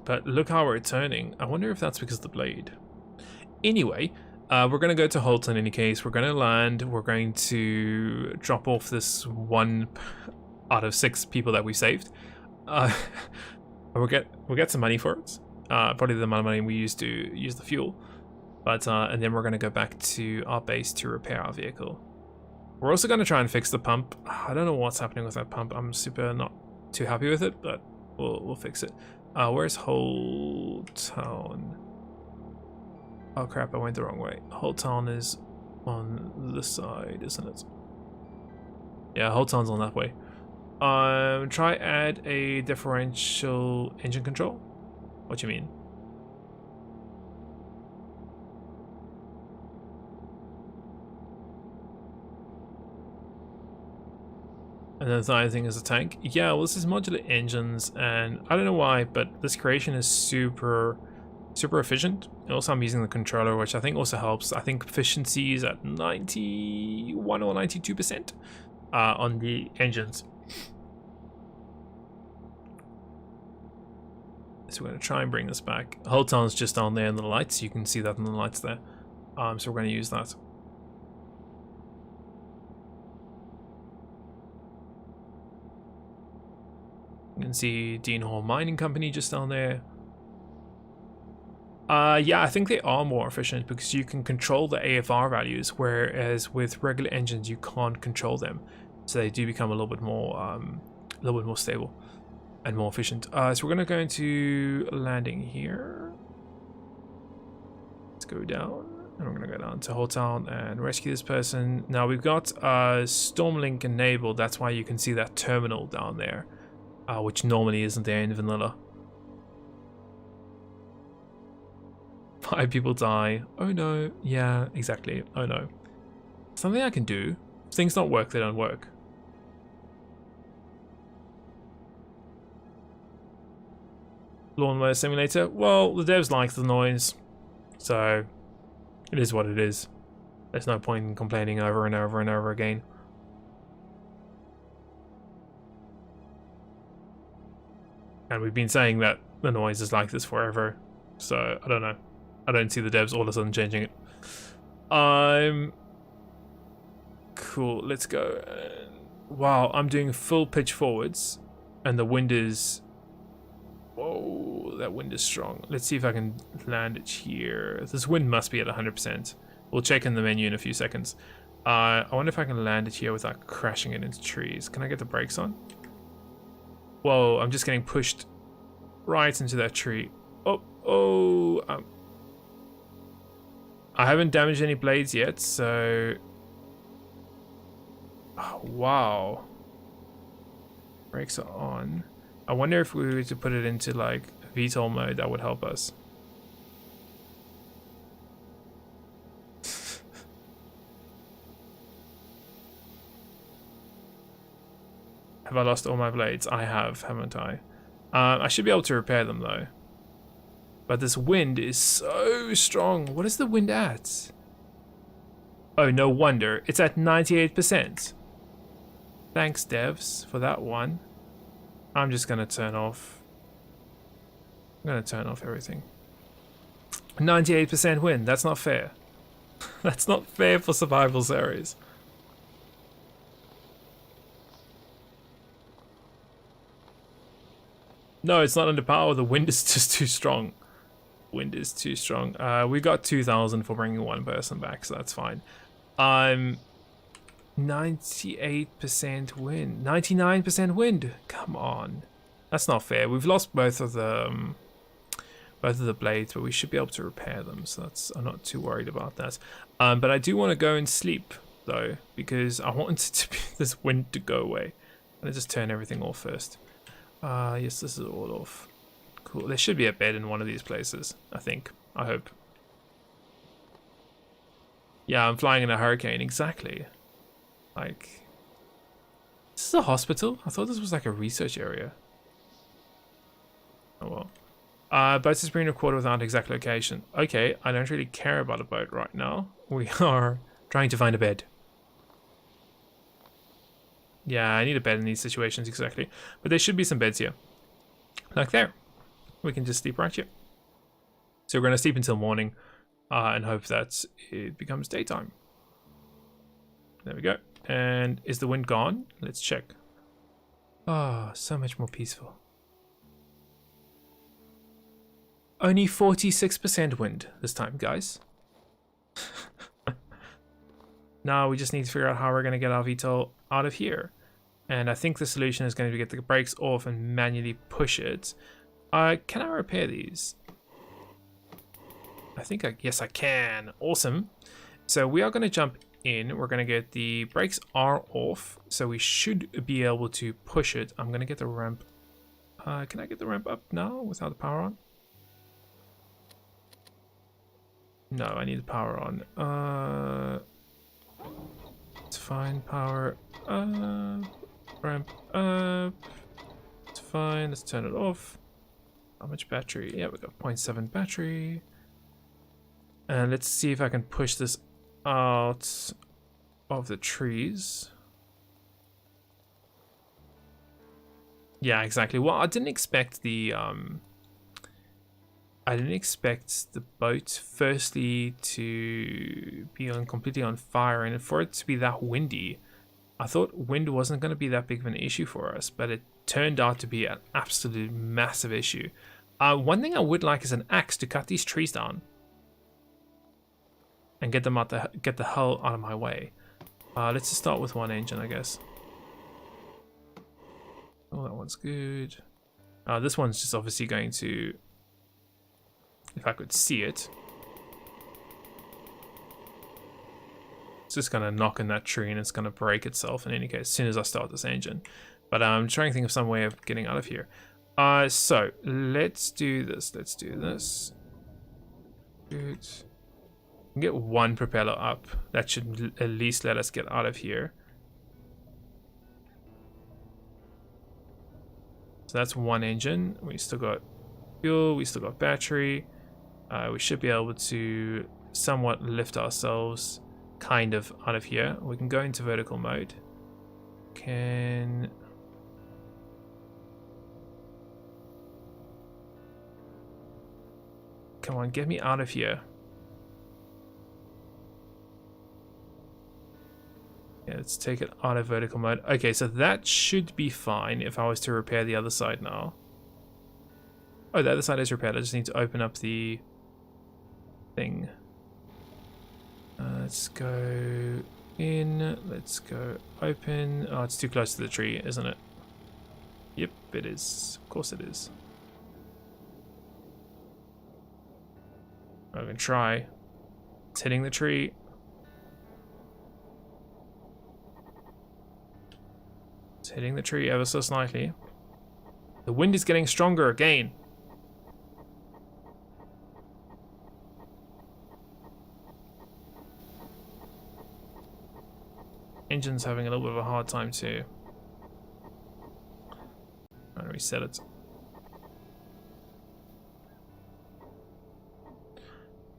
But look how we're turning. I wonder if that's because of the blade. Anyway, we're going to go to Holton in any case. We're going to land. We're going to drop off this 1 out of 6 people that we saved. We'll get some money for it. Probably the amount of money we used to use the fuel. But and then we're going to go back to our base to repair our vehicle. We're also going to try and fix the pump. I don't know what's happening with that pump. I'm super not too happy with it, but we'll fix it. Where's Whole Town? Oh crap, I went the wrong way. Whole Town is on this side, isn't it? Yeah, Whole Town's on that way. Try add a differential engine control. What do you mean? And then the other thing is a tank. Yeah, well, this is modular engines, and I don't know why, but this creation is super efficient. And also I'm using the controller, which I think also helps. I think efficiency is at 91 or 92% on the engines. So we're going to try and bring this back. Whole Town's just down there in the lights. You can see that in the lights there. So we're going to use that. You can see Dean Hall Mining Company just down there. Yeah, I think they are more efficient because you can control the AFR values, whereas with regular engines you can't control them. So they do become a little bit more stable and more efficient. So we're gonna go into landing here. Let's go down, and we're gonna go down to Whole Town and rescue this person. Now we've got Stormlink enabled. That's why you can see that terminal down there. Which normally isn't there in vanilla. 5 people die. Oh no. Yeah, exactly. Oh no. Something I can do. If things don't work, they don't work. Lawnmower simulator. Well, the devs like the noise. So, it is what it is. There's no point in complaining over and over and over again. And we've been saying that the noise is like this forever, so I don't know. I don't see the devs all of a sudden changing it. Cool, let's go. Wow, I'm doing full pitch forwards, and the wind is... Whoa, that wind is strong. Let's see if I can land it here. This wind must be at 100%. We'll check in the menu in a few seconds. I wonder if I can land it here without crashing it into trees. Can I get the brakes on? Whoa, I'm just getting pushed right into that tree. I haven't damaged any blades yet, so... Oh, wow. Brakes are on. I wonder if we were to put it into like VTOL mode, that would help us. Have I lost all my blades? I have, haven't I? I should be able to repair them though. But this wind is so strong. What is the wind at? Oh, no wonder. It's at 98%. Thanks, devs, for that one. I'm just going to turn off... I'm going to turn off everything. 98% wind. That's not fair. That's not fair for survival series. No, it's not under power. The wind is just too strong. Wind is too strong. We got 2,000 for bringing one person back, so that's fine. 98% wind. 99% wind. Come on. That's not fair. We've lost both of the blades, but we should be able to repair them, so I'm not too worried about that. But I do want to go and sleep though, because I want it to be this wind to go away. I'm gonna just turn everything off first. Yes, this is all off. Cool. There should be a bed in one of these places, I think. I hope. Yeah, I'm flying in a hurricane. Exactly. Like... This is a hospital? I thought this was like a research area. Oh well. Boats is being recorded without exact location. Okay, I don't really care about a boat right now. We are trying to find a bed. Yeah, I need a bed in these situations, exactly. But there should be some beds here. Like there. We can just sleep right here. So we're going to sleep until morning and hope that it becomes daytime. There we go. And is the wind gone? Let's check. Oh, so much more peaceful. Only 46% wind this time, guys. Now we just need to figure out how we're going to get our VTOL out of here. And I think the solution is going to be get the brakes off and manually push it. Can I repair these? I think yes I can. Awesome. So we are going to jump in. We're going to get the brakes are off. So we should be able to push it. I'm going to get the ramp. Can I get the ramp up now without the power on? No, I need the power on. It's fine. Power up. Ramp up. It's fine. Let's turn it off. How much battery? Yeah, we got 0.7 battery. And let's see if I can push this out of the trees. Yeah, exactly. Well, I didn't expect the boat firstly to be completely on fire, and for it to be that windy. I thought wind wasn't going to be that big of an issue for us, but it turned out to be an absolute massive issue. One thing I would like is an axe to cut these trees down and get them get the hell out of my way. Let's just start with one engine, I guess. Oh, that one's good. This one's just obviously going to, if I could see it, it's just going to knock in that tree and it's going to break itself in any case as soon as I start this engine. But I'm trying to think of some way of getting out of here. So let's do this. Let's do this. Good. Get one propeller up. That should at least let us get out of here. So that's one engine. We still got fuel. We still got battery. We should be able to somewhat lift ourselves kind of out of here. We can go into vertical mode. Come on, get me out of here. Okay, let's take it out of vertical mode. Okay, so that should be fine if I was to repair the other side now. Oh, the other side is repaired. I just need to open up the thing. Let's go in. Let's go open. Oh, it's too close to the tree, isn't it? Yep, it is. Of course it is. I can try. It's hitting the tree. It's hitting the tree ever so slightly. The wind is getting stronger again. Engine's having a little bit of a hard time too. I'll reset it.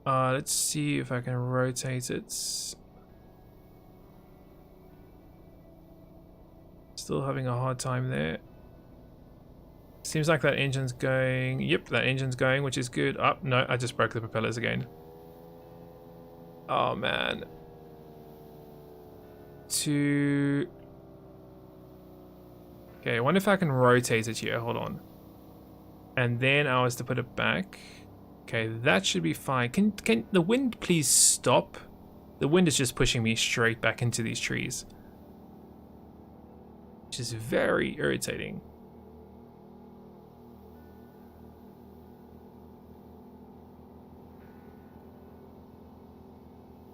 Let's see if I can rotate it. Still having a hard time there. Seems like that engine's going. Yep, that engine's going, which is good. Oh, no, I just broke the propellers again. Oh, man. Okay, I wonder if I can rotate it here. Hold on. And then I was to put it back. Okay, that should be fine. Can the wind please stop? The wind is just pushing me straight back into these trees, which is very irritating.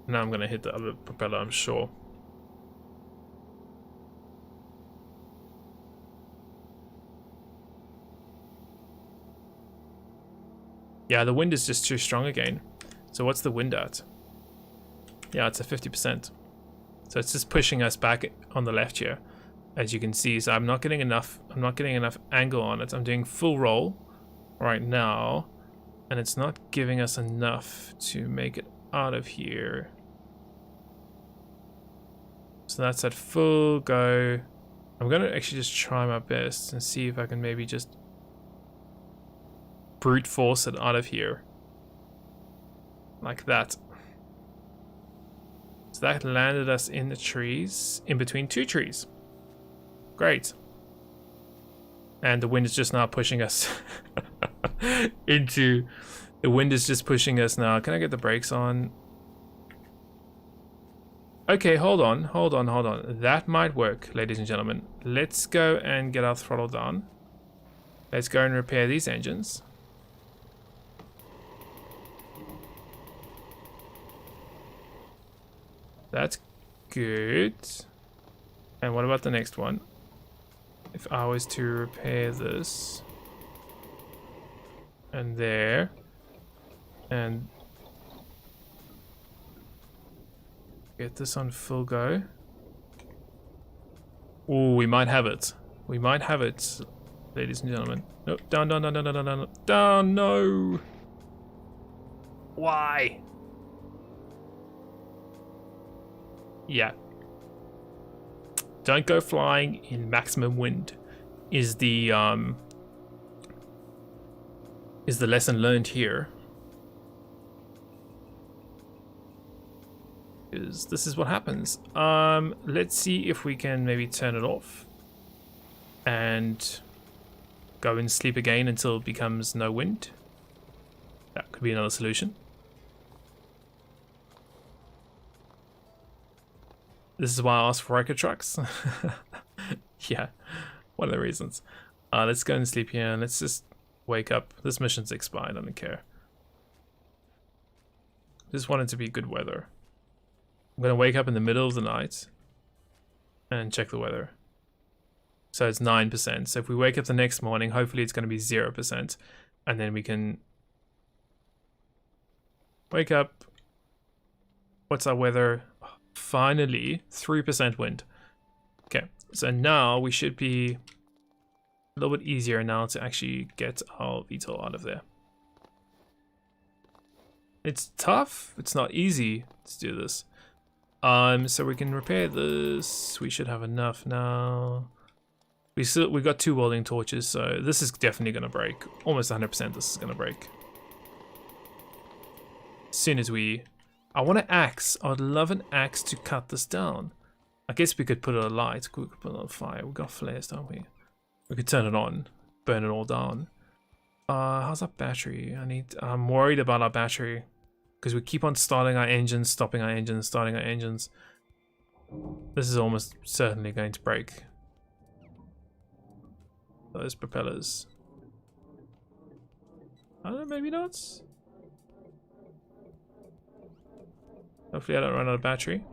Now I'm going to hit the other propeller, I'm sure. Yeah, the wind is just too strong again. So what's the wind at? Yeah, it's at 50%. So it's just pushing us back on the left here, as you can see. So I'm not getting enough angle on it. I'm doing full roll right now, and it's not giving us enough to make it out of here. So that's at full go. I'm gonna actually just try my best and see if I can maybe just brute force it out of here. Like that. So that landed us in the trees, in between two trees. Great. And the wind is just now pushing us into... The wind is just pushing us now. Can I get the brakes on? Okay, hold on. That might work, ladies and gentlemen. Let's go and get our throttle down. Let's go and repair these engines. That's good. And what about the next one? If I was to repair this. And there. And get this on full go. Oh, we might have it. We might have it, ladies and gentlemen. Nope, down, no. Why? Yeah. Don't go flying in maximum wind is the lesson learned here. Because this is what happens. Let's see if we can maybe turn it off and go and sleep again until it becomes no wind. That could be another solution. This is why I asked for rocket trucks. Yeah, one of the reasons. Let's go and sleep here and let's just wake up. This mission's expired, I don't care. Just want it to be good weather. I'm gonna wake up in the middle of the night and check the weather. So it's 9%. So if we wake up the next morning, hopefully it's gonna be 0%. And then we can wake up. What's our weather? Finally, 3% wind. Okay, so now we should be a little bit easier now to actually get our VTOL out of there. It's tough. It's not easy to do this. So we can repair this. We should have enough now. We got 2 welding torches, so this is definitely gonna break. Almost 100% this is gonna break. As soon as we... I want an axe. I'd love an axe to cut this down. I guess we could put it a light. We could put it on fire. We got flares, don't we? We could turn it on, burn it all down. How's our battery? I'm worried about our battery because we keep on starting our engines, stopping our engines, starting our engines. This is almost certainly going to break. Those propellers. I don't know, maybe not. Hopefully I don't run out of battery.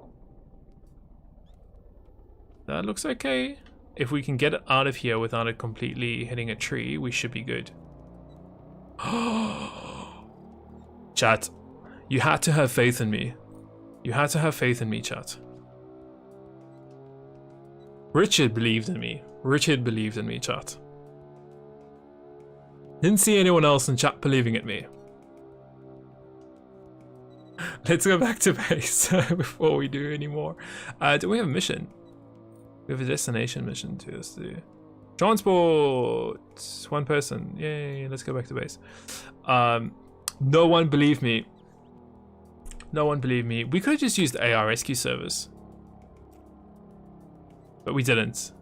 That looks okay. If we can get it out of here without it completely hitting a tree, we should be good. Chat, you had to have faith in me. You had to have faith in me, chat. Richard believed in me. Richard believed in me, chat. Didn't see anyone else in chat believing in me. Let's go back to base before we do any more. Do we have a mission? We have a destination mission to us to do. Transport! One person. Yay, let's go back to base. No one believed me. No one believed me. We could have just used the AR rescue service. But we didn't.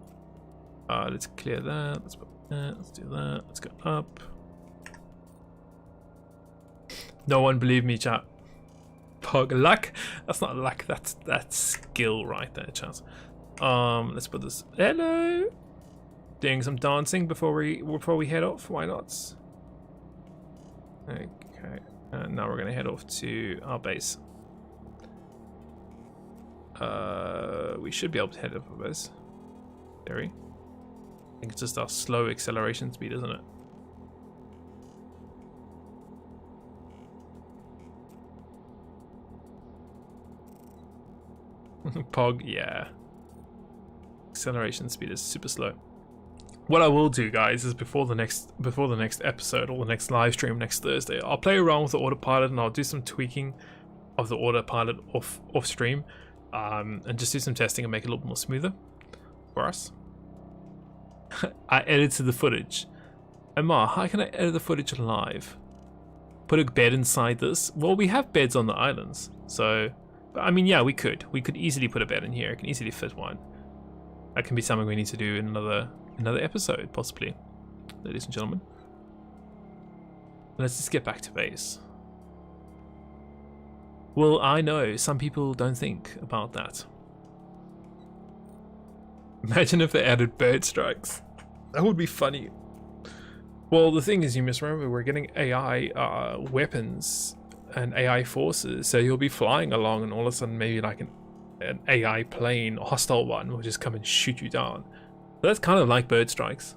Let's clear that. Let's put that. Let's do that. Let's go up. No one believed me, chat. Pug luck? That's not luck. That's skill right there, chat. Let's put this. Hello. Doing some dancing before we head off. Why not? Okay. Now we're gonna head off to our base. We should be able to head off our base. Theory. I think it's just our slow acceleration speed, isn't it? Pog, yeah. Acceleration speed is super slow. What I will do, guys, is before the next episode or the next live stream next Thursday, I'll play around with the autopilot and I'll do some tweaking of the autopilot off stream, and just do some testing and make it a little more smoother for us. I edited the footage. Emma, how can I edit the footage live? Put a bed inside this? Well, we have beds on the islands, so. But I mean, yeah, we could easily put a bed in here. It can easily fit one. That can be something we need to do in another episode, possibly, ladies and gentlemen. Let's just get back to base. Well, I know some people don't think about that. Imagine if they added bird strikes. That would be funny. Well, the thing is, you must remember, we're getting AI weapons and AI forces, so you'll be flying along and all of a sudden maybe like an AI plane, a hostile one, will just come and shoot you down. So that's kind of like bird strikes.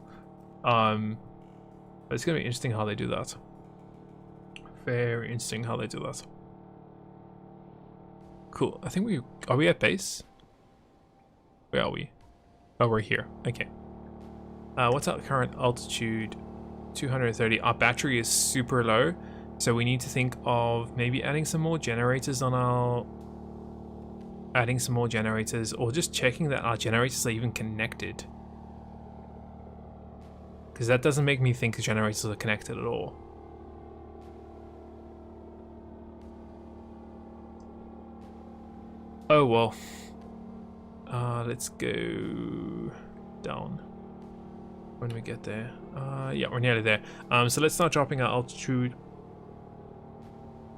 But it's gonna be interesting how they do that. Very interesting how they do that. Cool. I think are we at base? Where are we? Oh, we're here. Okay. What's our current altitude? 230. Our battery is super low, so we need to think of maybe adding some more generators on our. Adding some more generators, or just checking that our generators are even connected. Because that doesn't make me think the generators are connected at all. Oh well. Let's go down when we get there. Yeah, we're nearly there. So let's start dropping our altitude.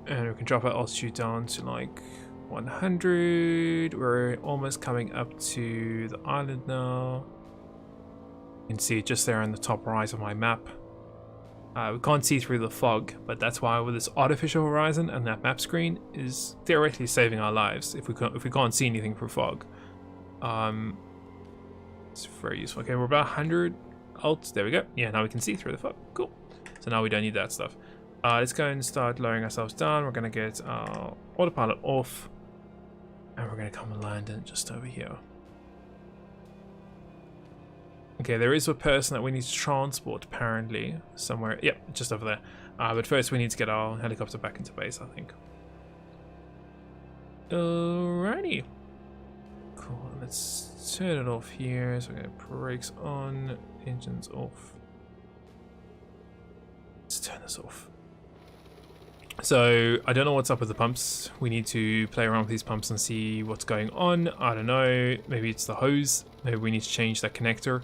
And we can drop our altitude down to like 100. We're almost coming up to the island now. You can see it just there on the top right of my map. We can't see through the fog, but that's why with this artificial horizon and that map screen is theoretically saving our lives if we can't see anything through fog. It's very useful. Okay, we're about 100 alt. There we go. Yeah, now we can see through the fog. Cool. So now we don't need that stuff. Let's go and start lowering ourselves down. We're gonna get our autopilot off, and we're gonna come and land in just over here. Okay, there is a person that we need to transport apparently somewhere. Yep, just over there. But first we need to get our helicopter back into base, I think. Alrighty. Cool. Let's turn it off here. So we're gonna brakes on, engines off. Let's turn this off. So I don't know what's up with the pumps. We need to play around with these pumps and see what's going on. I don't know. Maybe it's the hose. Maybe we need to change that connector.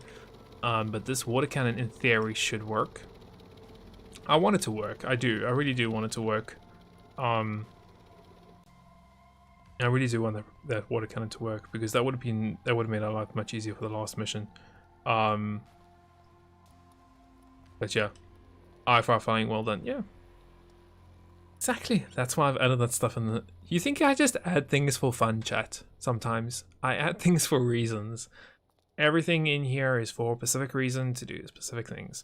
But this water cannon in theory should work. I want it to work. I do. I really do want it to work. I really do want that water cannon to work, because that would have made our life much easier for the last mission. But yeah, Firefighting, well done. Yeah, exactly. That's why I've added that stuff in the. You think I just add things for fun, chat? Sometimes I add things for reasons. Everything in here is for a specific reason, to do specific things.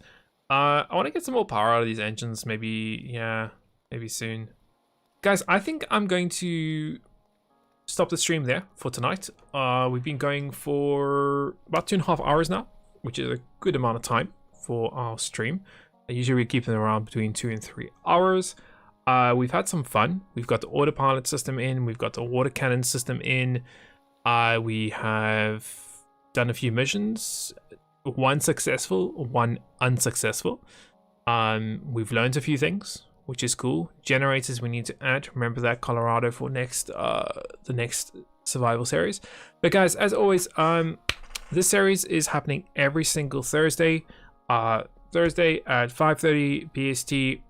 I want to get some more power out of these engines. Maybe, yeah, maybe soon. Guys, I think I'm going to stop the stream there for tonight. We've been going for about 2.5 hours now, which is a good amount of time for our stream. Usually we keep them around between 2 and 3 hours. We've had some fun. We've got the autopilot system in. We've got the water cannon system in. We have done a few missions. One successful, one unsuccessful. We've learned a few things, which is cool. Generators we need to add. Remember that, Colorado, for the next survival series. But guys, as always, this series is happening every single Thursday. Thursday at 5:30 PST.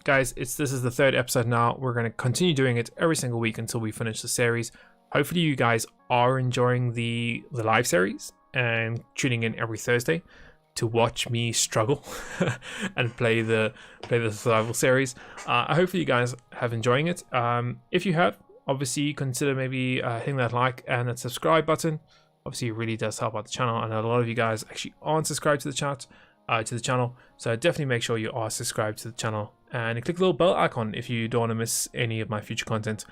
Guys, this is the 3rd episode now. We're going to continue doing it every single week until we finish the series. Hopefully you guys are enjoying the live series and tuning in every Thursday to watch me struggle and play the survival series. Hopefully you guys have enjoying it. If you have, obviously consider maybe hitting that like and that subscribe button. Obviously it really does help out the channel. I know a lot of you guys actually aren't subscribed to the channel, so definitely make sure you are subscribed to the channel and click the little bell icon if you don't want to miss any of my future content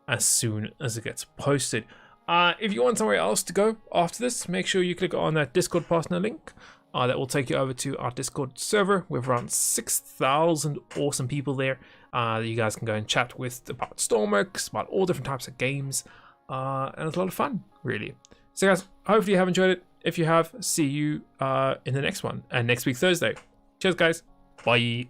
as soon as it gets posted. If you want somewhere else to go after this, make sure you click on that Discord partner link. That will take you over to our Discord server with around 6,000 awesome people there that you guys can go and chat with about Stormworks, about all different types of games, and it's a lot of fun, really. So guys, hopefully you have enjoyed it. If you have, see you in the next one, and next week Thursday. Cheers guys, bye.